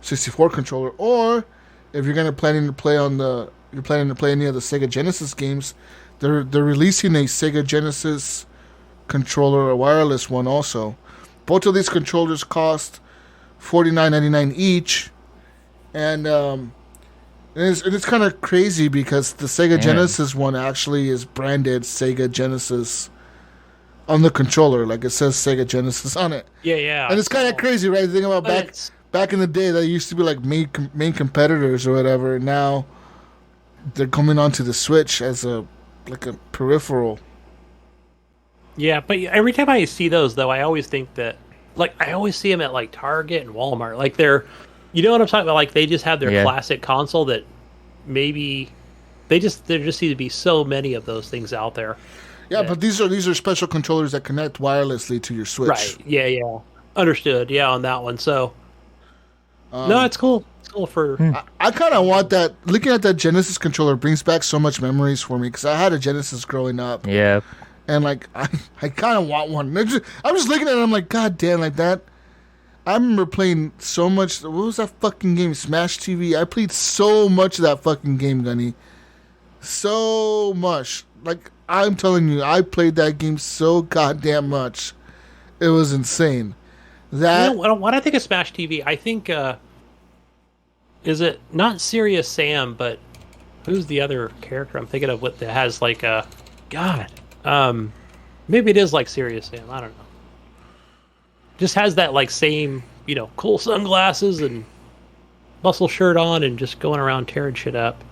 64 controller. Or if you're planning to play any of the Sega Genesis games, they're releasing a Sega Genesis controller, a wireless one also. Both of these controllers cost $49.99 each, and it's kind of crazy because the Sega Genesis one actually is branded Sega Genesis on the controller, like it says Sega Genesis on it. Yeah. And it's kind of crazy, right? Think about But back in the day, that used to be like main competitors or whatever. And now they're coming onto the Switch as a peripheral. Yeah, but every time I see those, though, I always think that, like, I always see them at, like, Target and Walmart. Like, you know what I'm talking about? Like, they just have their classic console that maybe, there just seem to be so many of those things out there. Yeah, but these are special controllers that connect wirelessly to your Switch. Right, yeah. Understood, yeah, on that one. So, no, it's cool. It's cool for... I kind of want that. Looking at that Genesis controller brings back so much memories for me, because I had a Genesis growing up. Yeah. And, like, I kind of want one. I'm just looking at it, I'm like, God damn, like that. I remember playing so much. What was that fucking game? Smash TV. I played so much of that fucking game, Gunny. So much. Like, I'm telling you, I played that game so goddamn much. It was insane. That... You know, when I think of Smash TV, I think, is it not Serious Sam, but who's the other character I'm thinking of that has, like, a... God... maybe it is like Serious Sam. I don't know. Just has that like same, cool sunglasses and muscle shirt on and just going around tearing shit up.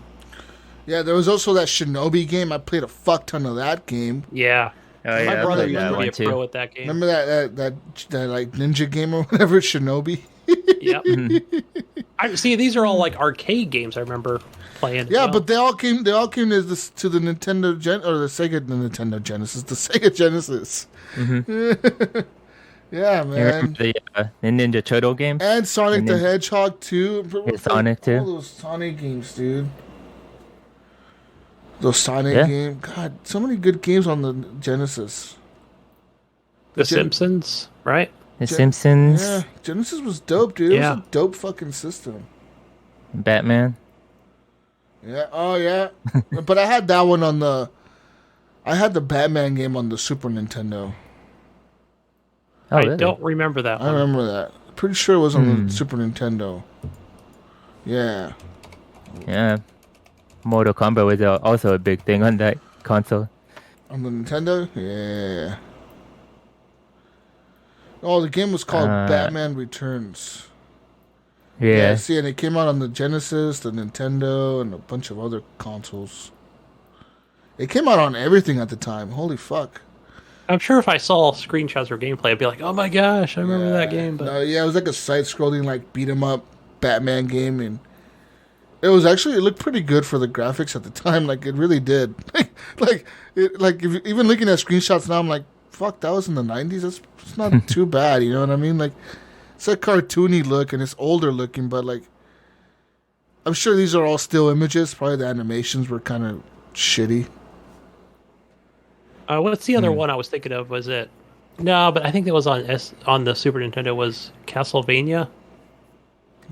Yeah, there was also that Shinobi game. I played a fuck ton of that game. Yeah. Oh yeah, My I brother played used that to be one a too. pro at that game. Remember that like ninja game or whatever, Shinobi? Yep. I see. These are all like arcade games. I remember playing. Yeah, as well. but they all came to the Nintendo the Nintendo Genesis, the Sega Genesis. Yeah, You man. remember the Ninja Turtle games? And Sonic the Ninja- Hedgehog 2. Yeah, Sonic too. All those Sonic games, dude. Those Sonic Yeah. games. God, so many good games on the Genesis. The Simpsons, right? The Simpsons, Yeah, Genesis was dope, dude. It Yeah. was a dope fucking system. Batman. Yeah. Oh, yeah. But I had that one on the... I had the Batman game on the Super Nintendo. Oh, I really? don't remember that I one. remember that. Pretty sure it was on the Super Nintendo. Yeah. Yeah. Mortal Kombat was also a big thing on that console. On the Nintendo? Yeah. Oh, the game was called Batman Returns. Yeah. See, and it came out on the Genesis, the Nintendo, and a bunch of other consoles. It came out on everything at the time. Holy fuck. I'm sure if I saw screenshots or gameplay, I'd be like, "Oh my gosh, I remember that game." But No, yeah, it was like a side-scrolling, like, beat-em-up Batman game, and it looked pretty good for the graphics at the time. Like, it really did. Even looking at screenshots now, I'm like, fuck, that was in the 90s? It's not too bad, you know what I mean? Like, it's a cartoony look, and it's older looking, but, like, I'm sure these are all still images. Probably the animations were kind of shitty. what's the other one I was thinking of? Was it? No, but I think it was on the Super Nintendo. Was Castlevania?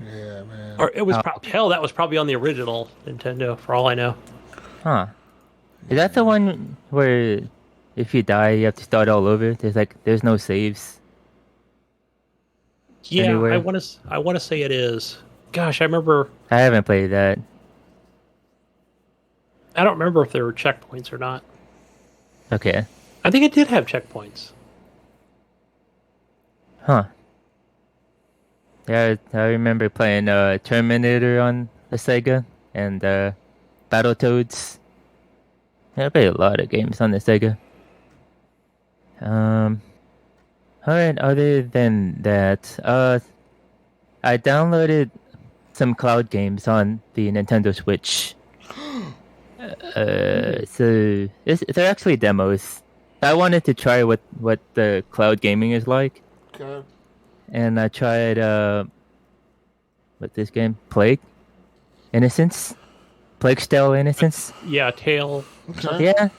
Yeah, man. Or it was hell. That was probably on the original Nintendo, for all I know. Huh. Is that the one where if you die, you have to start all over? There's no saves. Yeah, Anywhere? I want to say it is. Gosh, I remember. I haven't played that. I don't remember if there were checkpoints or not. Okay. I think it did have checkpoints. Huh. Yeah, I remember playing Terminator on the Sega and Battletoads. Yeah, I played a lot of games on the Sega. Alright, other than that, I downloaded some cloud games on the Nintendo Switch. So they're actually demos. I wanted to try what the cloud gaming is like. Okay. And I tried what's this game? Plague Style Innocence. Yeah, Tail. Okay. Yeah.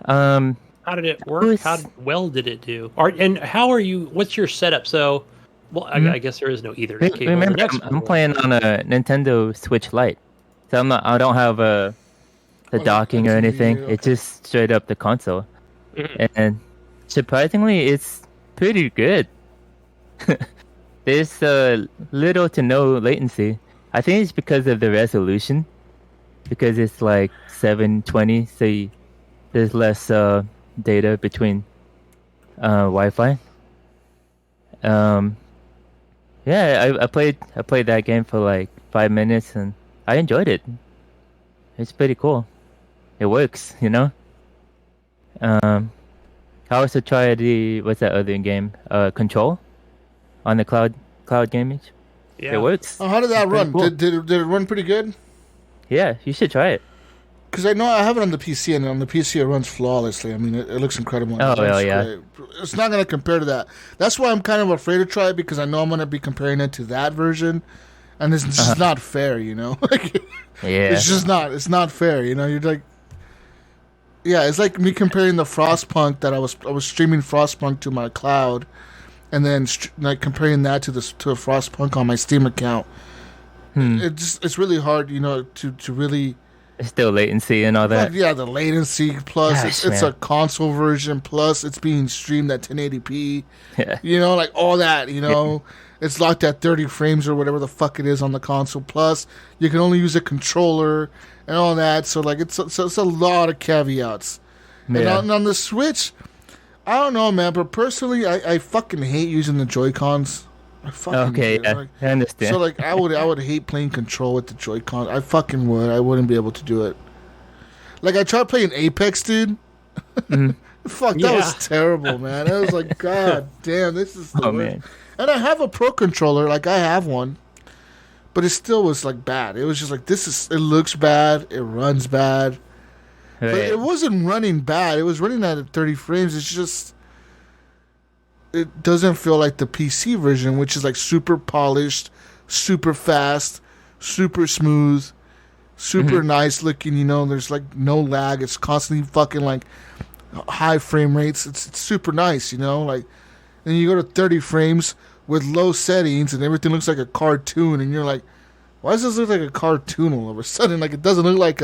How did it work? How well did it do? And how are you? What's your setup? So, well, I guess there is no either. cable. Remember, The next I'm one- playing on a Nintendo Switch Lite, so I don't have the docking or TV, anything. okay. It's just straight up the console, and surprisingly, it's pretty good. There's little to no latency. I think it's because of the resolution, because it's like 720, so there's less data between Wi-Fi. Yeah, I played that game for like 5 minutes and I enjoyed it. It's pretty cool. It works, you know. I also tried what's that other game? Control on the cloud gaming. Yeah. It works. Oh, how did that It's pretty run? cool. Did it run pretty good? Yeah, you should try it. Because I know I have it on the PC, and on the PC it runs flawlessly. I mean, it looks incredible. Oh, It runs well, yeah. great. It's not going to compare to that. That's why I'm kind of afraid to try it, because I know I'm going to be comparing it to that version, and it's just not fair, you know? Like, Yeah. it's just not. It's not fair, you know? You're like... Yeah, it's like me comparing the Frostpunk that I was streaming Frostpunk to my cloud, and then like comparing that to a Frostpunk on my Steam account. It's really hard, you know, to really... There's still latency and all that. Yeah, the latency, plus Gosh, it's a man. console version, plus it's being streamed at 1080p. Yeah. You know, like all that, you know. It's locked at 30 frames or whatever the fuck it is on the console. Plus, you can only use a controller and all that. So, like, it's a lot of caveats. Yeah. And on the Switch, I don't know, man, but personally, I fucking hate using the Joy-Cons. I fucking Okay, hate it. yeah, Like, I understand. so like I would hate playing control with the Joy-Con. I fucking would. I wouldn't be able to do it. Like I tried playing Apex, dude. Fuck, that was terrible, man. I was like, God damn, this is the worst. Man. And I have a pro controller, like I have one, but it still was like bad. It was just like it looks bad, it runs bad. But Right. it wasn't running bad. It was running at 30 frames. It's just it doesn't feel like the PC version, which is like super polished, super fast, super smooth, super nice looking. You know, there's like no lag. It's constantly fucking like high frame rates. It's super nice. You know, like and you go to 30 frames with low settings and everything looks like a cartoon, and you're like, why does this look like a cartoon all of a sudden? Like it doesn't look like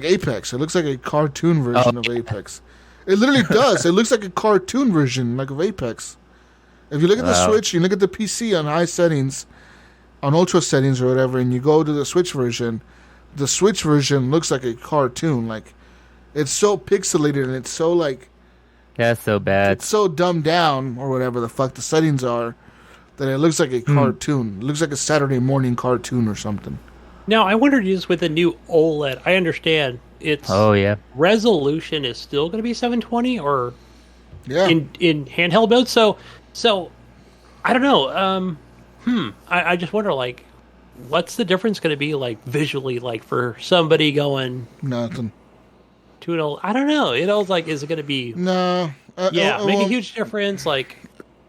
Apex. It looks like a cartoon version of Apex. It literally does. It looks like a cartoon version like of Apex. If you look at the Switch, you look at the PC on high settings, on ultra settings or whatever, and you go to the Switch version looks like a cartoon. Like it's so pixelated and it's so like That's so bad. it's so dumbed down or whatever the fuck the settings are that it looks like a cartoon. It looks like a Saturday morning cartoon or something. Now, I wondered just with the new OLED, I understand its resolution is still going to be 720 or Yeah. in handheld mode. So I don't know. I just wonder, like, what's the difference going to be like visually, like for somebody going Nothing. to an old? I don't know. It was like, is it going to be? No. Yeah, it make a won't- huge difference. Like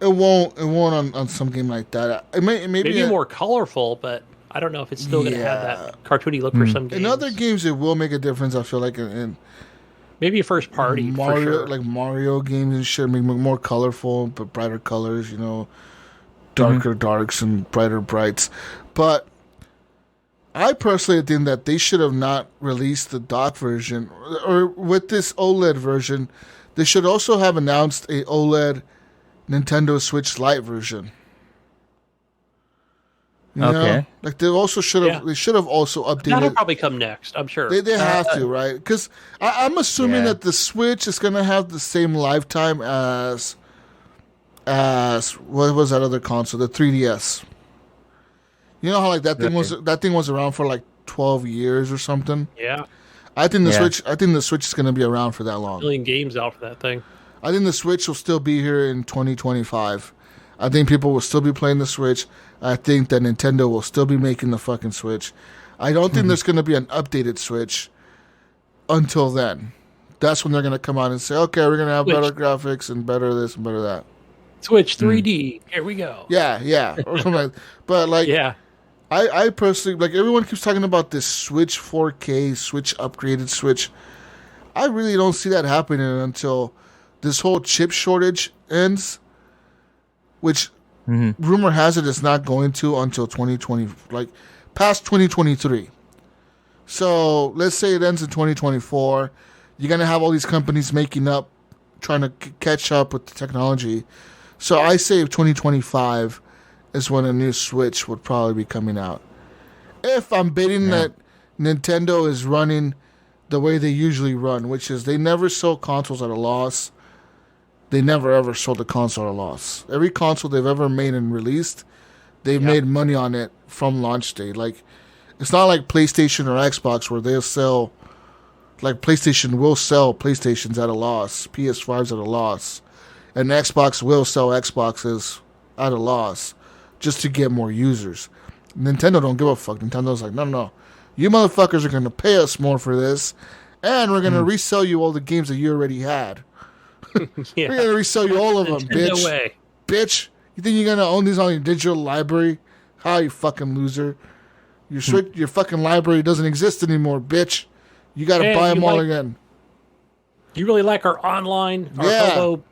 It won't on some game like that. It maybe maybe more colorful, but I don't know if it's still going to have that cartoony look for some games. in other games it will make a difference. I feel like in maybe first party Mario, for sure. like Mario games and shit, make more colorful but brighter colors. You know, darker darks and brighter brights. But I personally think that they should have not released the dock version, or with this OLED version, they should also have announced a OLED Nintendo Switch Lite version. You know? Okay. Like they also should have. Yeah. They should have also updated. That'll probably come next, I'm sure. They have to, right? Because I'm assuming Yeah. that the Switch is gonna have the same lifetime as what was that other console, the 3DS. You know how like that thing was around for like 12 years or something. Yeah, I think the Yeah. Switch is gonna be around for that long. million games out for that thing. I think the Switch will still be here in 2025. I think people will still be playing the Switch. I think that Nintendo will still be making the fucking Switch. I don't think there's going to be an updated Switch until then. That's when they're going to come out and say, okay, we're going to have better graphics and better this and better that. Switch 3D. Here we go. Yeah. Or something like, but like, Yeah. I personally, like everyone keeps talking about this Switch 4K, Switch upgraded Switch. I really don't see that happening until this whole chip shortage ends, which rumor has it it's not going to until 2020, like past 2023. So let's say it ends in 2024. You're going to have all these companies making up, trying to catch up with the technology. So I say 2025 is when a new Switch would probably be coming out. If I'm betting that Nintendo is running the way they usually run, which is they never sell consoles at a loss. They never ever sold a console at a loss. Every console they've ever made and released, they've made money on it from launch day. Like, it's not like PlayStation or Xbox where they'll sell, like PlayStation will sell PlayStations at a loss, PS5s at a loss, and Xbox will sell Xboxes at a loss just to get more users. Nintendo don't give a fuck. Nintendo's like, no. You motherfuckers are going to pay us more for this, and we're going to resell you all the games that you already had. Yeah. We're going to resell you all of them, Nintendo bitch. way. Bitch, you think you're going to own these on your digital library? How, you fucking loser? Your fucking library doesn't exist anymore, bitch. You got to Hey, buy them you all like- again. You really like our online, our solo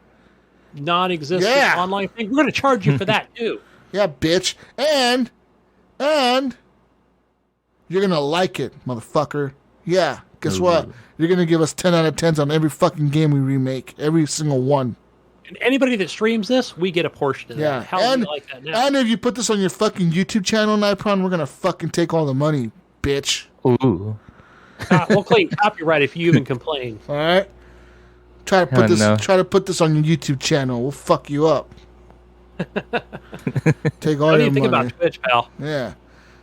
non-existent online thing? We're going to charge you for that too. Yeah, bitch. And you're going to like it, motherfucker. Yeah, guess what? You're going to give us 10 out of 10s on every fucking game we remake. Every single one. And anybody that streams this, we get a portion of that. Yeah. How do you like that now? And if you put this on your fucking YouTube channel, Nypron, we're going to fucking take all the money, bitch. Ooh. We'll claim copyright if you even complain. All right? Try to put this on your YouTube channel. We'll fuck you up. Take all What do your you think money. about Twitch, pal? Yeah.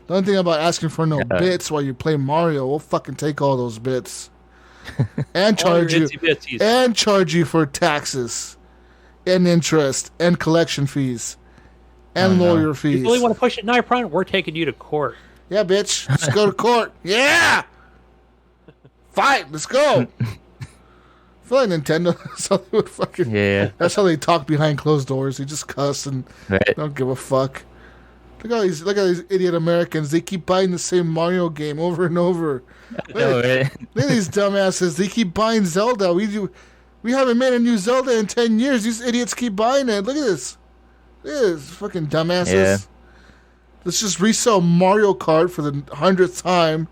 Don't think about asking for no Yeah. bits while you play Mario. We'll fucking take all those bits. And All your charge you. itsy bitsies. And charge you for taxes. And interest. And collection fees. And Oh, no. lawyer You fees. really want to push it, Nypron? We're taking you to court. Yeah, bitch. Let's go to court. Yeah! Fight. Let's go. I feel like Nintendo. That's how they would fucking. Yeah. That's how they talk behind closed doors. They just cuss and Right. don't give a fuck. Look at these idiot Americans. They keep buying the same Mario game over and over. No, right? Look at these dumbasses. They keep buying Zelda. We haven't made a new Zelda in 10 years. These idiots keep buying it. Look at this. Look at this. Fucking dumbasses. Yeah. Let's just resell Mario Kart for the 100th time.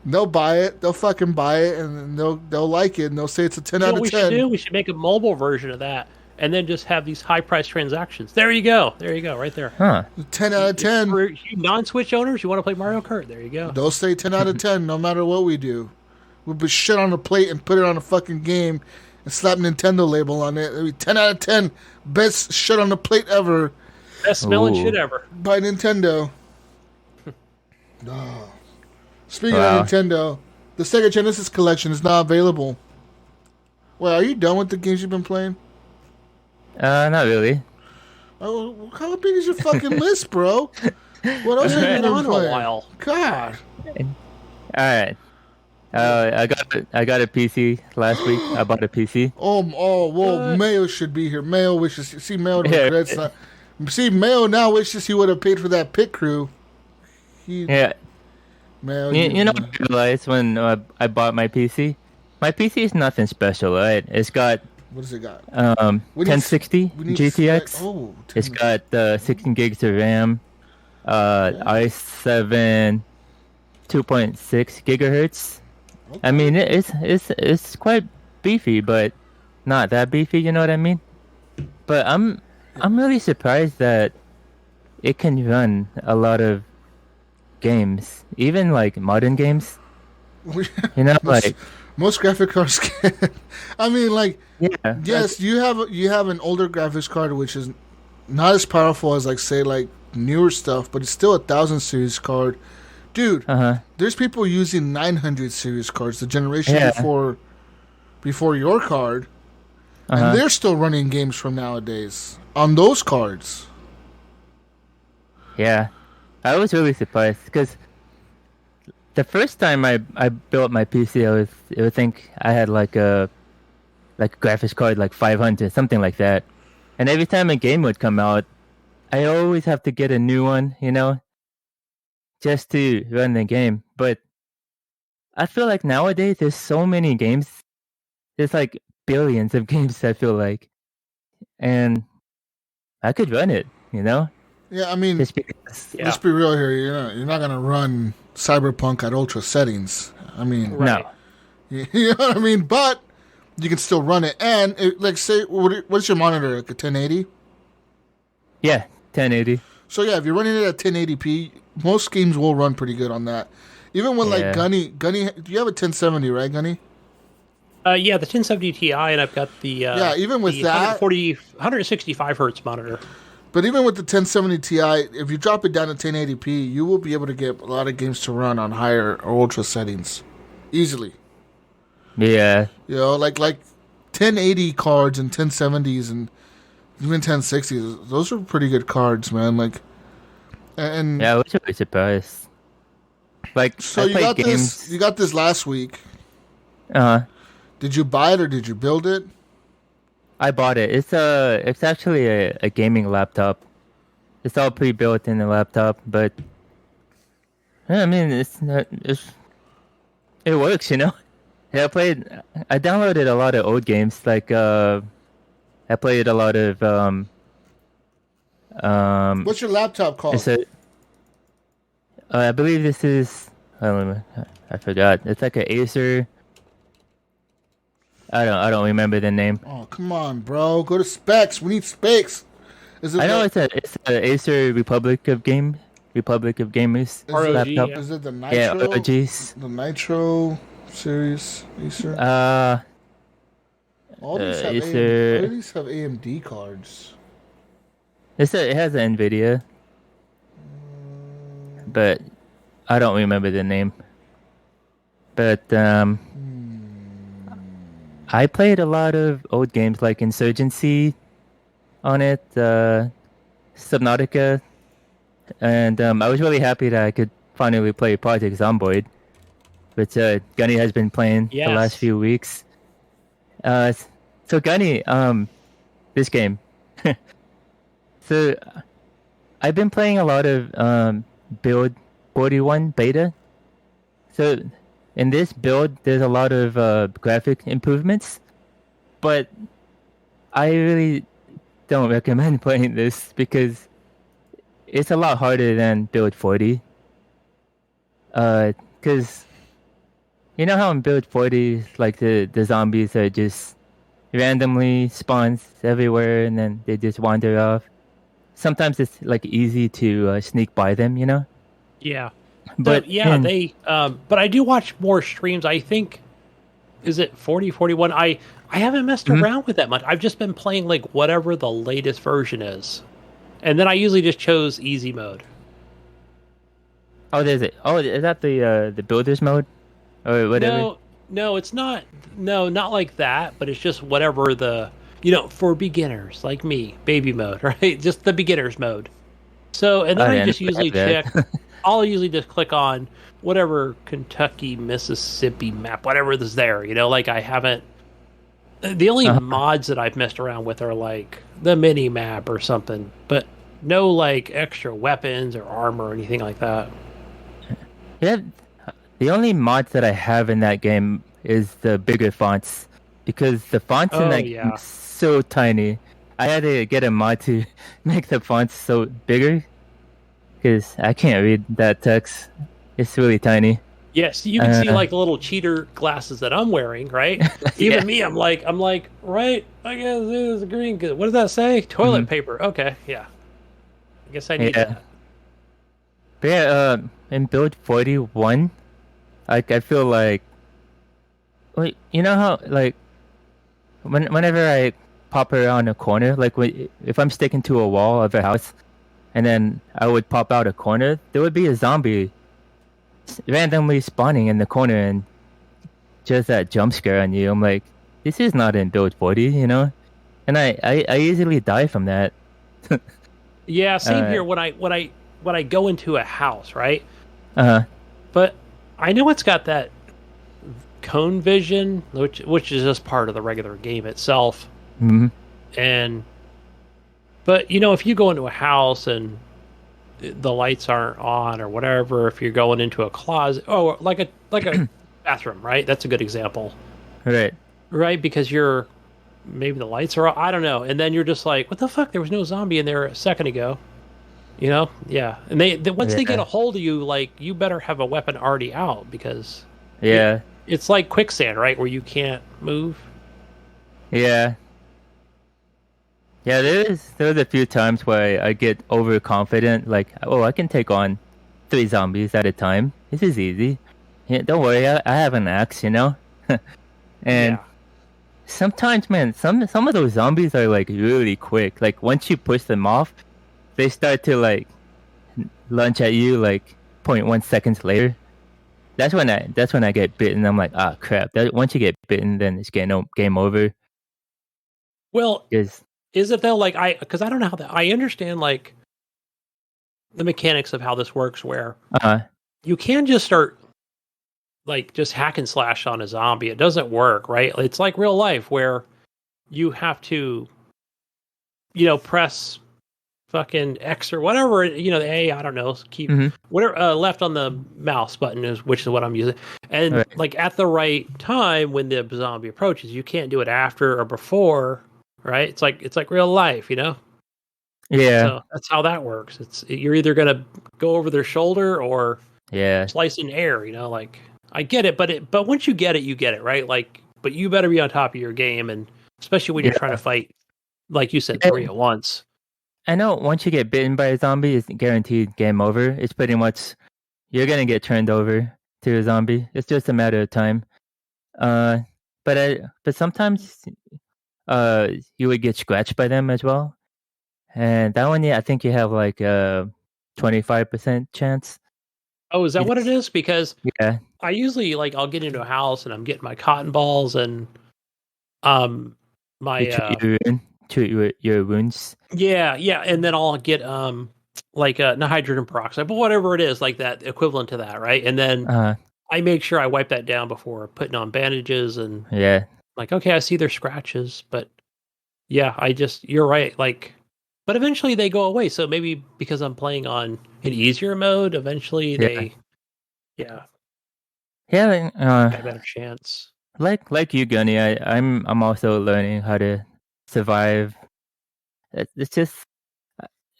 They'll buy it. They'll fucking buy it, and they'll like it, and they'll say it's a 10 You know out what of we 10. should do? We should make a mobile version of that, and then just have these high-priced transactions. There you go. There you go. Right there. Huh. 10 out of 10. For you non-Switch owners, you want to play Mario Kart? There you go. They'll say 10 out of 10 no matter what we do. We'll put shit on a plate and put it on a fucking game and slap Nintendo label on it. It'll be 10 out of 10. Best shit on the plate ever Best smelling Ooh. shit ever. by Nintendo. Oh. Speaking Wow. of Nintendo, the Sega Genesis collection is not available. Wait, are you done with the games you've been playing? Not really. Oh, how big is your fucking list, bro? What else have you Been been on a playing? while. God. All right. I got a PC last week. I bought a PC. Whoa, What? Mayo should be here. Mayo wishes. See, Mayo Yeah. regrets not. See, Mayo now wishes he would have paid for that pit crew. Yeah. Mayo, You know what I realized when I bought my PC? My PC is nothing special, right? It's got what does it got? We need- 1060 we need GTX. Oh, It's got 16 gigs of RAM, i7 2.6 gigahertz. I mean, it's quite beefy, but not that beefy. You know what I mean? But I'm really surprised that it can run a lot of games, even like modern games. You know, like most graphic cards can. I mean, like, yeah, yes, you have an older graphics card which is not as powerful as like say like newer stuff, but it's still a 1000 series card, dude. There's people using 900 series cards, the generation Yeah. before your card, and they're still running games from nowadays on those cards. Yeah, I was really surprised because the first time I built my PC, I would think I had like a graphics card like 500, something like that. And every time a game would come out, I always have to get a new one, you know, just to run the game. But I feel like nowadays there's so many games. There's like billions of games, I feel like. And I could run it, you know? Yeah, I mean, Just because. Yeah. let's be real here. You're not gonna run Cyberpunk at ultra settings. I mean, Right. No. you know what I mean. But you can still run it. And like, say, what's your monitor? Like a 1080? Yeah, 1080. So yeah, if you're running it at 1080p, most games will run pretty good on that. Even when like Yeah. Gunny, do you have a 1070, right, Gunny? Yeah, the 1070 Ti, and I've got the Yeah, even with the that- 165 hertz monitor. But even with the 1070 Ti, if you drop it down to 1080p, you will be able to get a lot of games to run on higher or ultra settings easily. Yeah. You know, like 1080 cards and 1070s and even 1060s. Those are pretty good cards, man. Like, and Yeah, I was really surprised. Like, so I you played got games. this. You got this last week. Uh-huh. Did you buy it or did you build it? I bought it. It's actually a gaming laptop. It's all pre-built in the laptop, but yeah, I mean, it works, you know. Yeah, I downloaded a lot of old games. Like I played a lot of What's your laptop called? It's I believe this is. I forgot. It's like an Acer. I don't remember the name. Oh, come on, bro. Go to specs. We need specs. Is it I know the, it's a Acer Republic of Gamers ROG, laptop. yeah. Is it the Nitro? Yeah, OGs. The Nitro series, Acer? All these have Is AMD, all there? these have AMD cards. It has an Nvidia, but I don't remember the name. But I played a lot of old games like Insurgency on it, Subnautica, and I was really happy that I could finally play Project Zomboid, which Gunny has been playing the last Yes. few weeks. Uh, so Gunny, this game. So I've been playing a lot of Build 41 beta. So in this build, there's a lot of graphic improvements, but I really don't recommend playing this because it's a lot harder than Build 40. Because you know how in Build 40, like the zombies are just randomly spawns everywhere and then they just wander off. Sometimes it's like easy to sneak by them, you know. Yeah. So But yeah, in they but I do watch more streams. I think is it 40, 41? I haven't messed Mhm. around with that much. I've just been playing like whatever the latest version is. And then I usually just chose easy mode. Oh, there's it. Oh, is that the builders mode or whatever? No, it's not. No, not like that, but it's just whatever for beginners like me, baby mode, right? Just the beginners mode. So, and then I I didn't just have usually check. that. I'll usually just click on whatever Kentucky, Mississippi map, whatever is there. Like I haven't. The only Uh-huh. mods that I've messed around with are like the mini map or something, but no like extra weapons or armor or anything like that. Yeah, the only mods that I have in that game is the bigger fonts because the fonts in Oh that game are yeah. so tiny. I had to get a mod to make the fonts so bigger because I can't read that text. It's really tiny. Yes, you can see Uh, like the little cheater glasses that I'm wearing, right? yeah. Even me, I'm like, right? I guess it is green. What does that say? Toilet Mhm. paper. Okay, yeah. I guess I need Yeah. that. But yeah, in build 41, I feel like, wait, you know how like whenever I pop around a corner, like if I'm sticking to a wall of a house, and then I would pop out a corner, there would be a zombie randomly spawning in the corner and just that jump scare on you. I'm like, this is not in build 40, you know? And I easily die from that. Yeah, same Uh, here. When I go into a house, right? uh, But I know it's got that cone vision, which is just part of the regular game itself. mhm. And but if you go into a house and the lights aren't on or whatever, if you're going into a closet, oh, like a bathroom, right? That's a good example, Right. right? Because maybe the lights are off, I don't know, and then you're just like, what the fuck? There was no zombie in there a second ago, Yeah, and once they get a Yeah. hold of you, like you better have a weapon already out because Yeah. it's like quicksand, right, where you can't move. Yeah. Yeah, there's a few times where I get overconfident, like, oh, I can take on 3 zombies at a time. This is easy. Yeah, don't worry, I have an axe, you know? And Yeah. sometimes, man, some of those zombies are like really quick. Like once you push them off, they start to like lunge at you like zero point 0.1 seconds later. That's when I get bitten. I'm like, ah, crap. Once you get bitten, then it's game over. Well, Because is it though? Like because I don't know how that. I understand like the mechanics of how this works, where uh, you can just start like just hack and slash on a zombie. It doesn't work, right? It's like real life where you have to, press fucking X or whatever, the A, I don't know, keep mm-hmm, whatever left on the mouse button which is what I'm using. And right, like at the right time when the zombie approaches, you can't do it after or before, right? It's like real life, yeah, So that's how that works. You're either gonna go over their shoulder or yeah, slice in air, like I get it, but once you get it, you get it, right? Like, but you better be on top of your game, and especially when you're trying to yeah. fight, like you said, Yeah, three at once. I know once you get bitten by a zombie, it's guaranteed game over. It's pretty much you're gonna get turned over to a zombie. It's just a matter of time. Uh, but sometimes you would get scratched by them as well. And that one, yeah, I think you have like a 25% chance. Oh, is that what it is? Because Yeah. I usually I'll get into a house and I'm getting my cotton balls and my treat your wounds. yeah, and then I'll get not hydrogen peroxide, but whatever it is, like that equivalent to that, right? And then I make sure I wipe that down before putting on bandages and yeah. like, okay, I see their scratches, but yeah, you're right, but eventually they go away. So maybe because I'm playing on an easier mode, eventually they Yeah, got a better chance. like you, Gunny, I'm also learning how to survive. It's just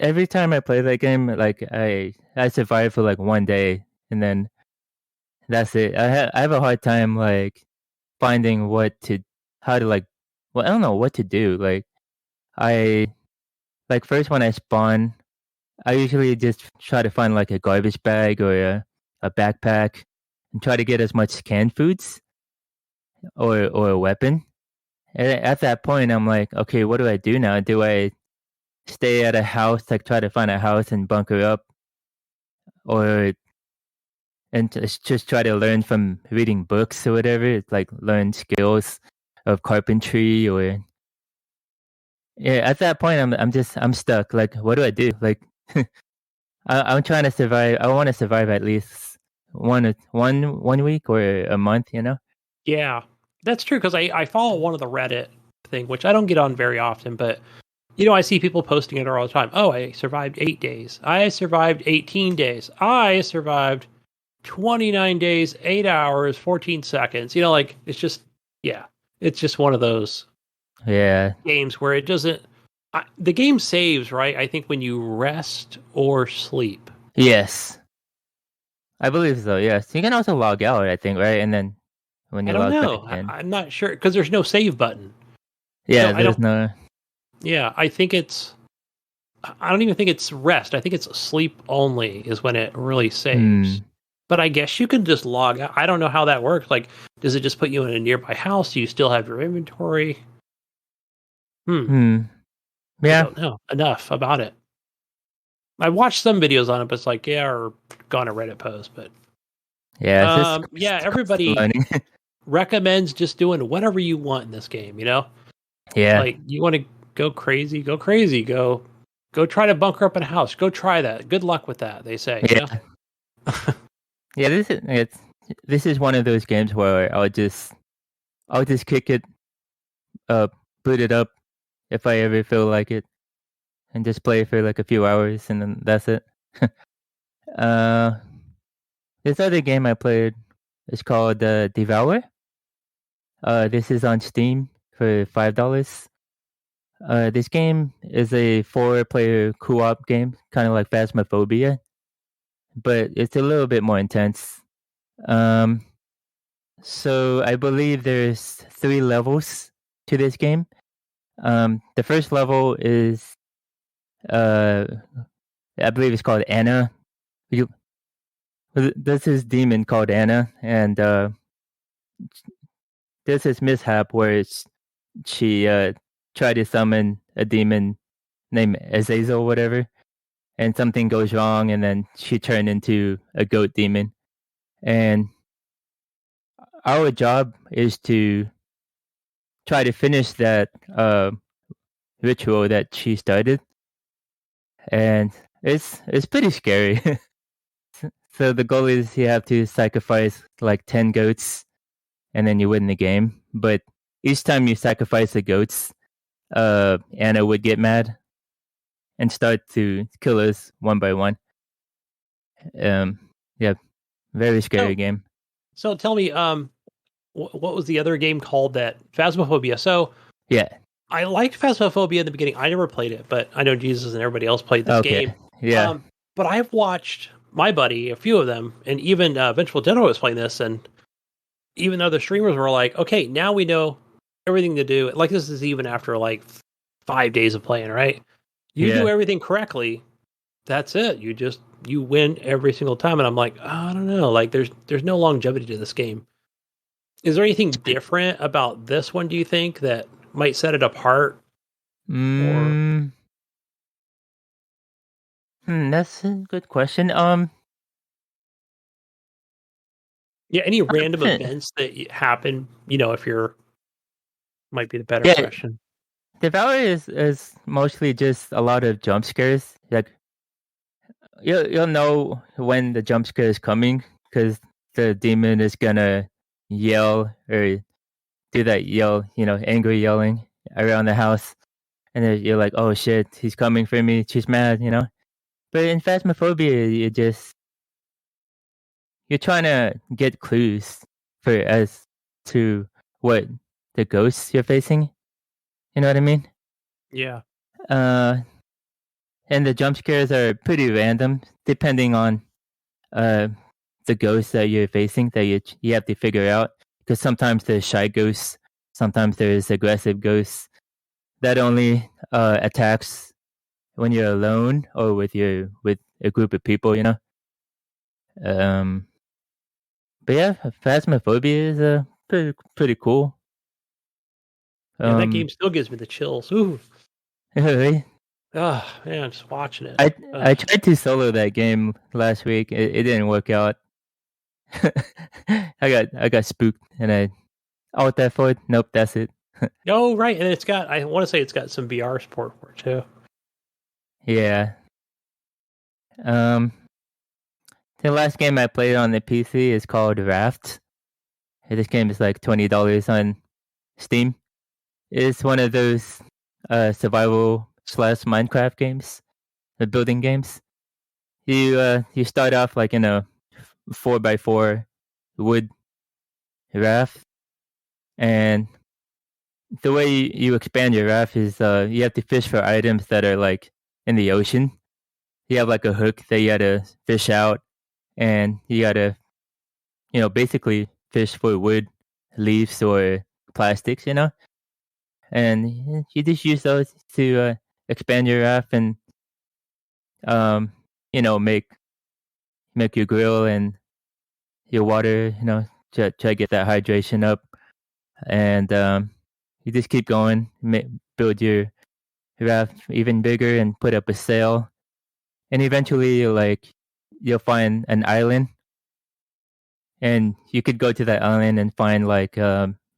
every time I play that game, like I survive for like one day, and then that's it. I have a hard time like finding how to I don't know what to do. Like I first when I spawn, I usually just try to find like a garbage bag or a backpack and try to get as much canned foods or a weapon. And at that point, I'm like, okay, what do I do now? Do I stay at a house, like try to find a house and bunker up, or just try to learn from reading books or whatever, like learn skills of carpentry or yeah. At that point, I'm stuck. Like, what do I do? Like, I'm trying to survive. I want to survive at least one week or a month. You know? Yeah, that's true because I follow one of the Reddit thing, which I don't get on very often, but I see people posting it all the time. Oh, I survived 8 days. I survived 18 days. I survived 29 days, 8 hours, 14 seconds. It's just one of those games where it doesn't. The game saves, right? I think when you rest or sleep. Yes, I believe so. Yes, you can also log out. I think, right? And then when you log back in, I'm not sure because there's no save button. Yeah, there's no. Yeah, I think it's. I don't even think it's rest. I think it's sleep only is when it really saves. But I guess you can just log out. I don't know how that works. Like, does it just put you in a nearby house? Do you still have your inventory? Yeah. I don't know enough about it. I watched some videos on it, but it's like, or gone a Reddit post, but yeah, everybody recommends just doing whatever you want in this game. Yeah. Like you want to go crazy, go crazy, go try to bunker up in a house. Go try that. Good luck with that. They say. Yeah. Yeah, this is one of those games where I'll just kick it, boot it up if I ever feel like it, and just play for like a few hours, and then that's it. This other game I played is called Devour. This is on Steam for $5. This game is a 4-player co-op game, kind of like Phasmophobia, but it's a little bit more intense. So I believe there's 3 levels to this game. The first level is, I believe it's called Anna. There's this demon called Anna, and there's this mishap where she tried to summon a demon named Azazel, whatever, and something goes wrong, and then she turned into a goat demon. And our job is to try to finish that ritual that she started, and it's pretty scary. So the goal is you have to sacrifice like 10 goats, and then you win the game. But each time you sacrifice the goats, Anna would get mad and start to kill us one by one. Yeah, very scary game. So tell me, what was the other game called that Phasmophobia? So yeah, I liked Phasmophobia in the beginning. I never played it, but I know Jesus and everybody else played this game. Yeah, but I've watched my buddy, a few of them, and even Vengeful General was playing this, and even though the streamers were like, okay, now we know everything to do. Like this is even after like 5 days of playing, right? You do everything correctly. That's it. You win every single time. And I'm like, I don't know. Like there's no longevity to this game. Is there anything different about this one, do you think, that might set it apart? That's a good question. Yeah, any random events that happen, if you're, might be the better Yeah. question. Devour is mostly just a lot of jump scares. Like you'll know when the jump scare is coming because the demon is gonna yell or do that yell, angry yelling around the house, and then you're like, "Oh shit, he's coming for me." She's mad, But in Phasmophobia, you're trying to get clues as to what the ghosts you're facing. You know what I mean? Yeah. And the jump scares are pretty random, depending on the ghosts that you're facing that you have to figure out. Because sometimes there's shy ghosts, sometimes there's aggressive ghosts that only attacks when you're alone or with a group of people. But yeah, Phasmophobia is pretty cool. Yeah, that game still gives me the chills. Ooh. Really? Oh, man, just watching it. I tried to solo that game last week. It didn't work out. I got spooked and what that for? Nope, that's it. Oh, right, and I want to say it's got some VR support for it too. Yeah. The last game I played on the PC is called Raft. This game is like $20 on Steam. It's one of those survival / Minecraft games, the building games. You start off like in a 4x4 wood raft, and the way you expand your raft is you have to fish for items that are like in the ocean. You have like a hook that you gotta fish out, and you gotta basically fish for wood, leaves, or plastics, and you just use those to expand your raft and make your grill and your water, try to get that hydration up, and you just keep going, build your raft even bigger, and put up a sail, and eventually you'll find an island, and you could go to that island and find like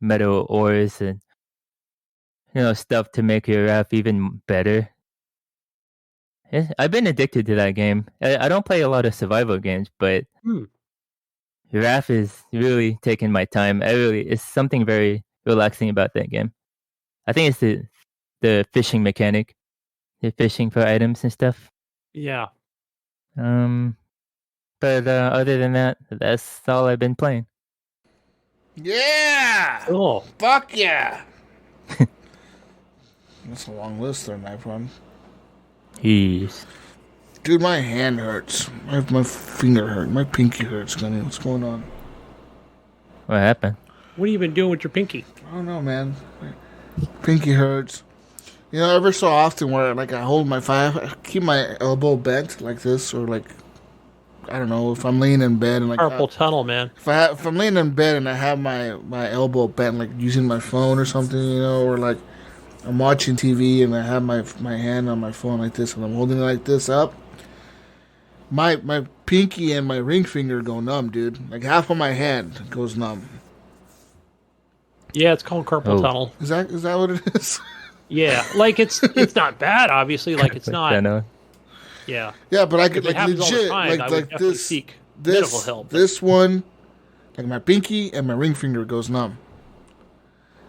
metal ores and stuff to make your raft even better. I've been addicted to that game. I don't play a lot of survival games, but Raft is really taking my time. It's something very relaxing about that game. I think it's the fishing mechanic, the fishing for items and stuff. Yeah. But other than that, that's all I've been playing. Yeah! Oh, Fuck yeah! That's a long list there, Nypron. Jeez. Dude, my hand hurts. My finger hurts. My pinky hurts, Gunny. What's going on? What happened? what have you been doing with your pinky? I don't know, man. My pinky hurts. Ever so often where I hold I keep my elbow bent like this, or I don't know, if I'm laying in bed and Carpal tunnel, man. if I'm laying in bed and I have my elbow bent, using my phone or something, or I'm watching TV and I have my hand on my phone like this and I'm holding it like this up, my pinky and my ring finger go numb, dude. Like half of my hand goes numb. Yeah, it's called carpal tunnel. Is that what it is? Yeah, it's not bad, obviously. It's not. Yeah. Yeah, but I could If it happens all the legit time, I would definitely this seek medical help. This one, my pinky and my ring finger goes numb,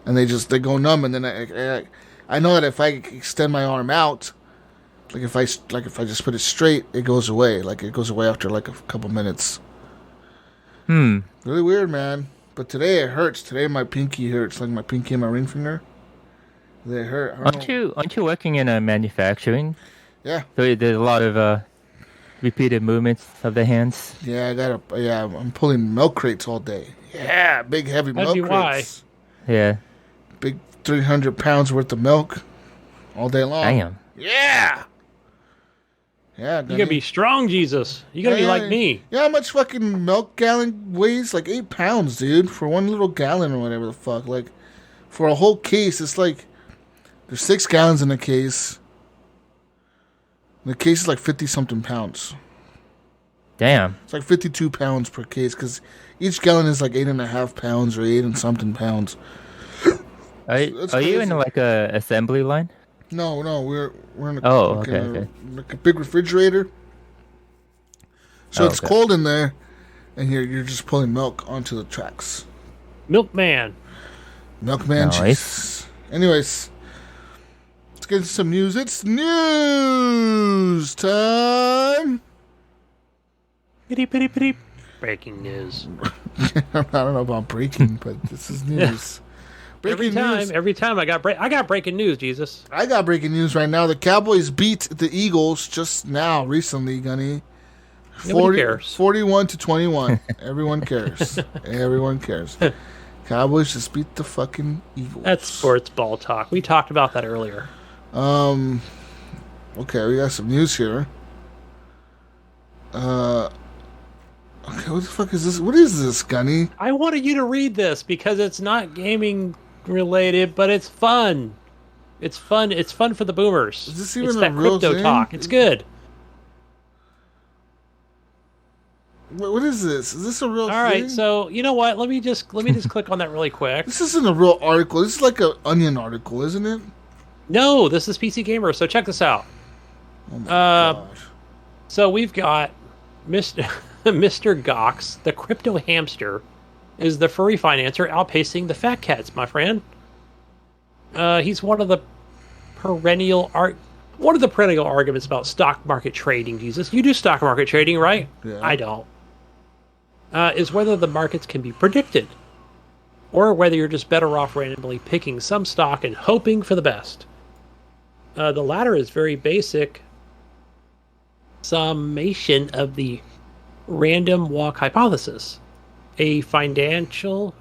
and they go numb, and then I know that if I extend my arm out, if I just put it straight, it goes away. It goes away after a couple minutes. Really weird, man. But today it hurts. Today my pinky hurts, my pinky and my ring finger. They hurt. Aren't you working in a manufacturing? Yeah. So there's a lot of repeated movements of the hands. Yeah, I'm pulling milk crates all day. Yeah, big heavy milk crates. Yeah. Big 300 pounds worth of milk all day long. Damn. Yeah. Yeah, You gotta be strong, Jesus. You gotta be like me. Yeah, how much fucking milk gallon weighs? 8 pounds, dude, for one little gallon or whatever the fuck. For a whole case, it's There's 6 gallons in the case. The case is like 50-something pounds. Damn. It's like 52 pounds per case because each gallon is like 8.5 pounds or 8 and something pounds. Are you in like a assembly line? No, we're in a, okay. Like a big refrigerator. So it's okay. cold in there, and you're just pulling milk onto the tracks. Milkman. Milkman Nice. cheese. Anyways, let's get into some news. It's news time. Pitty, pitty, pitty. Breaking news. I don't know about breaking, but this is news. Every time I got breaking news, Jesus. I got breaking news right now. The Cowboys beat the Eagles just now, recently, Gunny. Nobody cares. 41-21. Everyone cares. Everyone cares. Cowboys just beat the fucking Eagles. That's sports ball talk. We talked about that earlier. Okay, we got some news here. Okay, what the fuck is this? What is this, Gunny? I wanted you to read this because it's not gaming related, but it's fun. It's fun. It's fun for the boomers. Is this even it's a that real crypto thing? talk. It's good. What is this? Is this a real thing? All right, so you know what? Let me just click on that really quick. This isn't a real article. This is like an Onion article, isn't it? No, this is PC Gamer. So check this out. Oh my gosh. So we've got Mr. Gox, the crypto hamster, is the furry financer outpacing the fat cats, my friend. He's one of the perennial arguments about stock market trading, Jesus. You do stock market trading, right? Yeah. I don't. Is whether the markets can be predicted, or whether you're just better off randomly picking some stock and hoping for the best. The latter is very basic summation of the random walk hypothesis, a foundational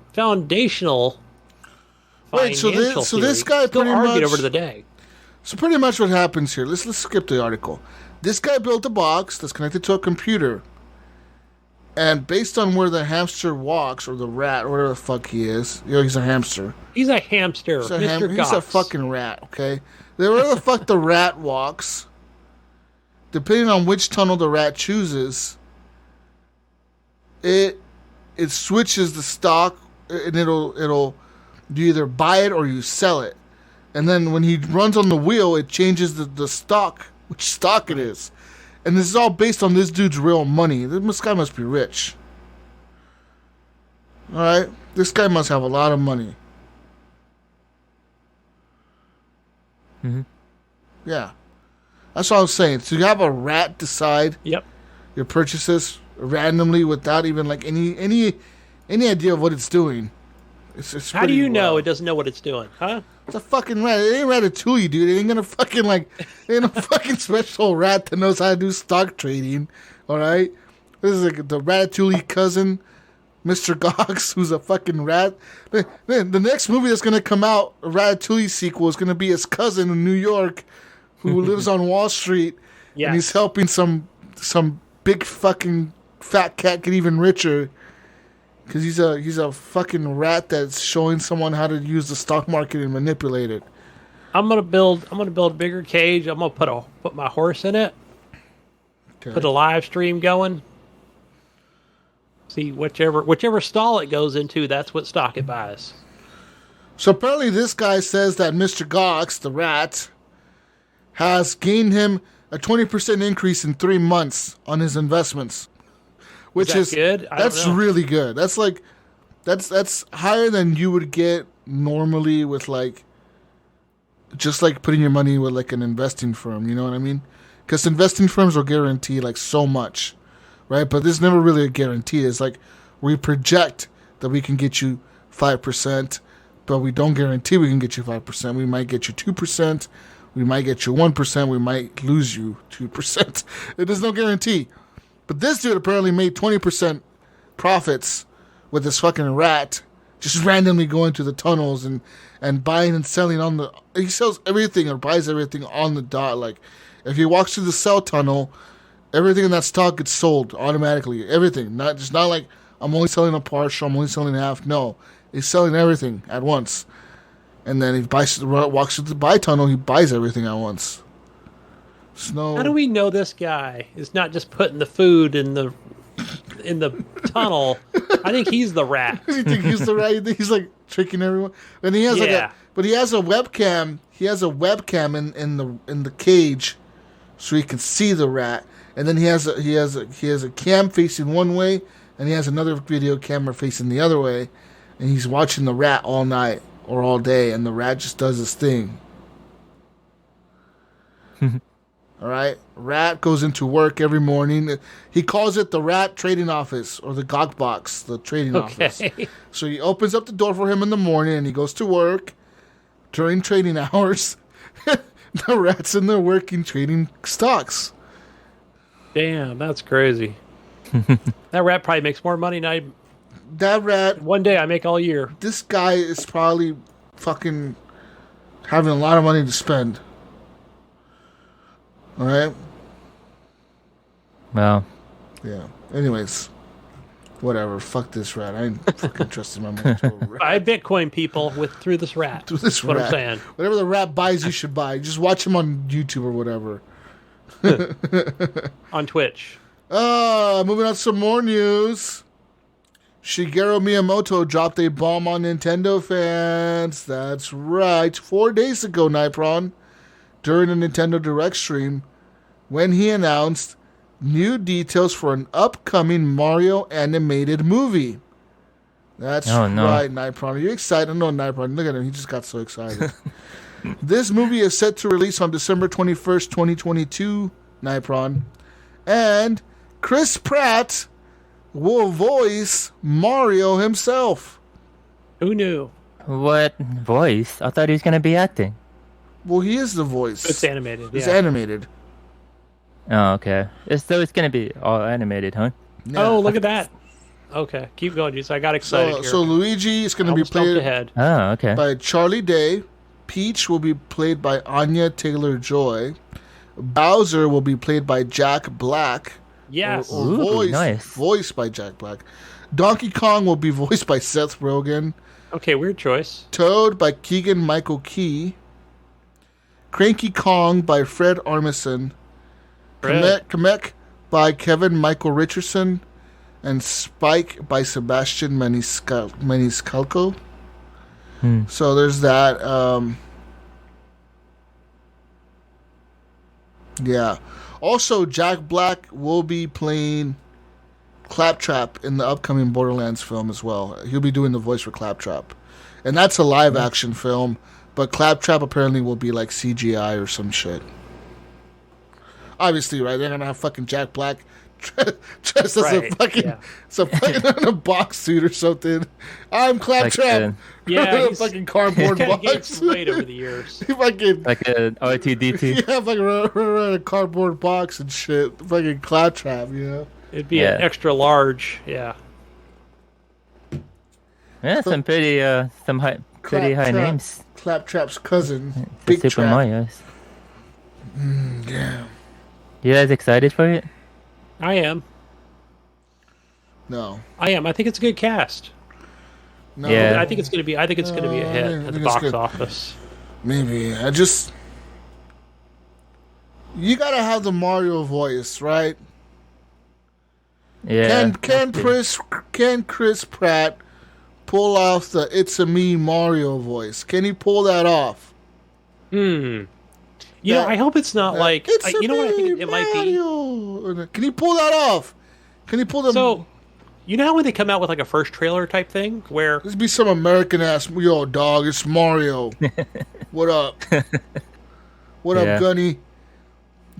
Wait, so this guy still pretty argued much over to the day. So pretty much what happens here. Let's skip the article. This guy built a box that's connected to a computer, and based on where the hamster walks or the rat or whatever the fuck he is, he's a hamster. He's a hamster, He's a, Mr. he's a Gox. fucking rat. Okay, wherever the fuck the rat walks, depending on which tunnel the rat chooses, it switches the stock, and it'll you either buy it or you sell it. And then when he runs on the wheel, it changes the stock, which stock it is. And this is all based on this dude's real money. This guy must be rich. Alright? This guy must have a lot of money. Mm-hmm. Yeah. That's what I was saying. So you have a rat decide Yep. your purchases randomly without even like any idea of what it's doing. It's How do you know wild. it doesn't know what it's doing, huh? It's a fucking rat. It ain't Ratatouille, dude. It ain't gonna fucking ain't a fucking special rat that knows how to do stock trading. All right, this is like the Ratatouille cousin, Mr. Gox, who's a fucking rat. The next movie that's gonna come out, a Ratatouille sequel, is gonna be his cousin in New York, who lives on Wall Street, Yes. and he's helping some big fucking fat cat get even richer. Because he's a fucking rat that's showing someone how to use the stock market and manipulate it. I'm gonna build a bigger cage. I'm gonna put my horse in it. Okay. Put a live stream going. See whichever stall it goes into, that's what stock it buys. So apparently this guy says that Mr. Gox, the rat, has gained him a 20% increase in 3 months on his investments. Which Is that good? I don't That's know. really good. That's like that's higher than you would get normally with just putting your money with like an investing firm, you know what I mean? Because investing firms will guarantee like so much, right? But there's never really a guarantee. It's like we project that we can get you 5%, but we don't guarantee we can get you 5%. We might get you 2%. We might get you 1%. We might lose you 2%. There's no guarantee. But this dude apparently made 20% profits with this fucking rat, just randomly going to the tunnels and buying and selling on the. He sells everything or buys everything on the dot. Like, if he walks through the sell tunnel, everything in that stock gets sold automatically. Everything, not like I'm only selling a partial, I'm only selling half. No, he's selling everything at once. And then he walks through the buy tunnel. He buys everything at once. How do we know this guy is not just putting the food in the tunnel? I think he's the rat. You think he's the rat? You think he's like tricking everyone? And he has but he has a webcam. He has a webcam in the cage, so he can see the rat. And then he has a cam facing one way, and he has another video camera facing the other way, and he's watching the rat all night or all day, and the rat just does his thing. All right, rat goes into work every morning. He calls it the rat trading office or the Gok box, the trading office. So he opens up the door for him in the morning, and he goes to work during trading hours. The rat's in there working, trading stocks. Damn, that's crazy. That rat probably makes more money than that rat. One day I make all year. This guy is probably fucking having a lot of money to spend. All right. Well. Yeah. Anyways, whatever. Fuck this rat. I ain't fucking trusting my money to a rat. Buy Bitcoin, people, through this rat. Through this rat. What I'm saying. Whatever the rat buys, you should buy. Just watch him on YouTube or whatever. On Twitch. Moving on to some more news. Shigeru Miyamoto dropped a bomb on Nintendo fans. That's right. 4 days ago, Nypron, during a Nintendo Direct stream, when he announced new details for an upcoming Mario animated movie. That's right, Nypron. Are you excited? No, Nypron. Look at him. He just got so excited. This movie is set to release on December 21st, 2022, Nypron. And Chris Pratt will voice Mario himself. Who knew? What voice? I thought he was going to be acting. Well, he is the voice. It's animated. It's animated. Oh, okay. So it's going to be all animated, huh? Yeah. Oh, look at that. Okay, keep going, Jesus. I got excited here. So Luigi is going to be played by Charlie Day. Peach will be played by Anya Taylor-Joy. Bowser will be played by Jack Black. Yes. Or voiced by Jack Black. Donkey Kong will be voiced by Seth Rogen. Okay, weird choice. Toad by Keegan-Michael Key. Cranky Kong by Fred Armisen. Kamek by Kevin Michael Richardson. And Spike by Sebastian Maniscalco. So there's that. Yeah. Also, Jack Black will be playing Claptrap in the upcoming Borderlands film as well. He'll be doing the voice for Claptrap. And that's a live action film, but Claptrap apparently will be like CGI or some shit. Obviously, right? They're going to have fucking Jack Black dressed as a fucking in a box suit or something. I'm Claptrap. Yeah, fucking cardboard box. Gained weight over the years. Fucking like an R2D2. Yeah, fucking run around a cardboard box and shit. Fucking Claptrap, you know. It'd be an extra large. Yeah. Yeah, some pretty high names. Claptrap's cousin, Big Super Trap. Mario's. Yeah. You guys excited for it? I am. No. I am. I think it's a good cast. No. Yeah. I think it's gonna be a hit at the box office. Maybe. You gotta have the Mario voice, right? Yeah. Can Chris Pratt pull off the "It's a Me" Mario voice? Can he pull that off? You know, I hope it's not like... you know what I think it might be? Can he pull that off? Can he pull them... So, you know how when they come out with like a first trailer type thing? Where... This be some American-ass, yo, dog, it's Mario. What up? What up, Gunny? Yo.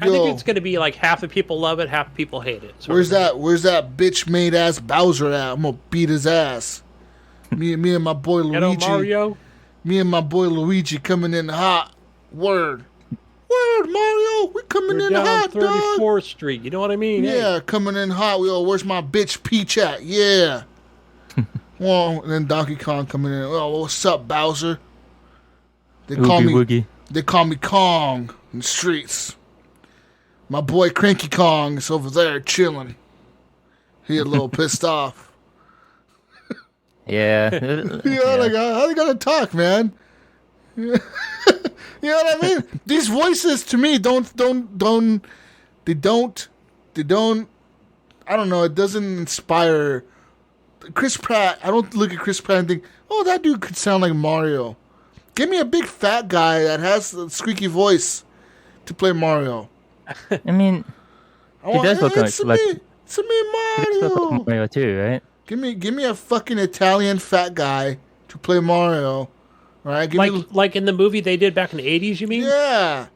I think it's going to be like half the people love it, half the people hate it. Where's that bitch-made-ass Bowser at? I'm going to beat his ass. Me and my boy Luigi. Hello, Mario. Me and my boy Luigi coming in hot. Word, Mario, we coming in hot, 34th Street. You know what I mean? Yeah, coming in hot. Where's my bitch Peach at? Yeah. Well, and then Donkey Kong coming in. Oh, what's up, Bowser? They call me Kong in the streets. My boy Cranky Kong is over there chilling. He a little pissed off. Yeah. Like how they gonna talk, man? You know what I mean? These voices to me don't. I don't know. It doesn't inspire. Chris Pratt. I don't look at Chris Pratt and think, oh, that dude could sound like Mario. Give me a big fat guy that has a squeaky voice to play Mario. I mean, he does look it's like me, he does look Mario. like Mario too, right? Give me a fucking Italian fat guy to play Mario. All right, Like in the movie they did back in the 80s, you mean? yeah.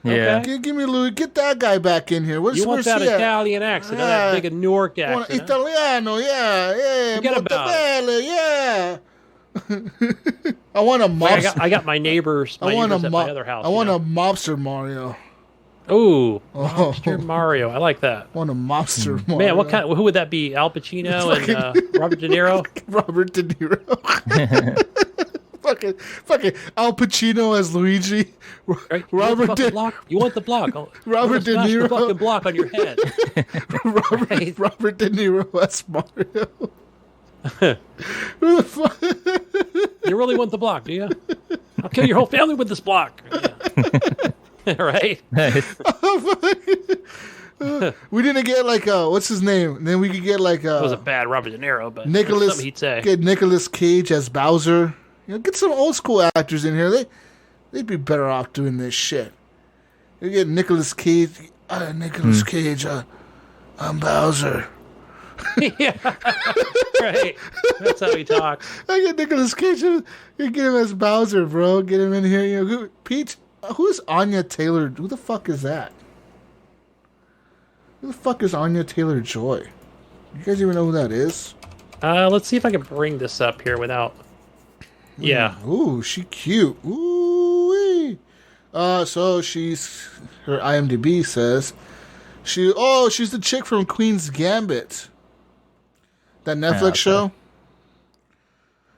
Yeah. Okay. Give me Louis. Get that guy back in here. You want that Italian accent, that big Newark accent. Huh? Italiano, yeah. Forget about Montebello, yeah. I want a mobster. I got my neighbors at my other house. I want a mobster Mario. Ooh, Mobster Mario. I like that. I want a mobster Mario. Man, who would that be? Al Pacino and Robert De Niro? Robert De Niro. fucking Al Pacino as Luigi. Right? Robert De You want the block? Robert De Niro. The fucking block on your head. Robert De Niro as Mario. Who the fuck? You really want the block, do you? I'll kill your whole family with this block. Yeah. Right? Nice. We didn't get like what's his name? And then we could get like It was a bad Robert De Niro, but Nicholas. something he'd say. Get Nicolas Cage as Bowser. You know, get some old school actors in here. They'd be better off doing this shit. You get Nicolas Cage. Nicolas Cage. I'm Bowser. Yeah, right. That's how he talks. I get Nicolas Cage. You get him as Bowser, bro. Get him in here. You know, Pete. Who's Anya Taylor? Who the fuck is that? Who the fuck is Anya Taylor-Joy? You guys even know who that is? Let's see if I can bring this up here without. Yeah. Ooh, she cute. Ooh. So her IMDb says she's the chick from Queen's Gambit. That Netflix show.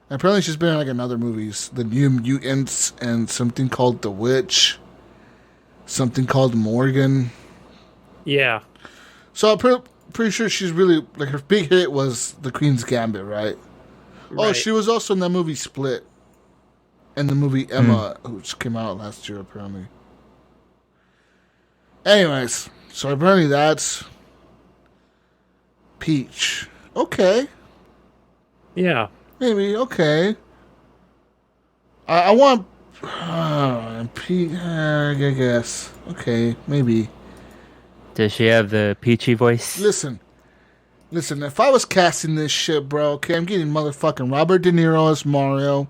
And apparently she's been in like another movies. The New Mutants and something called The Witch. Something called Morgan. Yeah. So I'm pretty sure she's really like her big hit was The Queen's Gambit, right? Oh, she was also in that movie Split. And the movie Emma, which came out last year, apparently. Anyways, so apparently that's Peach. Okay. Yeah. Maybe, okay. I want Peach, I guess. Okay, maybe. Does she have the peachy voice? Listen, if I was casting this shit, bro, okay, I'm getting motherfucking Robert De Niro as Mario.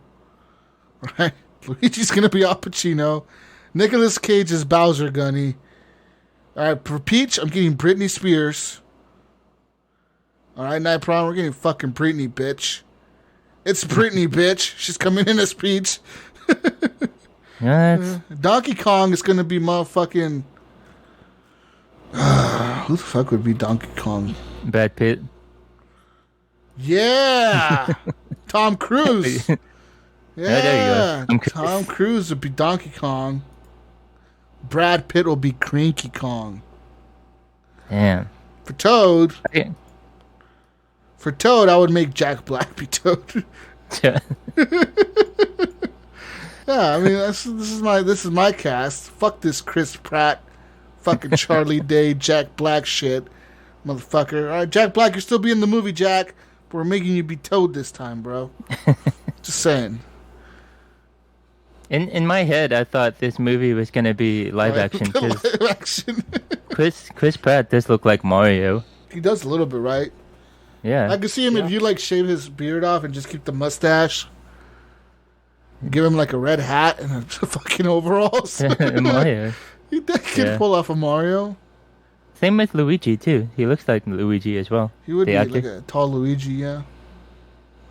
Right? Luigi's gonna be Al Pacino. Nicolas Cage as Bowser Gunny. Alright, for Peach, I'm getting Britney Spears. Alright, Nypron, we're getting fucking Britney, bitch. It's Britney, bitch. She's coming in as Peach. Donkey Kong is gonna be motherfucking... who the fuck would be Donkey Kong? Brad Pitt. Yeah! Tom Cruise. Yeah, there you go. Tom Cruise would be Donkey Kong. Brad Pitt will be Cranky Kong. Damn. For Toad, Okay. I would make Jack Black be Toad. Yeah, I mean this is my cast. Fuck this Chris Pratt, fucking Charlie Day, Jack Black shit, motherfucker. All right, Jack Black, you're still be in the movie, Jack, but we're making you be Toad this time, bro. Just saying. In my head, I thought this movie was gonna be live action. Live action. Chris Pratt does look like Mario. He does a little bit, right? Yeah. I could see him if you like shave his beard off and just keep the mustache. Give him like a red hat and a fucking overalls. Mario. He could pull off a Mario. Same with Luigi too. He looks like Luigi as well. He would the be actor. like a tall Luigi, yeah.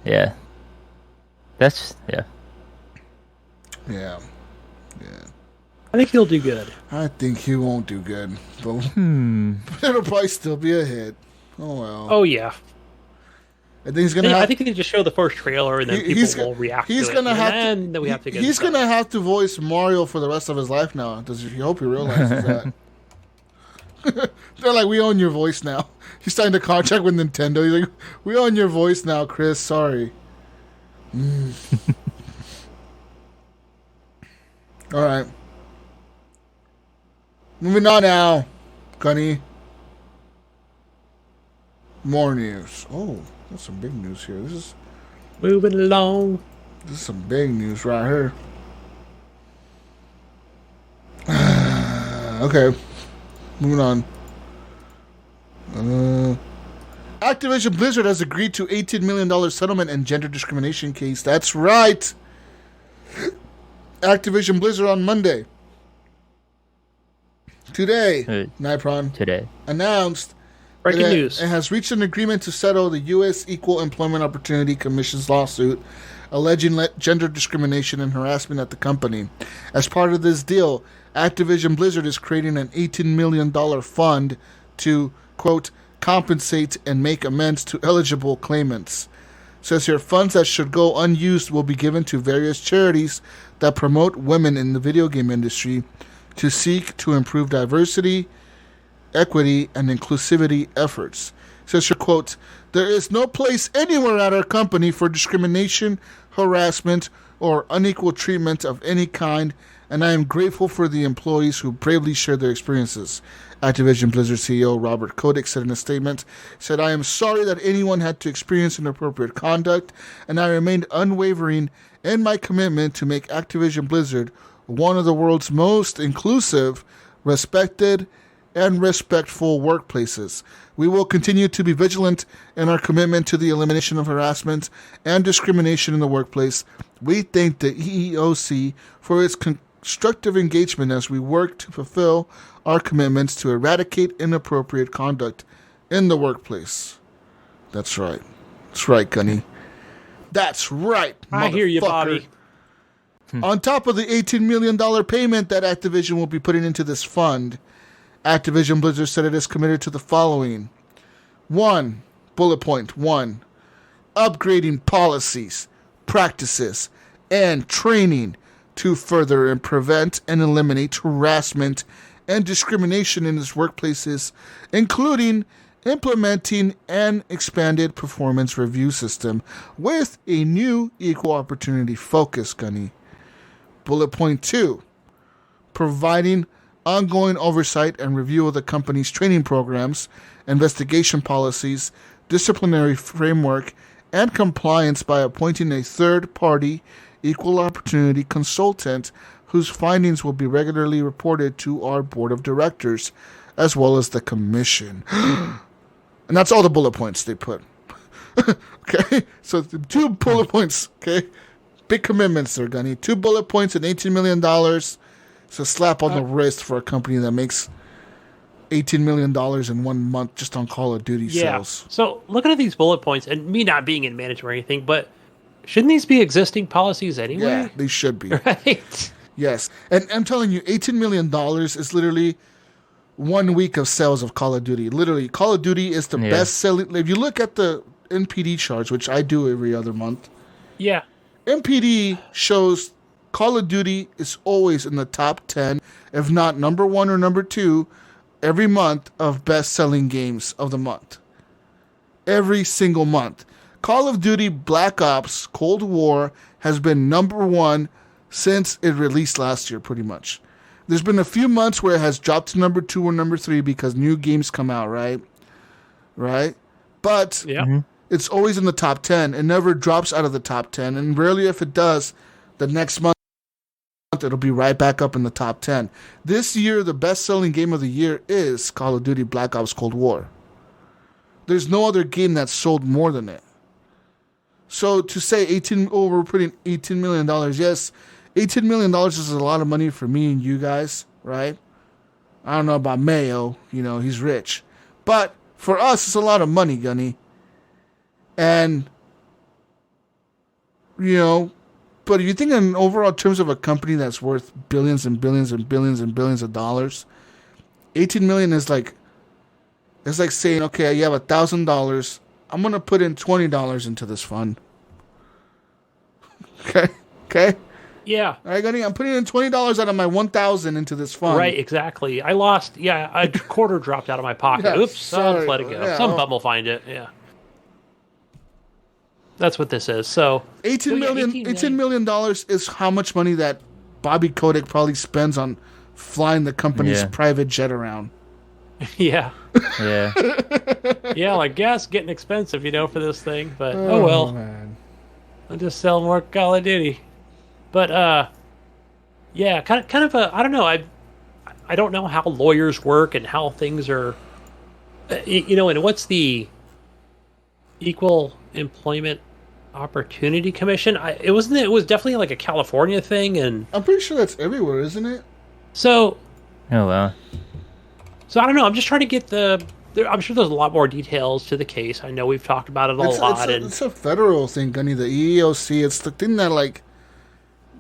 Yeah. That's yeah. Yeah. I think he'll do good. I think he won't do good, but it'll probably still be a hit. Oh well. Oh yeah. I think he's gonna. I think they just show the first trailer and then people will react to it. He's gonna have and then we have to get. He's gonna have to voice Mario for the rest of his life now. Does he hope he realizes that? They're like, we own your voice now. He's signed a contract with Nintendo. He's like, we own your voice now, Chris. Sorry. All right. Moving on now, Gunny. More news. Oh, that's some big news here. This Moving along. is some big news right here. Okay, moving on. Activision Blizzard has agreed to $18 million settlement in gender discrimination case. That's right. Activision Blizzard on Monday. Today, Nypron Today. announced Breaking news. It has reached an agreement to settle the U.S. Equal Employment Opportunity Commission's lawsuit alleging gender discrimination and harassment at the company. As part of this deal, Activision Blizzard is creating an $18 million fund to, quote, compensate and make amends to eligible claimants. Says here, funds that should go unused will be given to various charities that promote women in the video game industry to seek to improve diversity, equity, and inclusivity efforts. Says here, quote, there is no place anywhere at our company for discrimination, harassment, or unequal treatment of any kind, and I am grateful for the employees who bravely shared their experiences. Activision Blizzard CEO Robert Kotick said in a statement, said, I am sorry that anyone had to experience inappropriate conduct, and I remained unwavering in my commitment to make Activision Blizzard one of the world's most inclusive, respected, and respectful workplaces. We will continue to be vigilant in our commitment to the elimination of harassment and discrimination in the workplace. We thank the EEOC for its constructive engagement as we work to fulfill our commitments to eradicate inappropriate conduct in the workplace. That's right. That's right, Gunny. That's right, I hear you, Bobby. On top of the $18 million payment that Activision will be putting into this fund, Activision Blizzard said it is committed to the following. 1. Bullet point 1. Upgrading policies, practices, and training to further and prevent and eliminate harassment and discrimination in its workplaces, including implementing an expanded performance review system with a new equal opportunity focus, Gunny. Bullet point 2. Providing ongoing oversight and review of the company's training programs, investigation policies, disciplinary framework, and compliance by appointing a third-party equal opportunity consultant whose findings will be regularly reported to our board of directors, as well as the commission. And that's all the bullet points they put. Okay? So the 2 bullet points, okay? Big commitments there, Gunny. 2 bullet points and $18 million. It's a slap on the wrist for a company that makes $18 million in 1 month just on Call of Duty sales. So looking at these bullet points, and me not being in management or anything, but shouldn't these be existing policies anyway? Yeah, they should be. Right? Yes. And I'm telling you, $18 million is literally 1 week of sales of Call of Duty. Literally, Call of Duty is the best selling. If you look at the NPD charts, which I do every other month, Yeah. NPD shows Call of Duty is always in the top 10, if not number 1 or number 2, every month of best-selling games of the month. Every single month. Call of Duty Black Ops Cold War has been number 1 since it released last year, pretty much. There's been a few months where it has dropped to number 2 or number 3 because new games come out, right? Right? But it's always in the top 10. It never drops out of the top 10, and rarely if it does, the next month it'll be right back up in the top 10. This year, the best-selling game of the year is Call of Duty Black Ops Cold War. There's no other game that's sold more than it. So to say we're putting $18 million, yes, $18 million is a lot of money for me and you guys, right? I don't know about Mayo, he's rich. But for us, it's a lot of money, Gunny. And, but if you think in overall terms of a company that's worth billions and billions and billions and billions of dollars, 18 million is like, it's like saying, okay, you have $1,000. I'm going to put in $20 into this fund. Okay? Yeah. All right, Gunny, I'm putting in $20 out of my $1,000 into this fund. Right, exactly. I lost, a quarter dropped out of my pocket. Yeah, Oops, sorry. I'll let it go. Yeah, Some bum will find it, yeah. That's what this is. So $18 million is how much money that Bobby Kotick probably spends on flying the company's Yeah. private jet around. Yeah. Yeah. Yeah, like gas getting expensive, for this thing. But oh well. Man. I'll just sell more Call of Duty. But yeah, kind of a I don't know. I don't know how lawyers work and how things are and what's the Equal Employment Opportunity Commission? It was definitely like a California thing, and I'm pretty sure that's everywhere, isn't it? so Oh well. I don't know. I'm just trying to get I'm sure there's a lot more details to the case. I know we've talked about it a lot. It's a federal thing, Gunny. The EEOC, it's the thing that, like,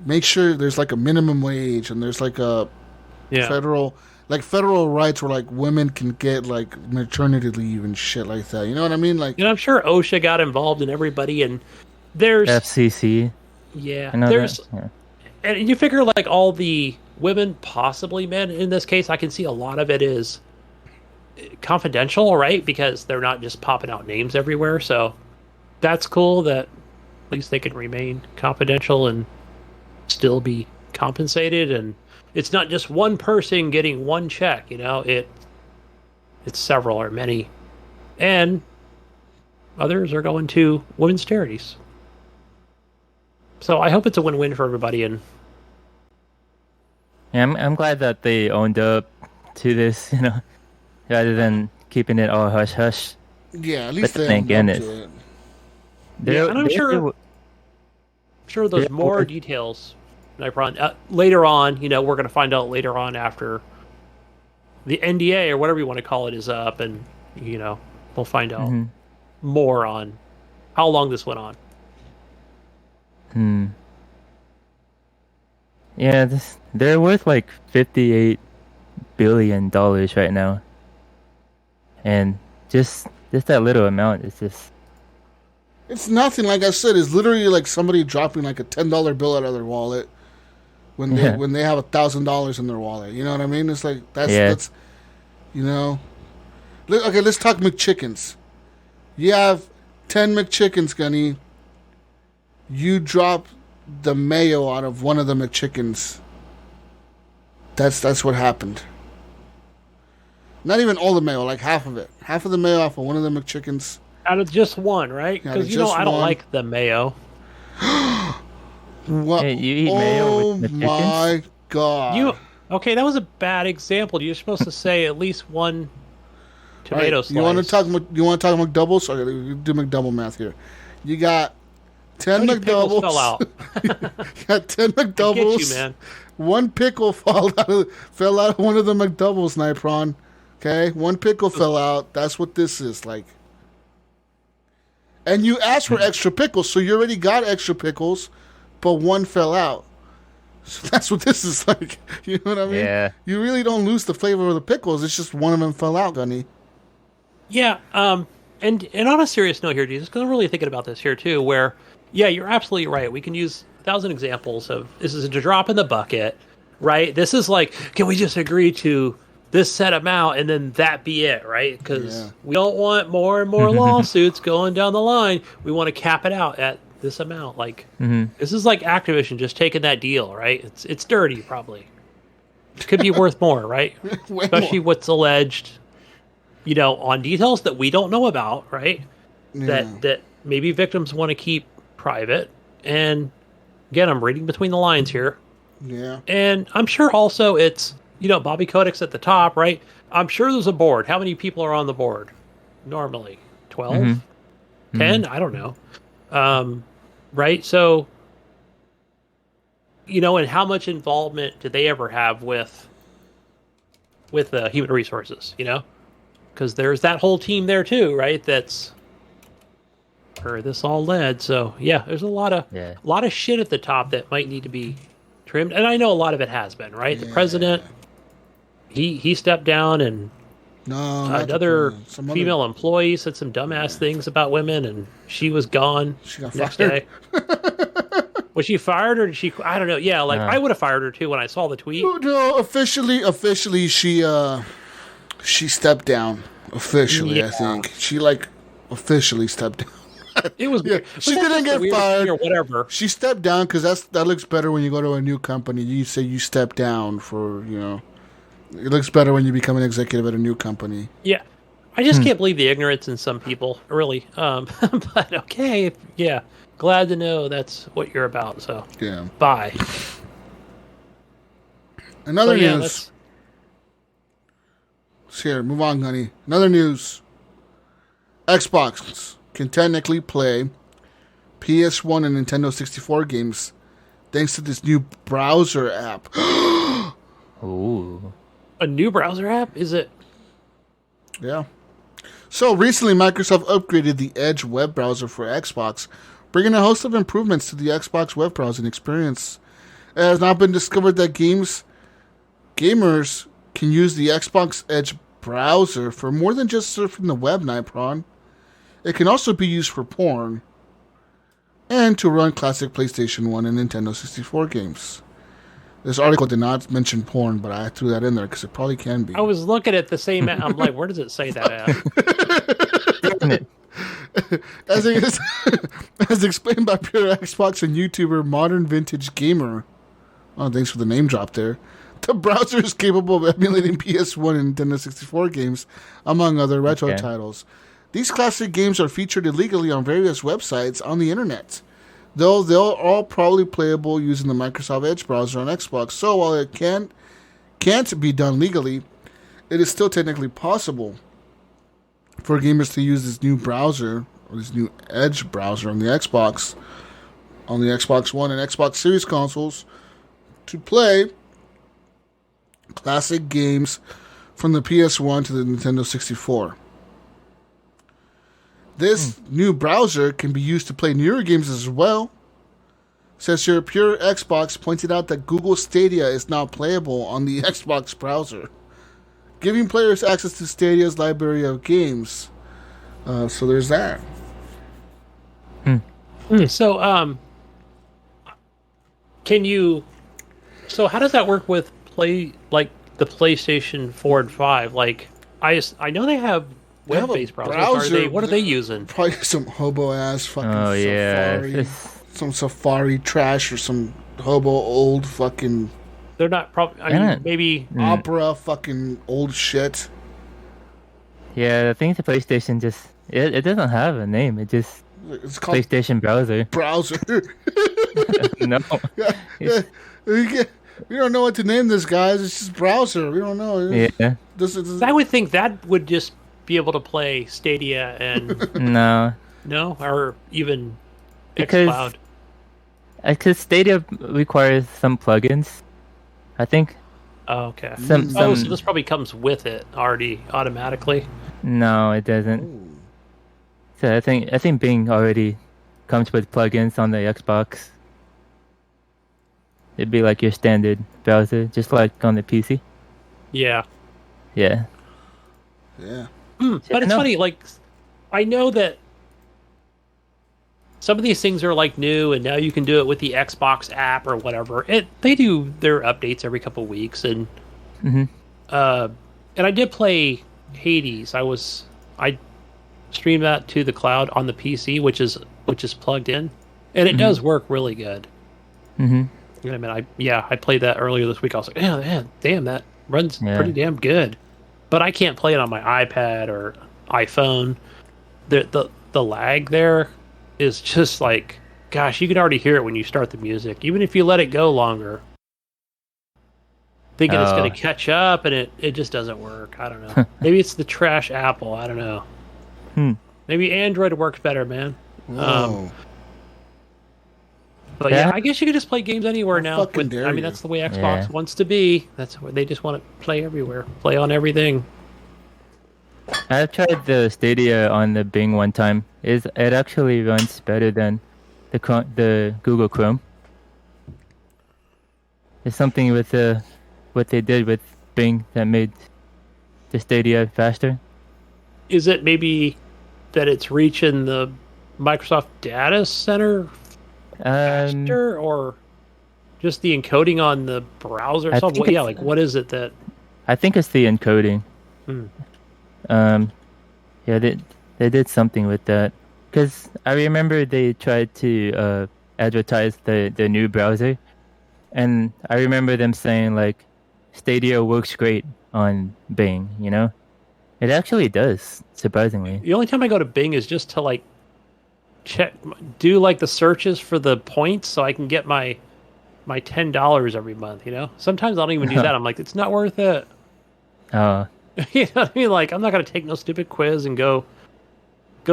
make sure there's, like, a minimum wage and there's, like, a federal rights where, like, women can get, like, maternity leave and shit like that. You know what I mean? Like, I'm sure OSHA got involved in everybody, and there's... FCC. Yeah. I know There's... that. Yeah. And you figure, like, all the women, possibly men in this case, I can see a lot of it is confidential, right? Because they're not just popping out names everywhere. So that's cool that at least they can remain confidential and still be compensated. And it's not just one person getting one check, it's several or many. And others are going to women's charities. So I hope it's a win-win for everybody. And Yeah, I'm glad that they owned up to this, rather than keeping it all hush hush. yeah, at least But they then own again, up to it. Yeah, and I'm sure there's Yeah, more okay. details, Nypron. Later on, we're going to find out later on after the NDA or whatever you want to call it is up, and we'll find out more on how long this went on. Yeah, they're worth like $58 billion right now, and just that little amount is just. It's nothing. Like I said, it's literally like somebody dropping like a $10 bill out of their wallet when they have $1,000 in their wallet. You know what I mean? It's like that's Okay, let's talk McChickens. You have 10 McChickens, Gunny. You drop the mayo out of one of the McChickens. That's what happened. Not even all the mayo, like half of it. Half of the mayo off of one of the McChickens. Out of just one, right? Out of Because just I don't one. like the mayo. What? Hey, you eat mayo with the chickens? My God! Okay? That was a bad example. You're supposed to say at least one tomato Right, slice. You want to talk McDoubles? Okay, we do McDouble math here. You got 10 How many pickles McDoubles. fell out? You got 10 McDoubles. I get you, man. One pickle fell out of one of the McDoubles, Nypron. Okay, one pickle fell out. That's what this is like. And you asked for extra pickles, so you already got extra pickles, but one fell out. So that's what this is like. You know what I mean? Yeah. You really don't lose the flavor of the pickles. It's just one of them fell out, Gunny. Yeah, and on a serious note here, Jesus, because I'm really thinking about this here too, where, yeah, you're absolutely right. We can use 1,000 examples of this is a drop in the bucket, right? This is like, can we just agree to this set amount and then that be it, right? Because we don't want more and more lawsuits going down the line. We want to cap it out at this amount. Like, this is like Activision just taking that deal, right? It's dirty, probably. It could be worth more, right? Way Especially more. what's alleged, on details that we don't know about, right? Yeah. That maybe victims want to keep private. And again, I'm reading between the lines here. Yeah. And I'm sure also it's, Bobby Kotick's at the top, right? I'm sure there's a board. How many people are on the board? Normally 12? 10? I don't know. Right? So, and how much involvement did they ever have with human resources, Because there's that whole team there too, right? That's where this all led. So yeah, there's a lot of shit at the top that might need to be trimmed, and I know a lot of it has been, right? The president, he stepped down, and another female employee said some dumbass things about women, and she was gone. She got next fired. day. Was she fired or did she? I don't know. Yeah, I would have fired her too when I saw the tweet. No, officially, she stepped down. Officially, I think she officially stepped down. It was. Yeah, but she that's didn't just the get weirdest thing fired. or whatever. She stepped down because that looks better when you go to a new company. You say you step down for, it looks better when you become an executive at a new company. Yeah, I just can't believe the ignorance in some people. Really, but okay, yeah. Glad to know that's what you're about. So Yeah. bye. Another So, yeah, news. that's Let's hear. Move on, Gunny. Another news. Xbox can technically play PS1 and Nintendo 64 games thanks to this new browser app. Ooh. a new browser app. Is it? Yeah. So recently, Microsoft upgraded the Edge web browser for Xbox, bringing a host of improvements to the Xbox web browsing experience. It has now been discovered that gamers can use the Xbox Edge browser for more than just surfing the web, Nypron. It can also be used for porn and to run classic PlayStation 1 and Nintendo 64 games. This article did not mention porn, but I threw that in there because it probably can be. I was looking at the same. I'm like, where does it say that at? As explained by pure Xbox and YouTuber Modern Vintage Gamer. Oh, thanks for the name drop there. The browser is capable of emulating PS1 and Nintendo 64 games, among other retro titles. These classic games are featured illegally on various websites on the internet, though they're all probably playable using the Microsoft Edge browser on Xbox. So while it can't be done legally, it is still technically possible for gamers to use this new browser, or this new Edge browser on the Xbox One and Xbox Series consoles to play classic games from the PS1 to the Nintendo 64. This new browser can be used to play newer games as well. Says here, Pure Xbox pointed out that Google Stadia is now playable on the Xbox browser, giving players access to Stadia's library of games. So there's that. So, can you? So, how does that work with the PlayStation 4 and 5? Like, I know they have web-based browsers. What are they using? Probably some hobo ass fucking Safari. Yeah. Some Safari trash or some hobo old fucking They're not probably. I mean, maybe. Opera fucking old shit. Yeah, I think the PlayStation just it doesn't have a name. It just It's called PlayStation browser. browser. No. Yeah. We don't know what to name this, guys. It's just browser. We don't know. Yeah. I would think that would just be able to play Stadia and No. no, or even Because- xCloud. Because Stadia requires some plugins, I think. Oh, okay. Some So this probably comes with it already automatically. No, it doesn't. So I think Bing already comes with plugins on the Xbox. It'd be like your standard browser, just like on the PC. Yeah. Yeah. Yeah. But it's No. funny, like, I know that some of these things are like new, and now you can do it with the Xbox app or whatever. They do their updates every couple weeks, and and I did play Hades. I streamed that to the cloud on the PC, which is plugged in, and it does work really good. Mm-hmm. I mean, I played that earlier this week. I was like, oh man, damn, that runs pretty damn good. But I can't play it on my iPad or iPhone. The lag there is just like, gosh, you can already hear it when you start the music, even if you let it go longer. Thinking it's going to catch up, and it just doesn't work. I don't know. Maybe it's the trash Apple. I don't know. Maybe Android works better, man. Whoa. But yeah, I guess you can just play games anywhere now. fucking dare I mean, you. that's the way Xbox wants to be. That's where they just want to play everywhere, play on everything. I tried the Stadia on the Bing one time. It actually runs better than the Google Chrome. There's something with what they did with Bing that made the Stadia faster. Is it maybe that it's reaching the Microsoft data center faster, or just the encoding on the browser? Yeah, like what is it that? I think it's the encoding. Yeah, they did something with that. Because I remember they tried to advertise the new browser, and I remember them saying like, Stadia works great on Bing. You know, it actually does, surprisingly. The only time I go to Bing is just to like do like the searches for the points so I can get my $10 every month. You know, sometimes I don't even do that. I'm like, it's not worth it. Oh, You know what I mean? Like, I'm not gonna take no stupid quiz and go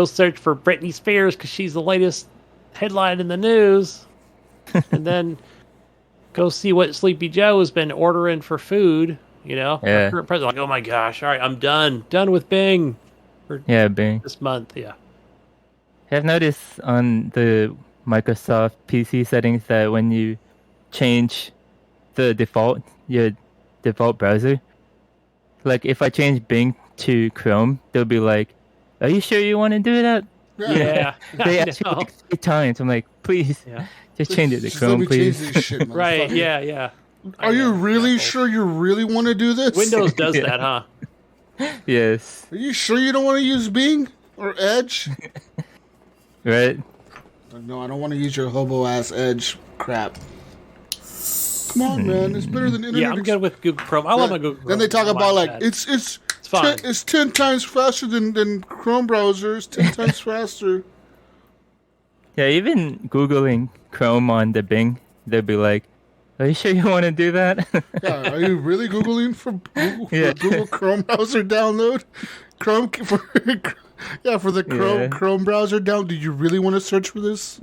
search for Britney Spears because she's the latest headline in the news, and then go see what Sleepy Joe has been ordering for food. You know, Yeah. Our current president. Like, oh my gosh! All right, I'm done with Bing for yeah, Bing. this month. Yeah. I've noticed on the Microsoft PC settings that when you change your default browser, like if I change Bing to Chrome, they'll be like, "Are you sure you want to do that?" Yeah. They I ask you know. like 3 times. I'm like, please, Yeah. just change it to Just let Chrome, me change please. this shit, Right. motherfucker. Yeah. Are you really sure you really want to do this? Windows does Yeah. that, huh? Yes, Are you sure you don't want to use Bing or Edge? right. No, I don't want to use your hobo ass Edge crap. Come on, man. It's better than internet. Yeah, I'm good with Google Chrome. I love my Google Chrome. Then they talk I about like that. it's fine. it's 10 times faster than Chrome browsers. 10 times faster. Yeah, even Googling Chrome on the Bing, they'll be like, "Are you sure you want to do that?" Yeah, are you really googling for Yeah. Google Chrome browser download? Chrome for the Yeah. Chrome browser down. Do you really want to search for this?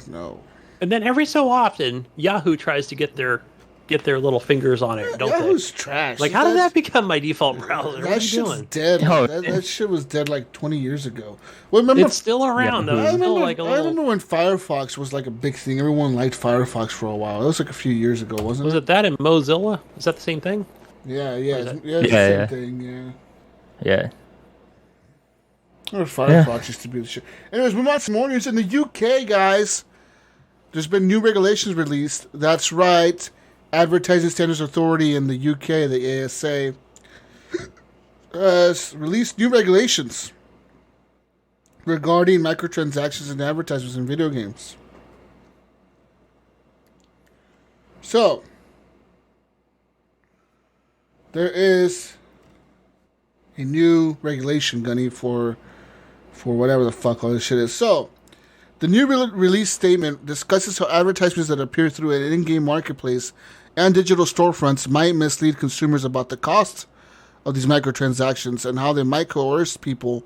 No. And then every so often, Yahoo tries to get their little fingers on it, don't Yahoo's trash. they? Like, how did that become my default browser? What are That you shit's doing? dead. Oh, That shit was dead like 20 years ago. Well, remember? It's still around, though. I It's still remember, like a I little... remember when Firefox was like a big thing. Everyone liked Firefox for a while. That was like a few years ago, wasn't Was it that in Mozilla? Is that the same thing? Yeah, is it's it? the Yeah. same thing. Yeah. Or Firefox used to be the shit. Anyways, we got some more news in the UK, guys. There's been new regulations released. That's right. Advertising Standards Authority in the UK, the ASA, has released new regulations regarding microtransactions and advertisements in video games. So, there is a new regulation, Gunny, for whatever the fuck all this shit is. So, the new release statement discusses how advertisements that appear through an in-game marketplace and digital storefronts might mislead consumers about the cost of these microtransactions and how they might coerce people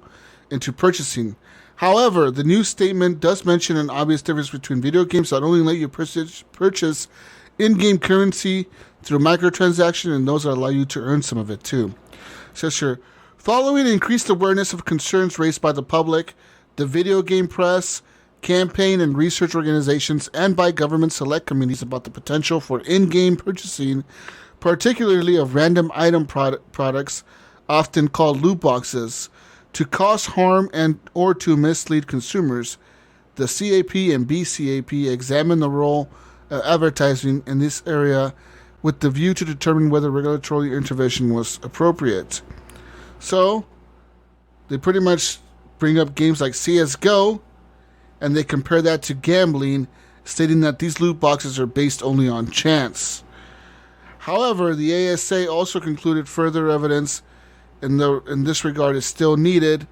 into purchasing. However, the new statement does mention an obvious difference between video games that only let you purchase in-game currency through microtransaction and those that allow you to earn some of it too. It says here, following increased awareness of concerns raised by the public, the video game press, campaign and research organizations, and by government select committees about the potential for in-game purchasing, particularly of random item products, often called loot boxes, to cause harm and or to mislead consumers. The CAP and BCAP examine the role of advertising in this area with the view to determine whether regulatory intervention was appropriate. So, they pretty much bring up games like CSGO, and they compare that to gambling, stating that these loot boxes are based only on chance. However, the ASA also concluded further evidence in this regard is still needed,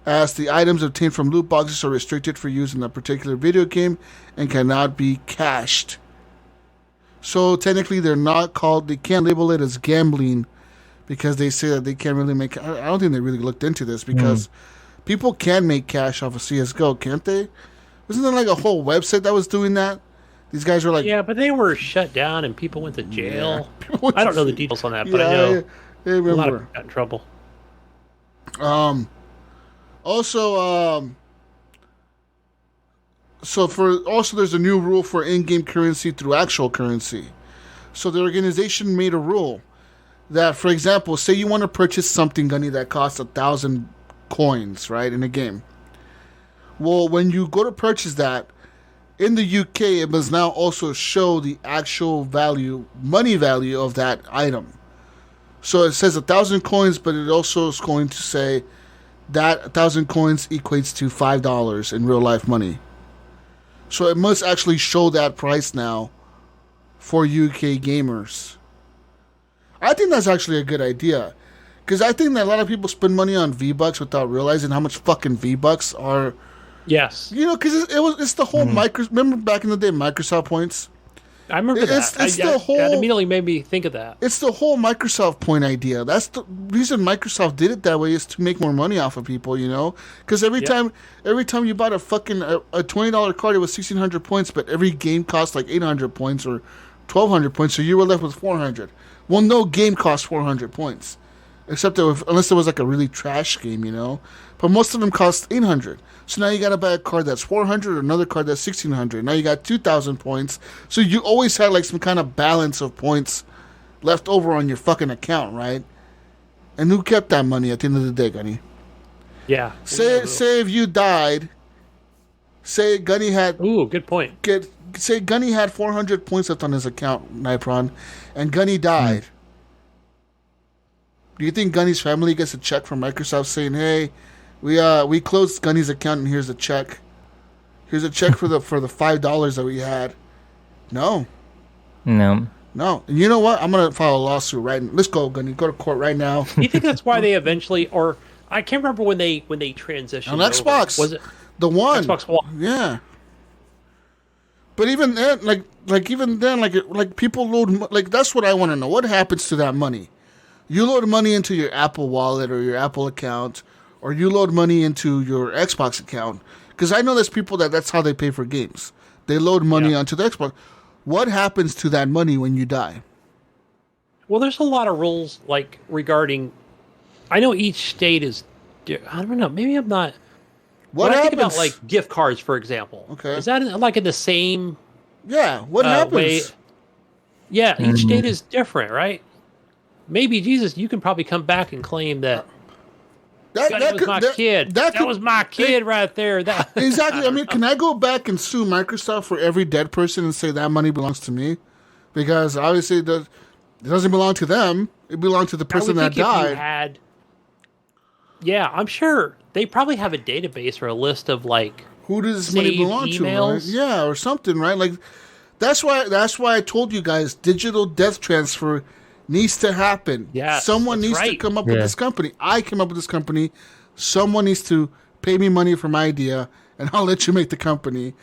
as the items obtained from loot boxes are restricted for use in a particular video game and cannot be cached. So technically, they can't label it as gambling because they say that they can't really make. I don't think they really looked into this because people can make cash off of CSGO, can't they? Wasn't there like a whole website that was doing that? These guys were like, Yeah, but they were shut down and people went to jail. Yeah. I don't know the details on that, but I know I a lot of remember. people got in trouble. Also, there's a new rule for in-game currency through actual currency. So the organization made a rule that, for example, say you want to purchase something, Gunny, that costs 1,000 coins, right, in a game. Well, when you go to purchase that, in the UK, it must now also show the actual value, money value of that item. So it says 1,000 coins, but it also is going to say that 1,000 coins equates to $5 in real life money. So it must actually show that price now for UK gamers. I think that's actually a good idea. Because I think that a lot of people spend money on V-Bucks without realizing how much fucking V-Bucks are. Yes. You know, because it's the whole remember back in the day, Microsoft points? I remember that. That immediately made me think of that. It's the whole Microsoft point idea. That's the reason Microsoft did it that way, is to make more money off of people, you know? Because every time you bought a fucking a $20 card, it was 1,600 points, but every game cost like 800 points or 1,200 points, so you were left with 400. Well, no game cost 400 points. Except unless it was like a really trash game, you know? But most of them cost 800. So now you got to buy a card that's 400 or another card that's 1,600. Now you got 2,000 points. So you always had like some kind of balance of points left over on your fucking account, right? And who kept that money at the end of the day, Gunny? Yeah. Say if you died, say Gunny had... Ooh, good point. Say Gunny had 400 points left on his account, Nypron, and Gunny died. Do you think Gunny's family gets a check from Microsoft saying, "Hey, we closed Gunny's account and here's a check. Here's a check for the $5 that we had"? No. No. And you know what? I'm gonna file a lawsuit right now. Let's go, Gunny. Go to court right now. You think that's why they eventually, or I can't remember when they transitioned on Xbox? Was it the One? Xbox One? Yeah. But even then, like people load, like that's what I want to know. What happens to that money? You load money into your Apple wallet or your Apple account, or you load money into your Xbox account. Because I know there's people that's how they pay for games. They load money onto the Xbox. What happens to that money when you die? Well, there's a lot of rules like regarding. I know each state is. I don't know. Maybe I'm not. What when happens? I think about like gift cards, for example. Okay. Is that like in the same? Yeah. What happens? Way? Yeah. Each state is different, right? Maybe Jesus, you can probably come back and claim that. That was my kid. That was my kid right there. Exactly. I mean, can I go back and sue Microsoft for every dead person and say that money belongs to me? Because obviously it doesn't belong to them. It belonged to the person that died. Yeah, I'm sure they probably have a database or a list of like who does this money belong emails? To? Right? Yeah, or something, right? Like that's why I told you guys digital death transfer needs to happen. Yes, someone needs to come up with this company. I came up with this company. Someone needs to pay me money for my idea, and I'll let you make the company.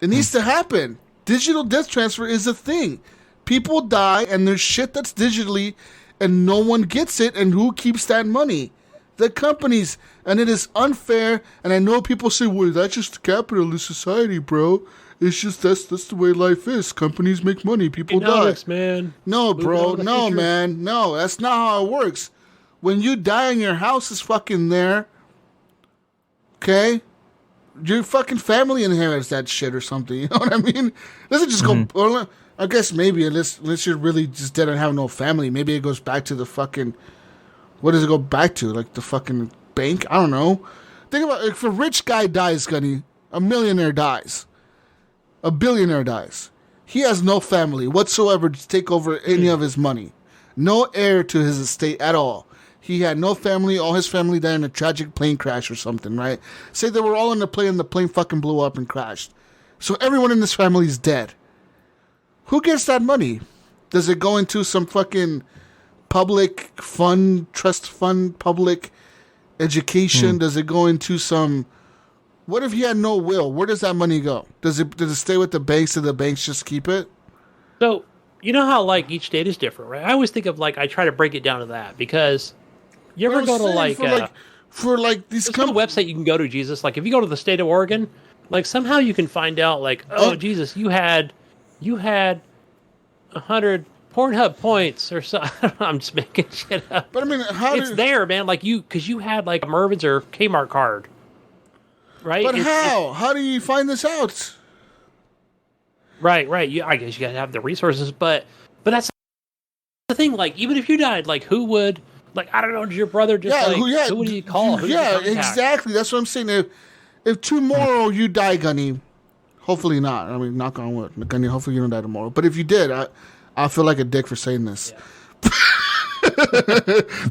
It needs to happen. Digital death transfer is a thing. People die, and there's shit that's digitally, and no one gets it, and who keeps that money? The companies. And it is unfair, and I know people say, well, that's just capitalist society, bro. It's just that's the way life is. Companies make money. People die. Man. No, bro. No, man. No, that's not how it works. When you die and your house is fucking there, okay, your fucking family inherits that shit or something. You know what I mean? Doesn't just go. Well, I guess maybe unless you're really just dead and have no family, maybe it goes back to the fucking. What does it go back to? Like the fucking bank? I don't know. Think about if a rich guy dies, Gunny, a millionaire dies. A billionaire dies. He has no family whatsoever to take over any of his money. No heir to his estate at all. He had no family. All his family died in a tragic plane crash or something, right? Say they were all in the plane and the plane fucking blew up and crashed. So everyone in this family is dead. Who gets that money? Does it go into some fucking public fund, trust fund, public education? Does it go into some... What if he had no will? Where does that money go? Does it stay with the banks and the banks just keep it? So, you know how like each state is different, right? I always think of like, I try to break it down to that because you ever go to like... For these there's a website you can go to, Jesus. Like if you go to the state of Oregon, like somehow you can find out like, oh, Jesus, you had 100 Pornhub points or so. I'm just making shit up. But I mean, it's there, man. Like because you had like a Mervyn's or Kmart card. Right? But how? How do you find this out? Right. I guess you gotta have the resources, but that's the thing. Like, even if you died, like, who would? Like, I don't know. Did your brother just who would you call? Exactly. That's what I'm saying. If tomorrow you die, Gunny, hopefully not. I mean, knock on wood, Gunny. Hopefully you don't die tomorrow. But if you did, I feel like a dick for saying this. Yeah.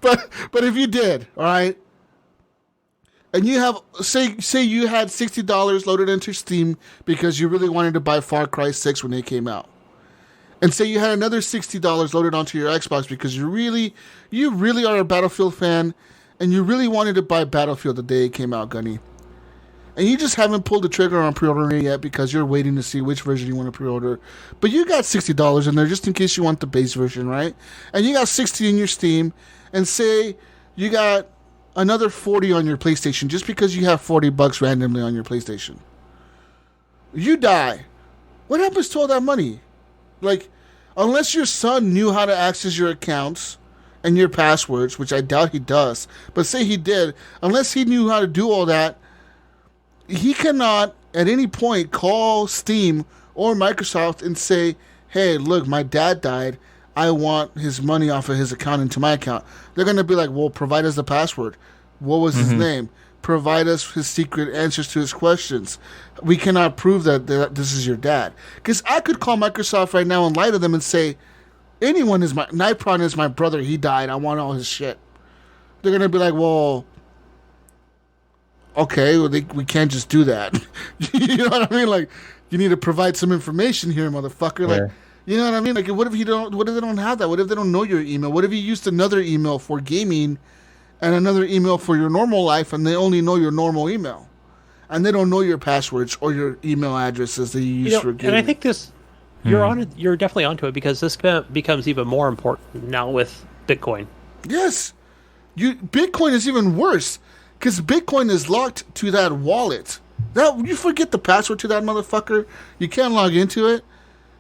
but if you did, all right. and you have say you had $60 loaded into Steam because you really wanted to buy Far Cry 6 when it came out. And say you had another $60 loaded onto your Xbox because you really are a Battlefield fan and you really wanted to buy Battlefield the day it came out, Gunny. And you just haven't pulled the trigger on pre-ordering it yet because you're waiting to see which version you want to pre-order. But you got $60 in there just in case you want the base version, right? And you got $60 in your Steam, and say you got another $40 on your PlayStation just because you have $40 randomly on your PlayStation. You die. What happens to all that money? Like, unless your son knew how to access your accounts and your passwords, which I doubt he does, but say he did, unless he knew how to do all that, he cannot at any point call Steam or Microsoft and say, hey, look, my dad died. I want his money off of his account into my account. They're going to be like, well, provide us the password. What was his name? Provide us his secret answers to his questions. We cannot prove that this is your dad. Because I could call Microsoft right now and lie to them and say, Nypron is my brother. He died. I want all his shit. They're going to be like, well, okay, well, we can't just do that. You know what I mean? Like, you need to provide some information here, motherfucker. Yeah. Like, you know what I mean? Like, what if they don't have that? What if they don't know your email? What if you used another email for gaming and another email for your normal life, and they only know your normal email, and they don't know your passwords or your email addresses that you use for gaming? And I think this, you're definitely onto it, because this becomes even more important now with Bitcoin. Yes, Bitcoin is even worse because Bitcoin is locked to that wallet. That you forget the password to that motherfucker, you can't log into it.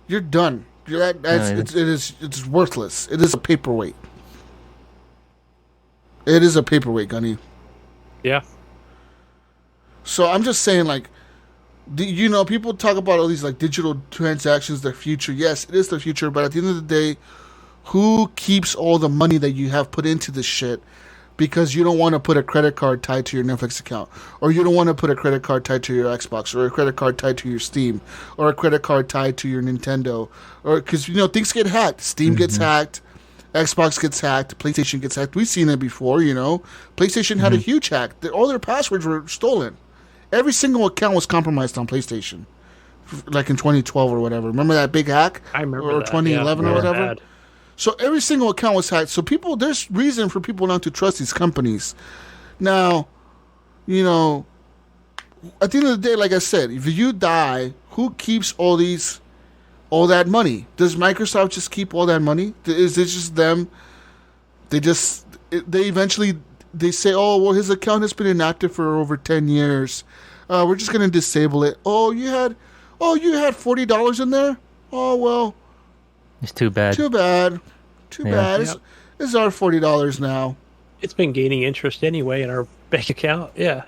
You're done. It's worthless. It is a paperweight. It is a paperweight, Gunny. Yeah. So I'm just saying, like, people talk about all these like digital transactions, the future. Yes, it is the future, but at the end of the day, who keeps all the money that you have put into this shit? Because you don't want to put a credit card tied to your Netflix account, or you don't want to put a credit card tied to your Xbox, or a credit card tied to your Steam, or a credit card tied to your Nintendo, or because things get hacked. Steam gets hacked, Xbox gets hacked, PlayStation gets hacked. We've seen it before. PlayStation had a huge hack. All their passwords were stolen. Every single account was compromised on PlayStation, like in 2012 or whatever. Remember that big hack? I remember or that. 2011 or whatever. Bad. So every single account was hacked. So there's reason for people not to trust these companies. Now, at the end of the day, like I said, if you die, who keeps all that money? Does Microsoft just keep all that money? Is it just them? They eventually say, oh, well, his account has been inactive for over 10 years. We're just going to disable it. Oh, you had $40 in there? Oh, well. It's too bad. Too bad. Yep. It's our $40 now. It's been gaining interest anyway in our bank account. Yeah.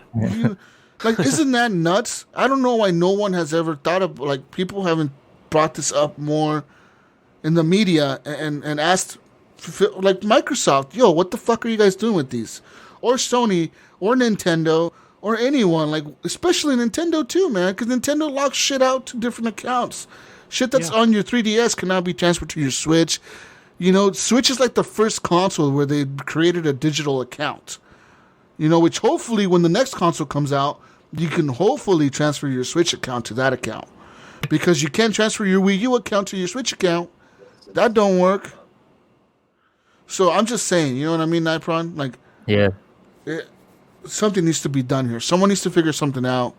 Isn't that nuts? I don't know why no one has ever thought of, like, people haven't brought this up more in the media and asked, like, Microsoft, yo, what the fuck are you guys doing with these? Or Sony, or Nintendo, or anyone, like, especially Nintendo too, man, because Nintendo locks shit out to different accounts. Shit that's on your 3DS can now be transferred to your Switch. Switch is like the first console where they created a digital account. Which hopefully when the next console comes out, you can hopefully transfer your Switch account to that account. Because you can't transfer your Wii U account to your Switch account. That don't work. So I'm just saying, you know what I mean, Nypron? Like, yeah. Something needs to be done here. Someone needs to figure something out.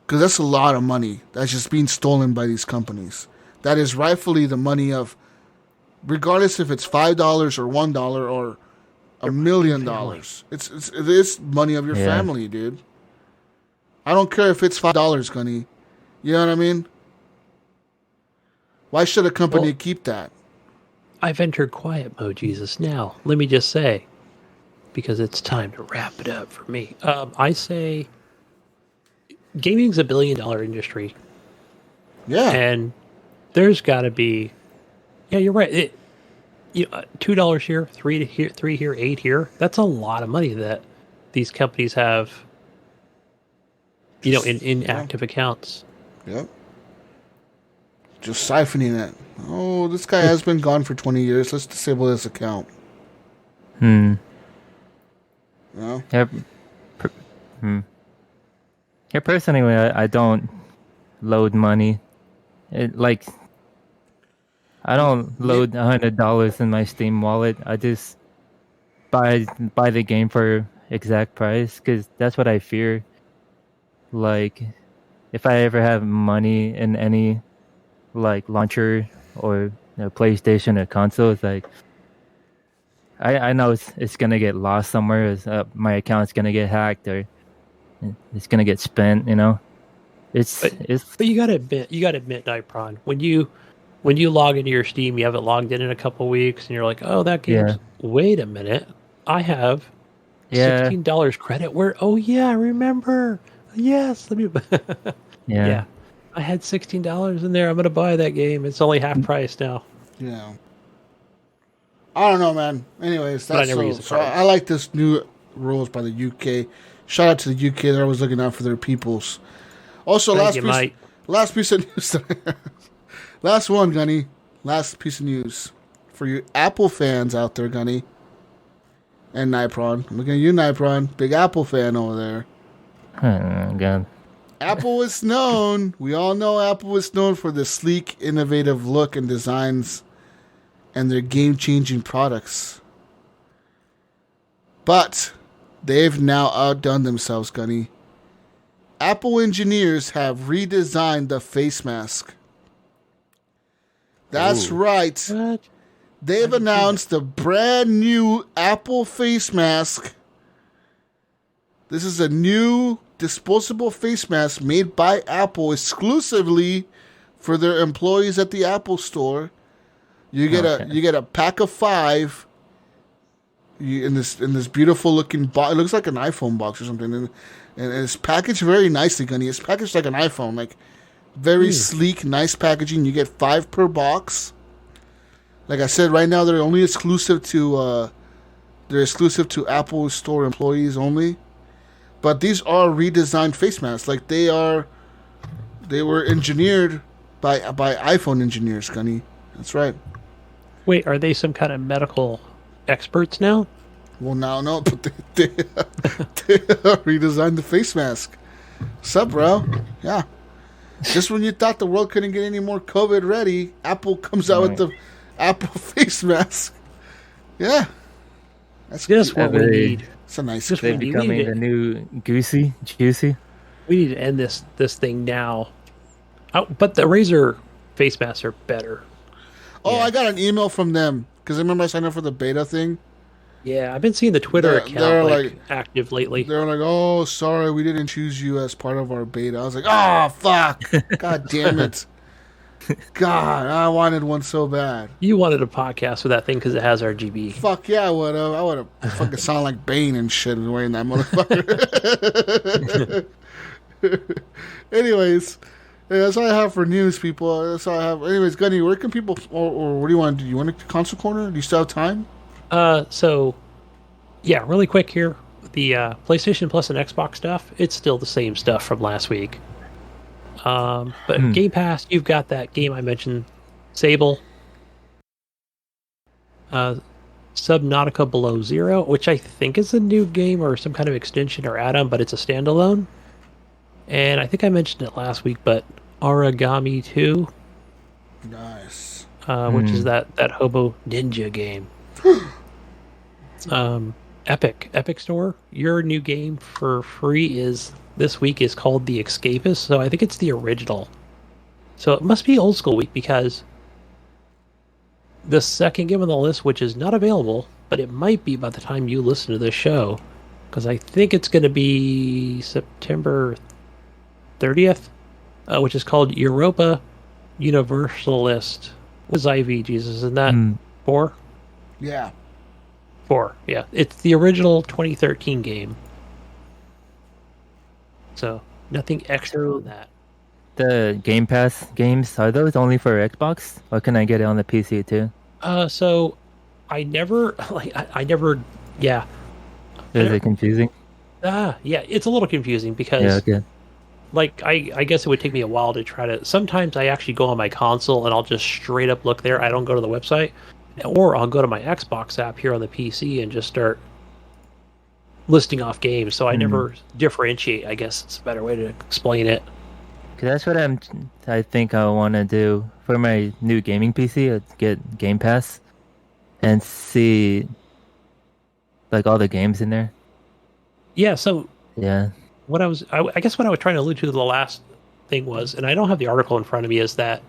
Because that's a lot of money that's just being stolen by these companies. That is rightfully the money of, regardless if it's $5 or $1 or $1 million. It is money of your family, dude. I don't care if it's $5, Gunny. You know what I mean? Why should a company keep that? I've entered quiet mode, Jesus. Now, let me just say, because it's time to wrap it up for me. I say gaming's $1 billion industry. Yeah. And there's got to be, you're right. $2 here, $3 here, $8 here. That's a lot of money that these companies have, in active accounts. Yep. Just siphoning it. Oh, this guy has been gone for 20 years. Let's disable his account. No. No? Yep. Yeah, personally, I don't load money. I don't load $100 in my Steam wallet. I just buy the game for exact price because that's what I fear. Like, if I ever have money in any like launcher or PlayStation or console, it's like I know it's gonna get lost somewhere. My account's gonna get hacked or it's gonna get spent. But you gotta admit, Nypron, when you log into your Steam, you haven't logged in a couple weeks, and you're like, oh, that game's. Yeah. Wait a minute, I have $16 credit. Where? Oh yeah, I remember. Yes, let me. Yeah, I had $16 in there. I'm gonna buy that game. It's only half price now. Yeah. I don't know, man. Anyways, But I never use the so cards. I like this new rules by the UK. Shout out to the UK. They're always looking out for their peoples. Also, Thank you, mate. last piece of news. Last one, Gunny. Last piece of news for you Apple fans out there, Gunny. And Nypron. I'm looking at you, Nypron. Big Apple fan over there. Oh, God. Apple is known. We all know Apple is known for the sleek, innovative look and designs and their game-changing products. But they've now outdone themselves, Gunny. Apple engineers have redesigned the face mask. That's right. What? They've announced a brand new Apple face mask. This is a new disposable face mask made by Apple exclusively for their employees at the Apple Store. You get a pack of 5 in this beautiful looking box. It looks like an iPhone box or something, and it's packaged very nicely, Gunny. It's packaged like an iPhone, like very sleek, nice packaging. You get 5 per box. Like I said, right now they're only exclusive to Apple Store employees only. But these are redesigned face masks. Like they were engineered by iPhone engineers, Gunny. That's right. Wait, are they some kind of medical experts now? Well, now no, but they redesigned the face mask. What's up, bro? Yeah. Just when you thought the world couldn't get any more COVID ready, Apple comes out with the Apple face mask. Yeah. That's Just cute. what we need. It's a nice Just They're we need becoming it. the new juicy. We need to end this thing now. Oh, but the Razer face masks are better. Oh, I got an email from them because I remember I signed up for the beta thing. Yeah, I've been seeing the Twitter They're account like- active lately. They're like, "Oh, sorry, we didn't choose you as part of our beta." I was like, "Oh, fuck! God damn it! God, I wanted one so bad. You wanted a podcast with that thing because it has RGB. Fuck yeah, I would have. I would have fucking sound like Bane and shit wearing that motherfucker." Anyways, yeah, that's all I have for news, people. That's all I have. Anyways, Gunny, where can people, or what do you want to do? You want to console corner? Do you still have time? So, yeah, really quick here. The PlayStation Plus and Xbox stuff, it's still the same stuff from last week. But Game Pass, you've got that game I mentioned, Sable. Subnautica Below Zero, which I think is a new game or some kind of extension or add-on, but it's a standalone. And I think I mentioned it last week, but Origami 2, Nice. which is that Hobo Ninja game. Epic Store, your new game for free this week is called The Escapist, so I think it's the original. So it must be old school week because the second game on the list, which is not available, but it might be by the time you listen to this show, because I think it's going to be September 30th, which is called Europa Universalist. What is IV, Jesus? Isn't that 4? Yeah. 4, yeah. It's the original 2013 game. So, nothing extra on that. The Game Pass games, are those only for Xbox? Or can I get it on the PC too? So, I never, yeah. Is it confusing? Yeah, it's a little confusing because, Yeah, okay. I guess it would take me a while to try to, sometimes I actually go on my console and I'll just straight up look there. I don't go to the website. Or I'll go to my Xbox app here on the PC and just start listing off games, so I never differentiate. I guess it's a better way to explain it. 'Cause that's what I think I want to do for my new gaming PC. Get Game Pass and see like all the games in there. Yeah. So Yeah. I guess what I was trying to allude to the last thing was, and I don't have the article in front of me, is that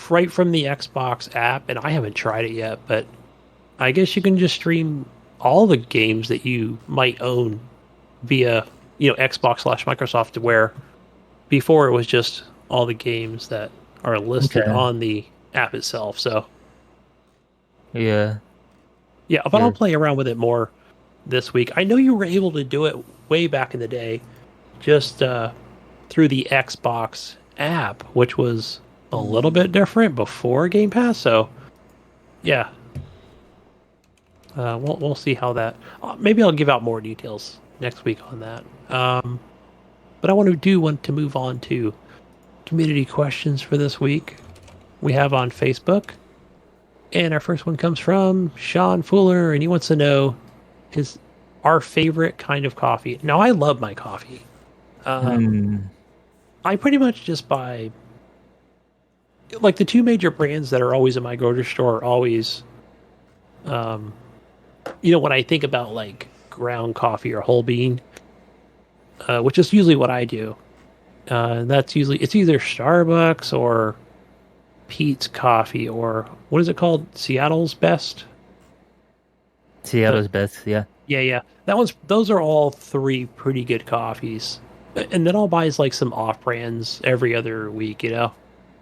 right from the Xbox app, and I haven't tried it yet, but I guess you can just stream all the games that you might own via Xbox/Microsoft, where before it was just all the games that are listed on the app itself. So Yeah. but I'll play around with it more this week. I know you were able to do it way back in the day, just through the Xbox app, which was a little bit different before Game Pass. So, yeah, we'll see how that. Maybe I'll give out more details next week on that. But I want to move on to community questions for this week. We have on Facebook, and our first one comes from Sean Fuller, and he wants to know our favorite kind of coffee. Now, I love my coffee. I pretty much just buy, like, the two major brands that are always in my grocery store are always, when I think about, like, ground coffee or whole bean, which is usually what I do. It's either Starbucks or Pete's Coffee, or what is it called? Seattle's Best? Seattle's Best, yeah. Yeah. Those are all three pretty good coffees. And then I'll buy like some off brands every other week,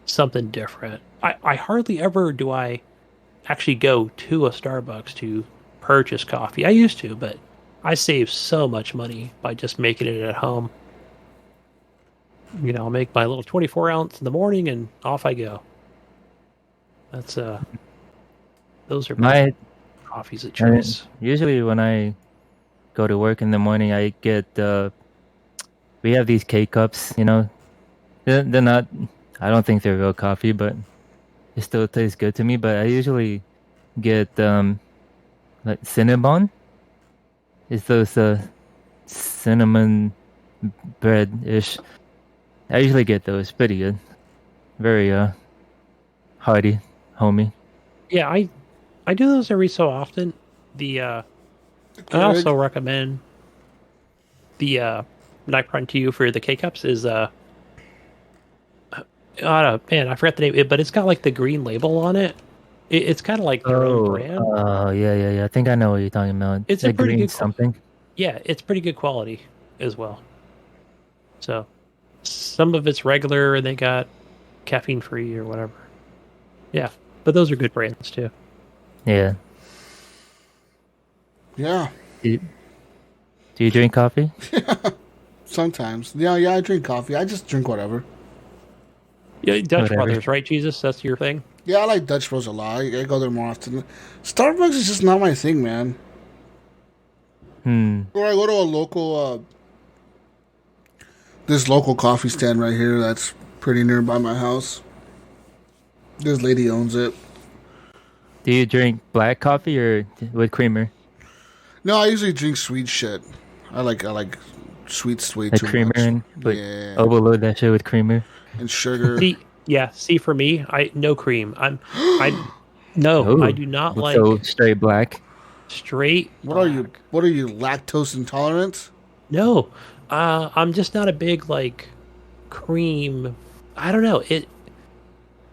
something different. I hardly ever do I actually go to a Starbucks to purchase coffee. I used to, but I save so much money by just making it at home. I'll make my little 24 ounce in the morning and off I go. Those are my coffees of choice. Usually when I go to work in the morning, I get we have these K-cups, they're not, I don't think they're real coffee, but it still tastes good to me. But I usually get like Cinnabon. It's those cinnamon bread-ish. I usually get those. Pretty good. Very hearty, homey. Yeah, I do those every so often. I also recommend the Nypron to you for the K-Cups is I forgot the name, but it's got like the green label on it. It's kind of like their own brand. Oh, yeah. I think I know what you're talking about. It's a pretty good something. Yeah, it's pretty good quality as well. So some of it's regular, and they got caffeine free or whatever. Yeah, but those are good brands too. Yeah. Yeah. Do you drink coffee? Sometimes. Yeah, I drink coffee. I just drink whatever. Yeah, Dutch Brothers, right, Jesus? That's your thing? Yeah, I like Dutch Bros a lot. I go there more often. Starbucks is just not my thing, man. Or I go to a local, this local coffee stand right here that's pretty nearby my house. This lady owns it. Do you drink black coffee or with creamer? No, I usually drink sweet shit. I like sweets way like too creamer much. And overload that shit with creamer and sugar. See, for me, no cream. I do not like so straight black. Straight. What black. What are you? Lactose intolerant? No, I'm just not a big like cream. I don't know.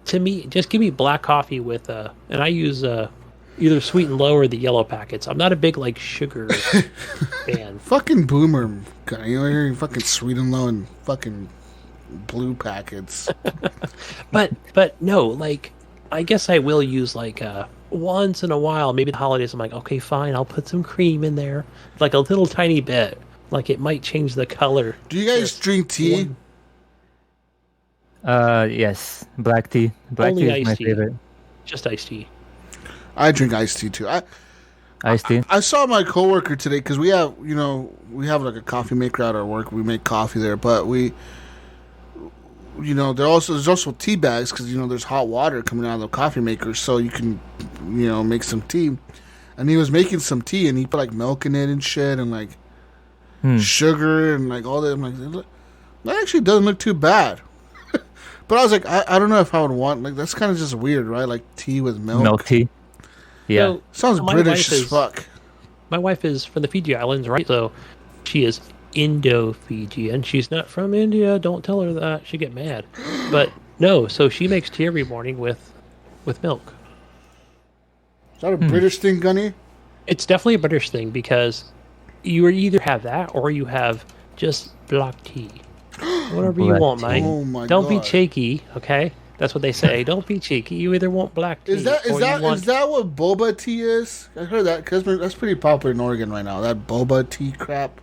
To me, just give me black coffee with and I use either sweet and low or the yellow packets. I'm not a big like sugar fan. Fucking boomer guy, you're fucking sweet and low and fucking blue packets. but no, like I guess I will use like once in a while, maybe the holidays. I'm like, okay, fine, I'll put some cream in there, like a little tiny bit. Like it might change the color. Do you guys drink tea? Yes, black tea. Black Only tea is iced my tea. favorite. Just iced tea. I drink iced tea too. Iced tea. I saw my coworker today because we have like a coffee maker at our work. We make coffee there, but there's also tea bags because there's hot water coming out of the coffee maker, so you can make some tea. and he was making some tea, and he put like milk in it and shit, and like sugar and like all that. I'm like, that actually doesn't look too bad. But I was like, I don't know if I would want, like, that's kind of just weird, right? Like tea with milk. Milk tea. Yeah. So, Sounds British as fuck. My wife is from the Fiji Islands, right? So she is Indo-Fijian. She's not from India. Don't tell her that. She'd get mad. But no, so she makes tea every morning with milk. Is that a British thing, Gunny? It's definitely a British thing because you either have that or you have just black tea. Whatever you want, mate. Oh my Don't be God. cheeky, okay? That's what they say. Don't be cheeky. You either want black tea Is that want... what boba tea is? I heard that because that's pretty popular in Oregon right now. That boba tea crap.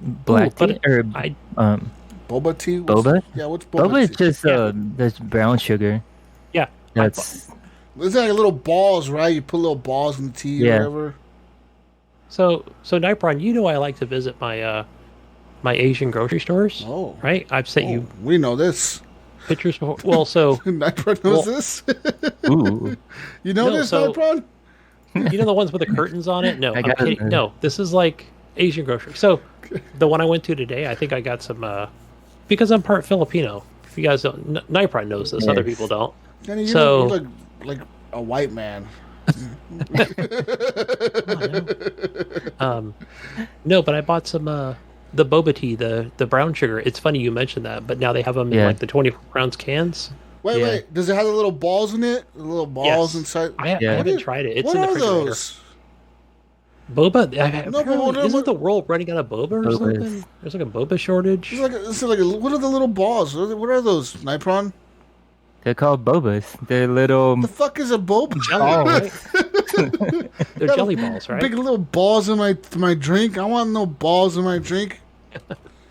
Black tea or Boba tea? boba? Yeah, what's boba Boba is tea? just that's brown sugar. Yeah. That's It's like little balls, right? You put little balls in the tea Yeah. or whatever. So Nypron, you know I like to visit my my Asian grocery stores. Oh. Right? I've sent you We know this. pictures before. Well, so Nypron knows Well- this. ooh. You know No, this, so- Nypron? you know the ones with the curtains on it? No, I I'm got it. kidding. No, this is like Asian grocery. So the one I went to today, I think I got some because I'm part Filipino. If you guys don't, Nypron knows this. Other Yes. people don't. Danny, you So- look like a white man. No, but I bought some the boba tea, the brown sugar. It's funny you mentioned that, but now they have them in Yeah. like the 24-ounce cans. Wait. Does it have the little balls in it? The little balls Yes. inside? I Yeah. haven't tried it. It's What in the are refrigerator. those? Boba? No, but what- Isn't the world running out of boba or Bobas. something? There's like a boba shortage. What are the little balls? What are those, Nypron? They're called bobas. They're little. The fuck is a boba? Jelly, right? They're jelly balls, right? Big little balls in my drink. I want no balls in my drink.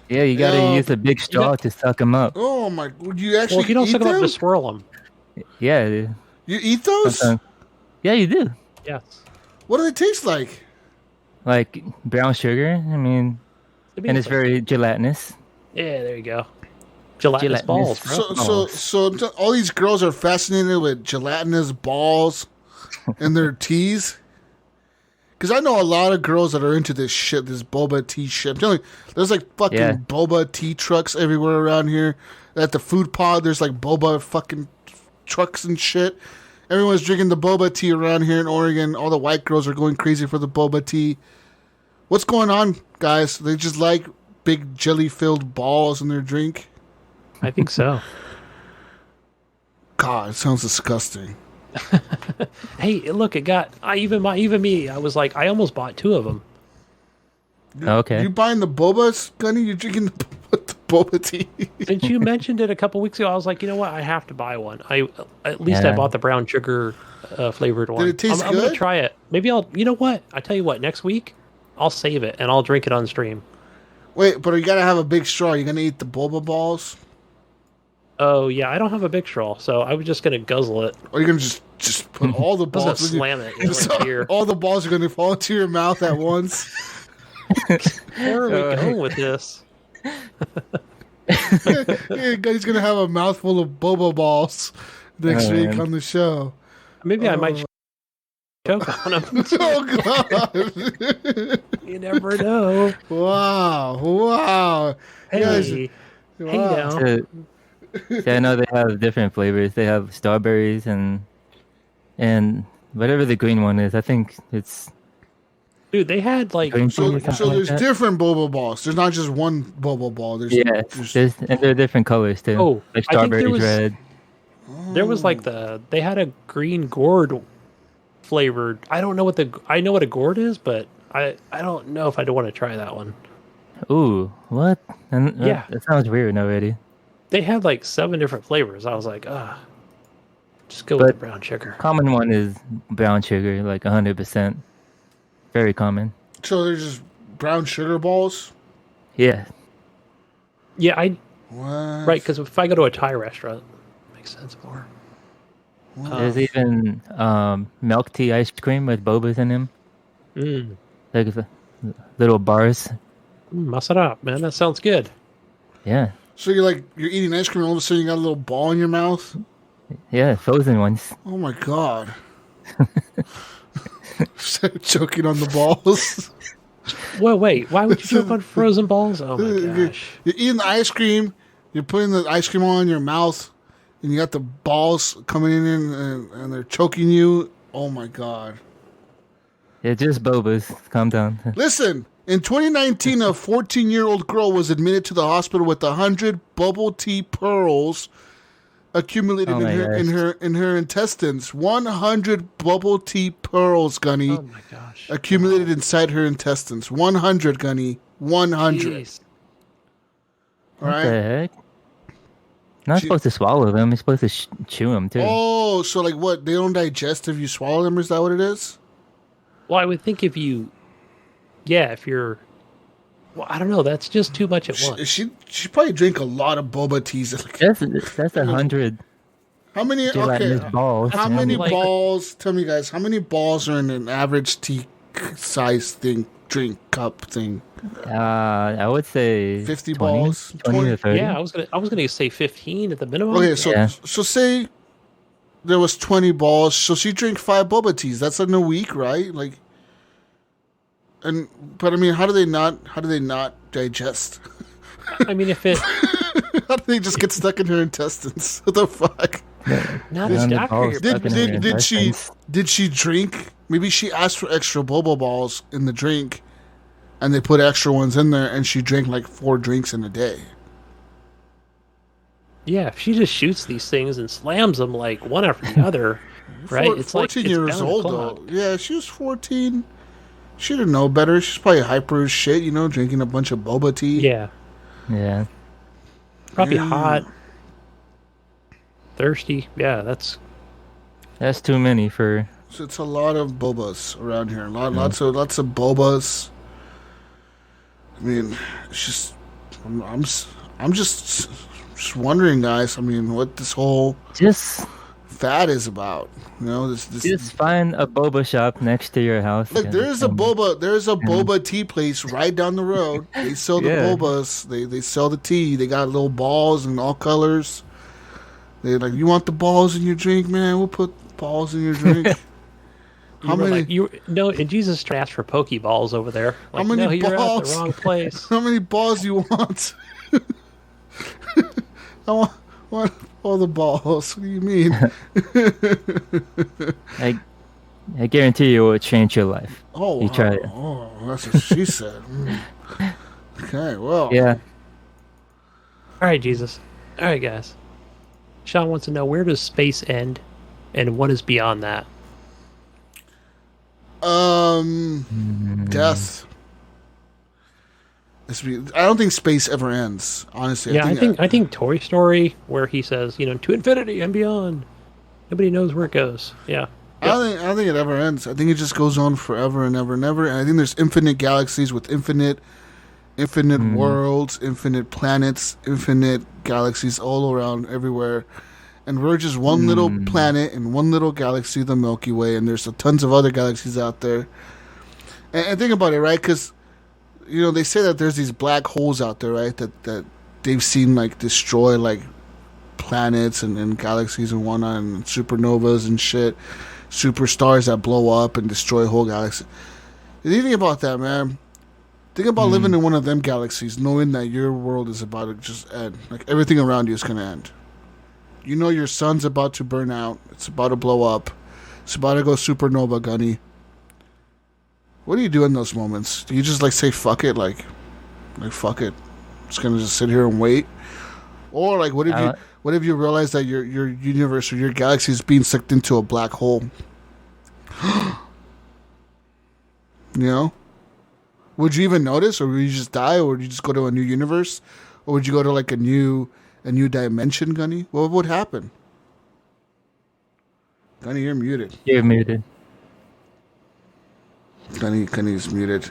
Yeah, you gotta Yeah. use a big straw to suck them up. Oh my! Would you actually Well, if you don't eat suck them up, them? just swirl them. Yeah. You eat those? Sometimes. Yeah, you do. Yes. What do they taste like? Like brown sugar. I mean, and it's very gelatinous. Yeah, there you go. Gelatinous balls, bro. So all these girls are fascinated with gelatinous balls and their teas. Because I know a lot of girls that are into this shit, this boba tea shit. I'm telling you, there's like fucking Yeah. boba tea trucks everywhere around here. At the food pod, there's like boba fucking trucks and shit. Everyone's drinking the boba tea around here in Oregon. All the white girls are going crazy for the boba tea. What's going on, guys? They just like big jelly-filled balls in their drink? I think so. God, it sounds disgusting. Hey, look, it got even me. I was like, I almost bought 2 of them. Okay. You buying the bobas, Gunny? You drinking the boba tea? Since you mentioned it a couple weeks ago, I was like, you know what? I have to buy one. At least I Yeah. bought the brown sugar flavored one. Did it taste I'm gonna good? try it. Maybe I'll. You know what? I tell you what. Next week, I'll save it and I'll drink it on stream. Wait, but you gotta have a big straw. You gonna eat the boba balls, Oh yeah, I don't have a big straw, so I was just gonna guzzle it. or you gonna just put all the I was gonna balls? in slam it. You know, So like here. all the balls are gonna fall into your mouth at once. Where are we going with this? Yeah, Gunny's gonna have a mouthful of boba balls next week man. on the show. Maybe I might choke on them. Oh God! You never know. Wow! Hey, Guys, hey wow. now. Yeah, I know they have different flavors. They have strawberries and whatever the green one is. I think it's Dude, they had like green So, tea or something so like there's that. different boba balls. There's not just one boba ball. There's Yeah, and they're different colors too. Oh, like I think there strawberries, was- red. there was like they had a green gourd flavored. I don't know what I know what a gourd is, but I don't know if I want to try that one. Ooh, what? And, Yeah. that sounds weird already. They had like 7 different flavors. I was like, just go with But- the brown sugar. Common one is brown sugar, like 100%. Very common. so there's just brown sugar balls. Yeah. Yeah, What? right, because if I go to a Thai restaurant, it makes sense more. There's even milk tea ice cream with bobas in them. Mm. Like the little bars. Mess it up, man. That sounds good. Yeah. So you're eating ice cream, and all of a sudden you got a little ball in your mouth. Yeah, frozen ones. Oh my God! Choking on the balls. Well, wait. Why would you choke on frozen balls? Oh my gosh! You're eating the ice cream. You're putting the ice cream on in your mouth, and you got the balls coming in and they're choking you. Oh my god! It's just bobas. Calm down. Listen, in 2019, a 14-year-old girl was admitted to the hospital with 100 bubble tea pearls accumulated in her intestines. 100 bubble tea pearls, Gunny. Oh my gosh! Accumulated inside her intestines. 100, Gunny. 100. Jeez. All What right. the heck? Not supposed to swallow them. You're supposed to chew them too. Oh, so like what? They don't digest if you swallow them? Is that what it is? Well, I would think if you're, well, I don't know. That's just too much at once. She probably drink a lot of boba teas. That's 100 How many? gelatinous Okay. balls. How many like- balls? Tell me, guys. How many balls are in an average tea size thing, drink cup thing? I would say 50 20, balls? 20 to 30. Yeah, I was gonna say 15 at the minimum. Okay, so Yeah. so say there was 20 balls. So she drank 5 boba teas. That's in a week, right? Like, but I mean, how do they not digest? I mean, if it How do they just get stuck in her intestines? What the fuck? not Yeah, just the after balls your stuck in her Did she drink? Maybe she asked for extra boba balls in the drink, and they put extra ones in there, and she drank like 4 drinks in a day. Yeah, if she just shoots these things and slams them like one after the other, right? It's 14 like years it's old bound to though. clog. Yeah, she was 14. She didn't know better. She's probably hyper as shit, drinking a bunch of boba tea. Yeah, Yeah. probably Yeah. hot, thirsty. Yeah, that's That's too many for. So it's a lot of bobas around here. Lots of bobas. I mean, it's just I'm just wondering, guys. I mean, what this whole Just fad is about. This just find a boba shop next to your house. Look, and- there's a boba tea place right down the road. They sell the Yeah. bobas. They sell the tea. They got little balls in all colors. They're like, you want the balls in your drink, man? We'll put balls in your drink. How you were many? like no, and Jesus asked for Pokeballs over there. Like, How many no, you're at balls? the wrong place. How many balls do you want? I want all the balls. What do you mean? I guarantee you it will change your life. Oh, You try it. Oh, that's what she said. Okay, well. Yeah. All right, Jesus. All right, guys. Sean wants to know, where does space end, and what is beyond that? Death. I don't think space ever ends. Honestly, Yeah, I think Toy Story, where he says, to infinity and beyond. Nobody knows where it goes. Yeah. I don't think it ever ends. I think it just goes on forever and ever and ever. And I think there's infinite galaxies with infinite worlds, infinite planets, infinite galaxies all around everywhere. And we're just one little planet and one little galaxy, the Milky Way, and there's tons of other galaxies out there. And think about it, right? Because they say that there's these black holes out there, right? That they've seen like destroy like planets and galaxies and whatnot, and supernovas and shit, superstars that blow up and destroy whole galaxies. If you think about that, man, think about living in one of them galaxies, knowing that your world is about to just end. Like everything around you is gonna end. Your sun's about to burn out. It's about to blow up. It's about to go supernova, Gunny. What do you do in those moments? Do you just say fuck it, like fuck it, just gonna just sit here and wait, or what if you realize that your universe or your galaxy is being sucked into a black hole? Would you even notice, or would you just die, or would you just go to a new universe, or would you go to a new dimension, Gunny? What would happen? Gunny, you're muted. You're muted. Gunny's muted.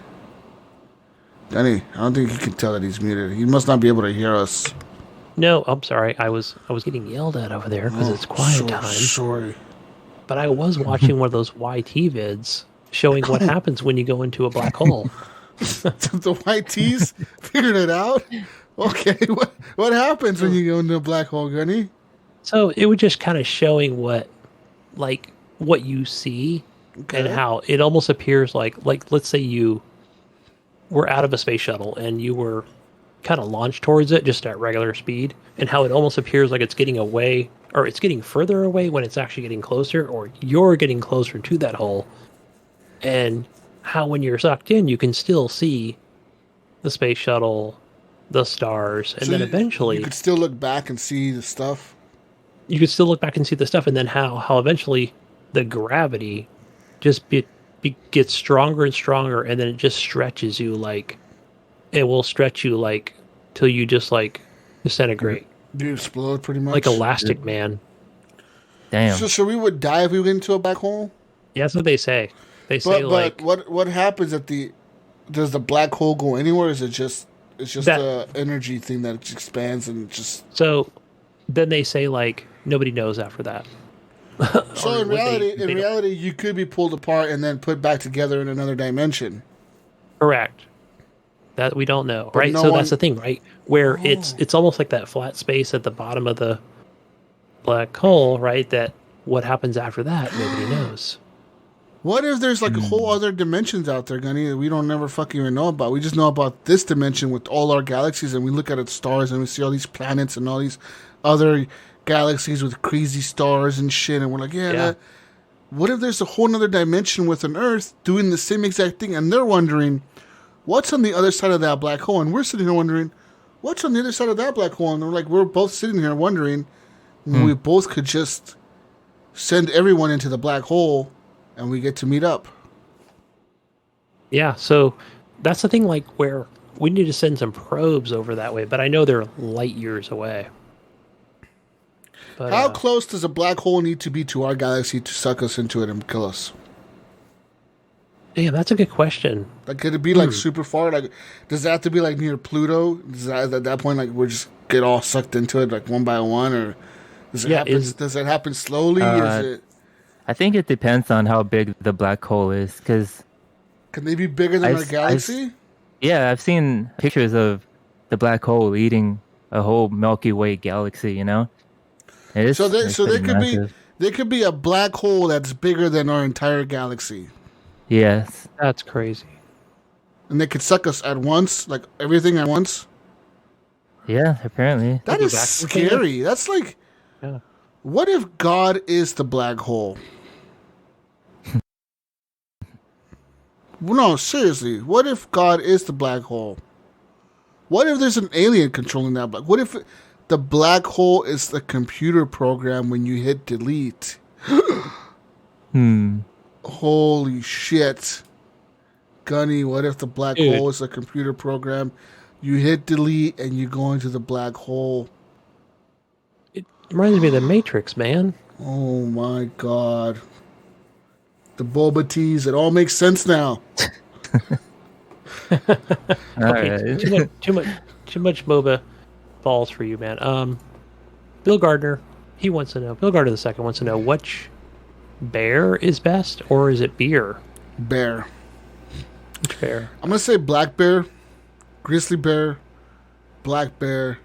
Gunny, I don't think he can tell that he's muted. He must not be able to hear us. No, I'm sorry. I was getting yelled at over there because it's quiet time. Sorry. But I was watching one of those YT vids showing what happens when you go into a black hole. The white tees figured it out. Okay, what happens when you go into a black hole, Gunny? So it was just kind of showing what you see and how it almost appears like let's say you were out of a space shuttle and you were kind of launched towards it just at regular speed, and how it almost appears like it's getting away, or it's getting further away when it's actually getting closer, or you're getting closer to that hole, and how when you're sucked in you can still see the space shuttle, the stars, and then eventually you could still look back and see the stuff. You could still look back and see the stuff, and then how eventually the gravity just gets stronger and stronger, and then it just stretches you like it will stretch you like till you just like disintegrate. You explode pretty much like Elastic Man. Damn. So we would die if we went into a black hole. Yeah, that's what they say. They say but what happens at the? Does the black hole go anywhere? Or is it just the energy thing that expands and just? So then they say like nobody knows after that. So in reality, you could be pulled apart and then put back together in another dimension. Correct. That we don't know, right? No So that's the thing, right? Where it's almost like that flat space at the bottom of the black hole, right? That what happens after that, nobody knows. What if there's like a whole other dimensions out there, Gunny, that we don't never fucking even know about? We just know about this dimension with all our galaxies, and we look at its stars and we see all these planets and all these other galaxies with crazy stars and shit, and we're like, what if there's a whole other dimension with an Earth doing the same exact thing, and they're wondering what's on the other side of that black hole, and we're sitting here wondering what's on the other side of that black hole, and we're both sitting here wondering we both could just send everyone into the black hole and we get to meet up. Yeah, so that's the thing, like where we need to send some probes over that way, but I know they're light years away. But, how close does a black hole need to be to our galaxy to suck us into it and kill us? Damn, that's a good question. Like, could it be like super far? Like, does it have to be like near Pluto? Does that, at that point, like, we just get all sucked into it like one by one, or does it happen slowly? Is it? I think it depends on how big the black hole is, because can they be bigger than our galaxy? I've seen pictures of the black hole eating a whole Milky Way galaxy. You know, so there could be a black hole that's bigger than our entire galaxy. Yes. That's crazy. And they could suck us at once, like everything at once? Yeah, apparently. That is scary. That's like, what if God is the black hole? No, seriously. What if God is the black hole? What if there's an alien controlling that black? What if the black hole is the computer program when you hit delete? Holy shit. Gunny, what if the black hole is a computer program? You hit delete and you go into the black hole. It reminds me of the Matrix, man. Oh my god. The boba teas, it all makes sense now. Okay, too much boba balls for you, man. Bill Gardner, Bill Gardner the second wants to know which bear is best, or is it beer? Bear. Which bear? I'm gonna say black bear, grizzly bear, black bear,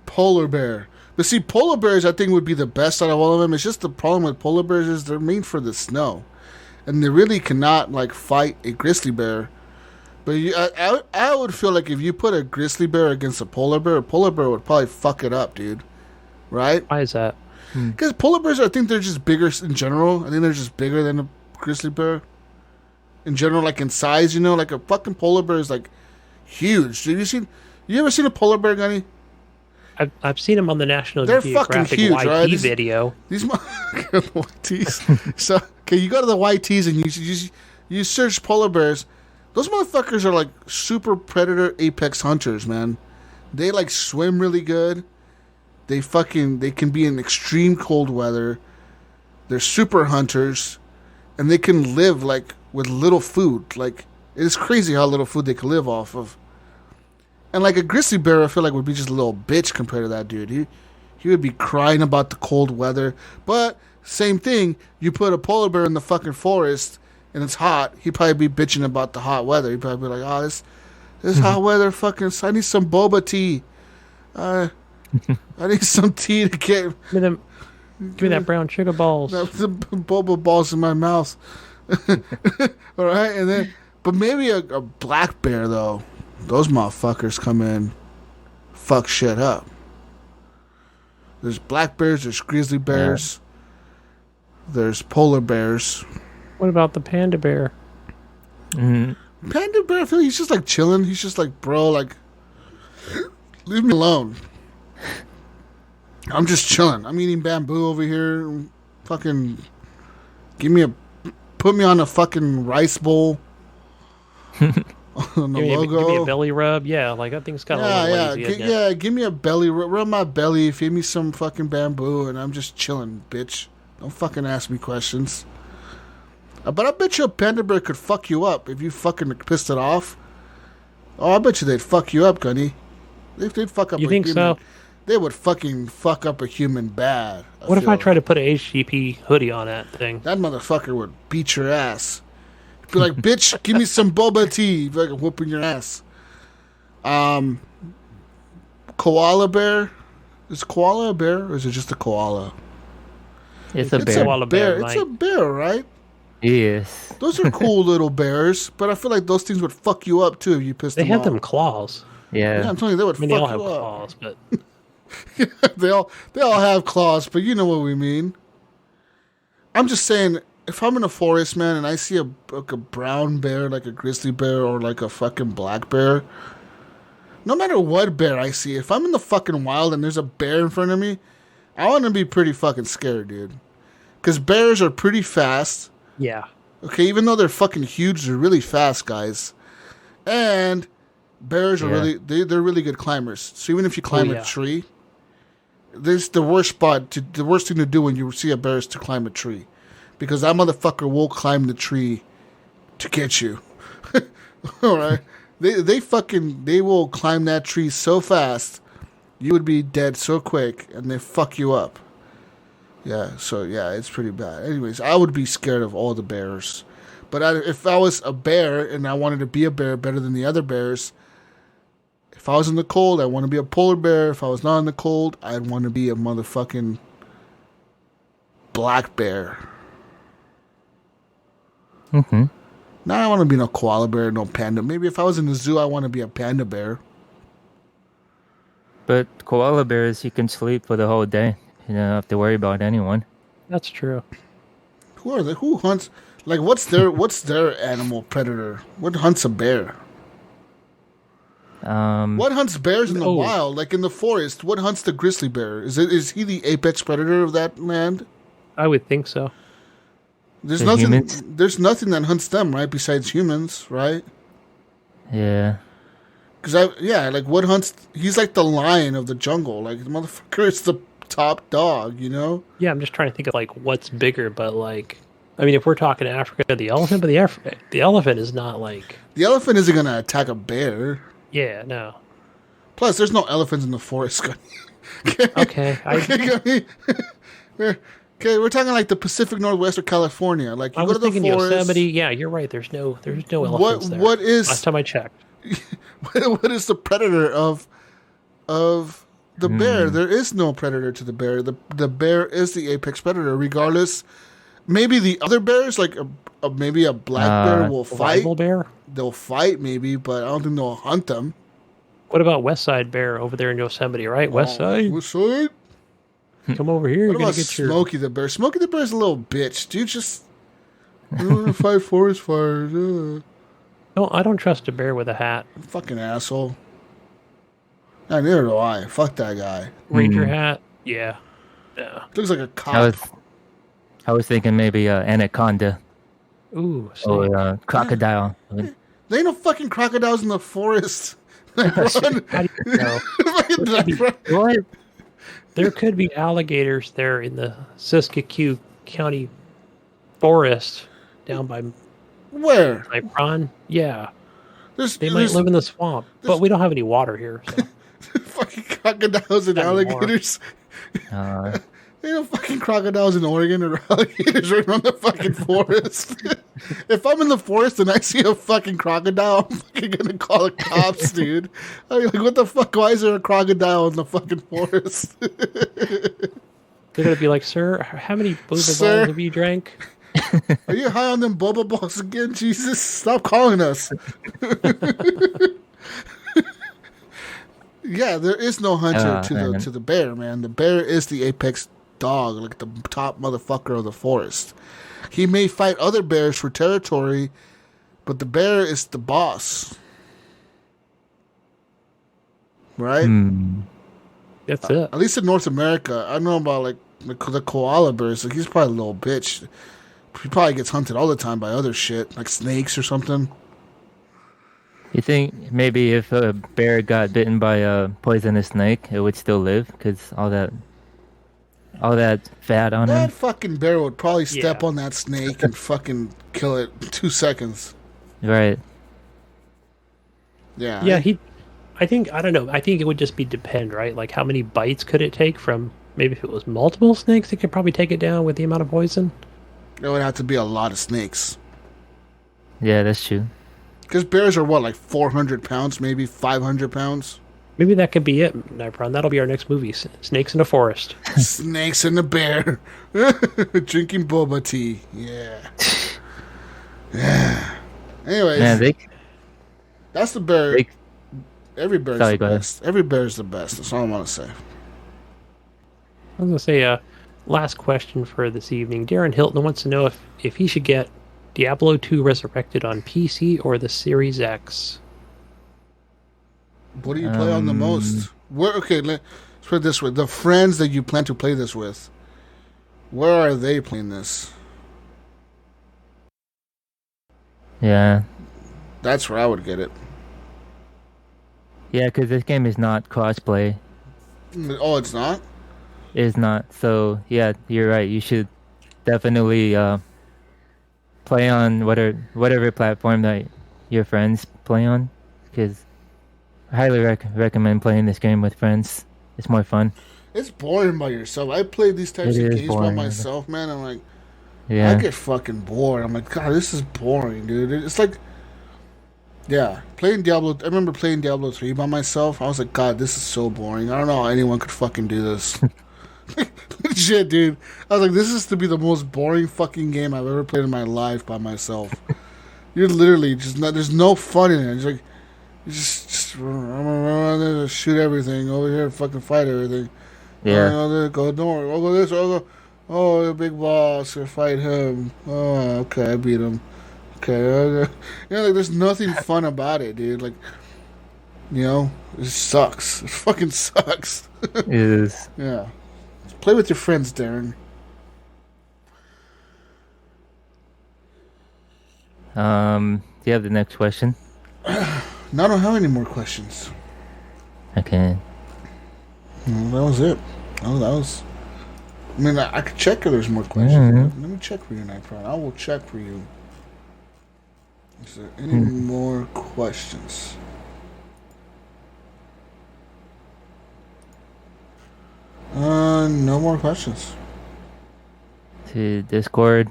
polar bear. But see, polar bears I think would be the best out of all of them. It's just the problem with polar bears is they're made for the snow, and they really cannot like fight a grizzly bear. But I would feel like if you put a grizzly bear against a polar bear would probably fuck it up, dude. Right? Why is that? Because polar bears, I think they're just bigger in general. I think they're just bigger than a grizzly bear. In general, like in size, you know, like a fucking polar bear is like huge. You ever seen a polar bear, Gunny? I've seen them on the National They're Geographic fucking huge, YT right? video. These YTs. So, okay, you go to the YTs and you search polar bears. Those motherfuckers are like super predator apex hunters, man. They like swim really good. They can be in extreme cold weather. They're super hunters, and they can live like with little food. Like, it's crazy how little food they can live off of. And like a grizzly bear, I feel like would be just a little bitch compared to that dude. He would be crying about the cold weather. But same thing, you put a polar bear in the fucking forest and it's hot, he'd probably be bitching about the hot weather. He'd probably be like, "Oh, this hot weather, fucking, I need some boba tea. I need some tea to get." Give me that brown sugar balls. That's the boba balls in my mouth. All right, and then, but maybe a black bear though. Those motherfuckers come in, fuck shit up. There's black bears. There's grizzly bears. Yeah. There's polar bears. What about the panda bear? Panda bear, I feel like he's just like chilling. He's just like, bro, like, leave me alone. I'm just chilling. I'm eating bamboo over here. Fucking, put me on a fucking rice bowl. On the logo. Give me a belly rub. Yeah, like that thing's kind of a little lazy. Give me a belly rub my belly. Feed me some fucking bamboo, and I'm just chilling, bitch. Don't fucking ask me questions. But I bet you a panda bear could fuck you up if you fucking pissed it off. Oh, I bet you they'd fuck you up, Gunny. They'd fuck up. You think so? They would fucking fuck up a human bad. What if I try to put an HGP hoodie on that thing? That motherfucker would beat your ass. Be like, bitch, give me some boba tea. Be like whooping your ass. Koala bear? Is koala a bear or is it just a koala? It's a bear. It's a bear, right? Yes. Those are cool little bears, but I feel like those things would fuck you up too if you pissed them off. They have them claws. Yeah. I'm telling you, they would fuck you up. They all have claws, but they all have claws, but you know what we mean. I'm just saying, if I'm in a forest, man, and I see a brown bear, like a grizzly bear, or like a fucking black bear, no matter what bear I see, if I'm in the fucking wild and there's a bear in front of me, I want to be pretty fucking scared, dude. Because bears are pretty fast. Yeah. Okay, even though they're fucking huge, they're really fast, guys. And bears are they're really good climbers. So even if you climb a tree, this is the worst thing to do when you see a bear is to climb a tree. Because that motherfucker will climb the tree to get you. Alright? They will climb that tree so fast, you would be dead so quick, and they fuck you up. Yeah, so yeah, it's pretty bad. Anyways, I would be scared of all the bears. But if I was a bear and I wanted to be a bear better than the other bears, if I was in the cold, I'd want to be a polar bear. If I was not in the cold, I'd want to be a motherfucking black bear. Mm-hmm. Now I want to be no koala bear, no panda. Maybe if I was in the zoo, I want to be a panda bear. But koala bears, you can sleep for the whole day. You don't have to worry about anyone. That's true. Who are they? Who hunts? Like, what's their animal predator? What hunts a bear? What hunts bears in the wild? Like in the forest, what hunts the grizzly bear? Is he the apex predator of that land? I would think so. There's nothing that hunts them, right? Besides humans, right? Yeah. Like what hunts? He's like the lion of the jungle. Like the motherfucker is the top dog, you know? Yeah, I'm just trying to think of like what's bigger, but like, I mean, if we're talking Africa, the elephant, but the elephant is not like the elephant isn't gonna attack a bear. Yeah, no. Plus, there's no elephants in the forest. Okay. We're talking like the Pacific Northwest or California. Like you go to the forest. Yosemite. Yeah, you're right. There's no elephants there. What is last time I checked? What is the predator of the bear? There is no predator to the bear. The bear is the apex predator, regardless. Maybe the other bears, like maybe a black bear, will fight. Rival bear? They'll fight, maybe, but I don't think they'll hunt them. What about West Side Bear over there in Yosemite? Right, West Side. West Side. Come over here. What about Smokey the Bear? Smokey the Bear's a little bitch, dude. Just fight forest fires. No, I don't trust a bear with a hat. Fucking asshole. Neither do I. Fuck that guy. Ranger hat. Yeah. Looks like a cop. I was thinking maybe anaconda. Ooh. Or crocodile. There ain't no fucking crocodiles in the forest. Like, how do you know? What? There could be alligators there in the Siskiyou County forest down by where? Nypron. Yeah. They might live in the swamp, but we don't have any water here. So. Fucking crocodiles and alligators. There ain't no fucking crocodiles in Oregon or alligators right around the fucking forest. If I'm in the forest and I see a fucking crocodile, I'm fucking gonna call the cops, dude. I'm like, what the fuck? Why is there a crocodile in the fucking forest? They're gonna be like, "Sir, how many boba Sir? balls have you drank?" Are you high on them Boba Balls again, Jesus? Stop calling us. Yeah, there is no hunter to the bear, man. The bear is the apex dog, like the top motherfucker of the forest. He may fight other bears for territory, but the bear is the boss. Right? That's it. At least in North America. I don't know about like the koala bears. Like, he's probably a little bitch. He probably gets hunted all the time by other shit, like snakes or something. You think maybe if a bear got bitten by a poisonous snake, it would still live? Because all that fat on That him? fucking bear would probably step Yeah. on that snake and fucking kill it in 2 seconds. Right. Yeah. Yeah, I think I don't know. I think it would just be depend, right? Like how many bites could it take from maybe if it was multiple snakes, it could probably take it down with the amount of poison. There would have to be a lot of snakes. Yeah, that's true. Because bears are what, like 400 pounds, maybe 500 pounds? Maybe that could be it, Nypron. That'll be our next movie. Snakes in a Forest. Snakes and the bear. Drinking boba tea. Yeah. Yeah. Anyways, Man, that's the bear. they Every bear is Sorry, the go ahead. best. Every bear is the best. That's all I want to say. I was gonna say, last question for this evening. Darren Hilton wants to know if he should get Diablo 2 Resurrected on PC or the Series X. What do you play on the most? Let's put it this way. The friends that you plan to play this with, where are they playing this? Yeah. That's where I would get it. Yeah, because this game is not crossplay. Oh, it's not? It is not. So, yeah, you're right. You should definitely play on whatever platform that your friends play on. Because I highly recommend playing this game with friends. It's more fun. It's boring by yourself. I play these types It of is games by boring. myself, man. I'm like, Yeah. I get fucking bored. I'm like, God, this is boring, dude. It's like, yeah, playing Diablo. I remember playing Diablo 3 by myself. I was like, God, this is so boring. I don't know how anyone could fucking do this. Shit, dude. I was like, this is to be the most boring fucking game I've ever played in my life by myself. You're literally just not, there's no fun in it. It's like, you just run around there, shoot everything over here, fucking fight everything. Yeah. Oh, there, go north. I'll go this. I'll go. Oh, the big boss. I fight him. Oh, okay, I beat him. Okay, like there's nothing fun about it, dude. Like, it sucks. It fucking sucks. It is. Yeah, play with your friends, Darren. Do you have the next question? No, I don't have any more questions. Okay. That was it. That was. I mean, I could check if there's more questions. Mhm. Let me check for you, Nypron. I will check for you. Is there any more questions? No more questions. To Discord.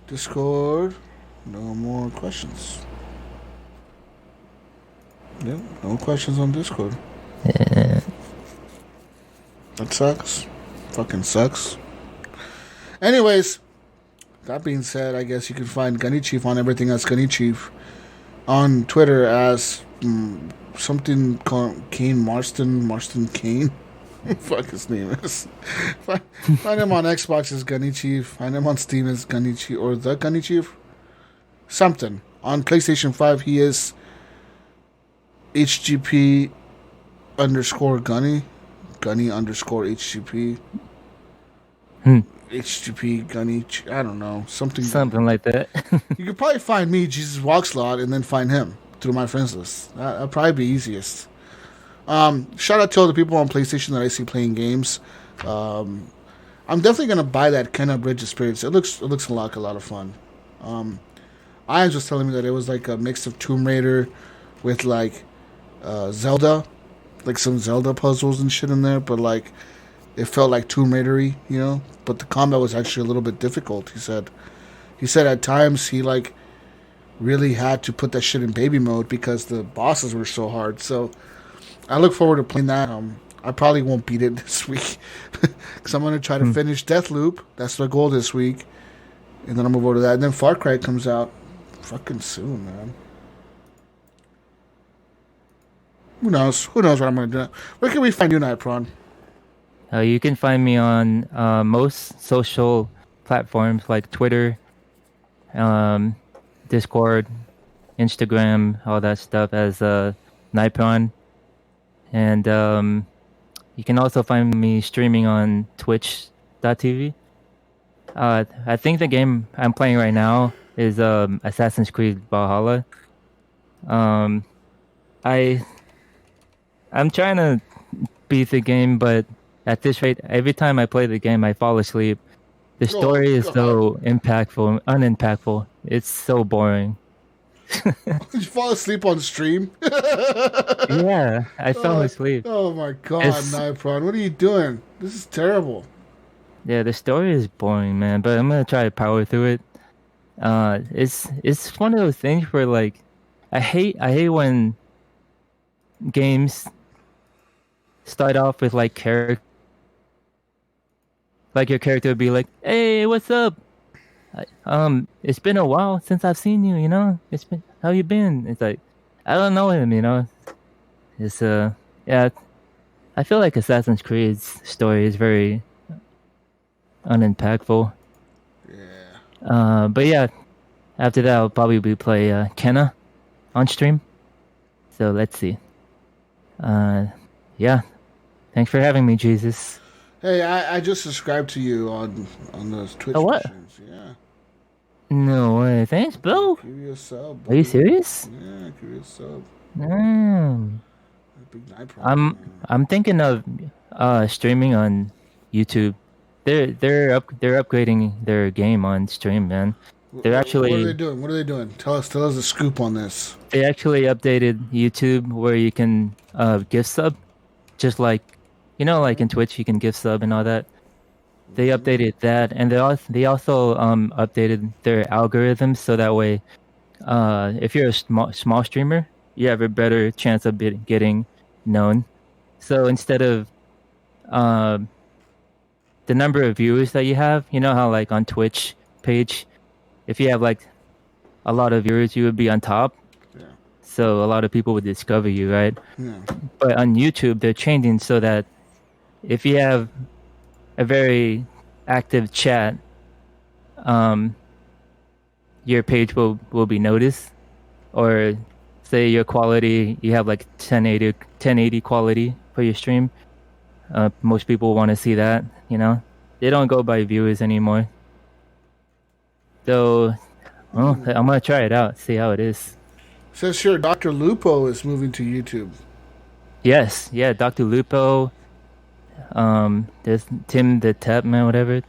Discord, no more questions. Yep, no questions on Discord. Yeah. That sucks. Fucking sucks. Anyways, that being said, I guess you can find Gunny Chief on everything as Gunny Chief. On Twitter as something called Kane Marston Kane. Fuck his name is. Find him on Xbox as Gunny Chief. Find him on Steam as Gunny Chief or the Gunny Chief. Something. On PlayStation 5 he is HGP _ Gunny. Gunny _ HGP. HGP Gunny. I don't know. Something like that. You could probably find me, JesusWalksAlot, and then find him through my friends list. That'd probably be easiest. Shout out to all the people on PlayStation that I see playing games. I'm definitely gonna buy that Kenna Bridge Experience. It looks like a lot of fun. I was just telling me that it was like a mix of Tomb Raider with like Zelda, like some Zelda puzzles and shit in there, but like it felt like Tomb Raider-y, But the combat was actually a little bit difficult. He said at times he like really had to put that shit in baby mode because the bosses were so hard. So I look forward to playing that. I probably won't beat it this week because I'm gonna try to finish Deathloop. That's the goal this week, and then I'm gonna go to that. And then Far Cry comes out fucking soon, man. Who knows? Who knows what I'm gonna do? Where can we find you, Nypron? You can find me on most social platforms like Twitter, Discord, Instagram, all that stuff as Nypron. And you can also find me streaming on twitch.tv. I think the game I'm playing right now is Assassin's Creed Valhalla. I'm trying to beat the game, but at this rate, every time I play the game, I fall asleep. The story is so unimpactful. It's so boring. Did you fall asleep on stream? Yeah, I fell asleep. Oh my god, Nypron, what are you doing? This is terrible. Yeah, the story is boring, man, but I'm gonna try to power through it. It's one of those things where like I hate when games start off with like your character would be like, "Hey, what's up? It's been a while since I've seen you. You know, how you been?" It's like, I don't know him. You know, it's yeah. I feel like Assassin's Creed's story is very unimpactful. Yeah. But yeah, after that I'll probably play Kenna on stream. So let's see. Yeah. Thanks for having me, Jesus. Hey, I just subscribed to you on those Twitch what? machines. Yeah. No way. Thanks, bro. Give you a sub. Are you serious? Yeah, give you a sub. Big Nypron. I'm thinking of streaming on YouTube. They're upgrading their game on stream, man. They're actually. What are they doing? What are they doing? Tell us the scoop on this. They actually updated YouTube where you can gift sub, just like, you know, like in Twitch you can gift sub and all that. They updated that, and they also updated their algorithms so that way, if you're a small streamer, you have a better chance of getting known. So instead of the number of viewers that you have, you know how like on Twitch page, if you have like a lot of viewers, you would be on top. Yeah. So a lot of people would discover you, right? Yeah. But on YouTube, they're changing so that if you have a very active chat, your page will be noticed. Or say your quality, you have like 1080 quality for your stream. Most people want to see that, you know. They don't go by viewers anymore. So, well, I'm gonna try it out, see how it is. Says here, Dr. Lupo is moving to YouTube. Yes, yeah, Dr. Lupo. There's Tim the Tapman, whatever.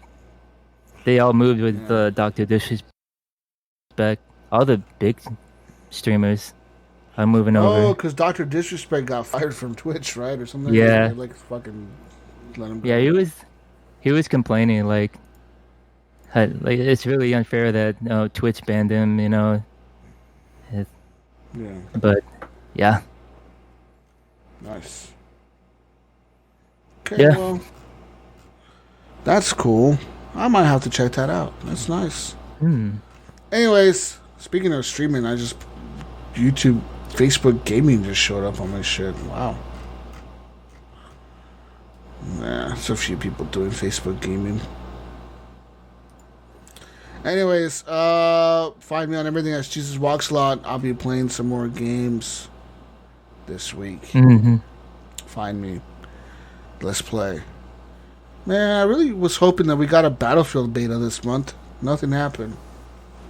They all moved with Dr. Disrespect. All the big streamers are moving over. Oh, because Dr. Disrespect got fired from Twitch, right, or something. Yeah. Like fucking let him go. Yeah, he was complaining like it's really unfair that Twitch banned him, you know. Yeah. But yeah. Nice. Okay, Yeah. well, that's cool. I might have to check that out. That's nice. Anyways, speaking of streaming, YouTube, Facebook gaming just showed up on my shit. Wow. Yeah, there's a few people doing Facebook gaming. Anyways, find me on everything as JesusWalksAlot. I'll be playing some more games this week. Find me. Let's play. Man, I really was hoping that we got a Battlefield beta this month. Nothing happened.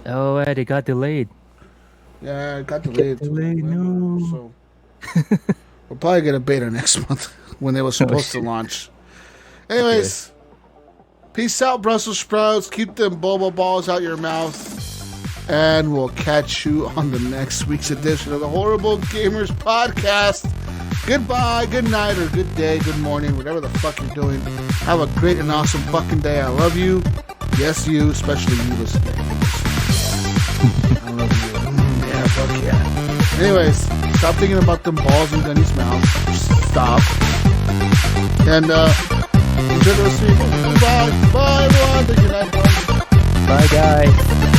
Oh, it got delayed. Yeah, it got delayed. No. So we'll probably get a beta next month when they were supposed to launch. Anyways, peace out, Brussels sprouts. Keep them boba balls out your mouth. And we'll catch you on the next week's edition of the Horrible Gamers Podcast. Goodbye, good night, or good day, good morning, whatever the fuck you're doing. Have a great and awesome fucking day. I love you. Yes, you, especially you listening. I love you. Yeah, fuck yeah. Anyways, stop thinking about them balls in Gunny's mouth. Stop. And enjoy the rest of your evening. Bye. Bye, everyone. Thank you, Nypron. Bye, guys.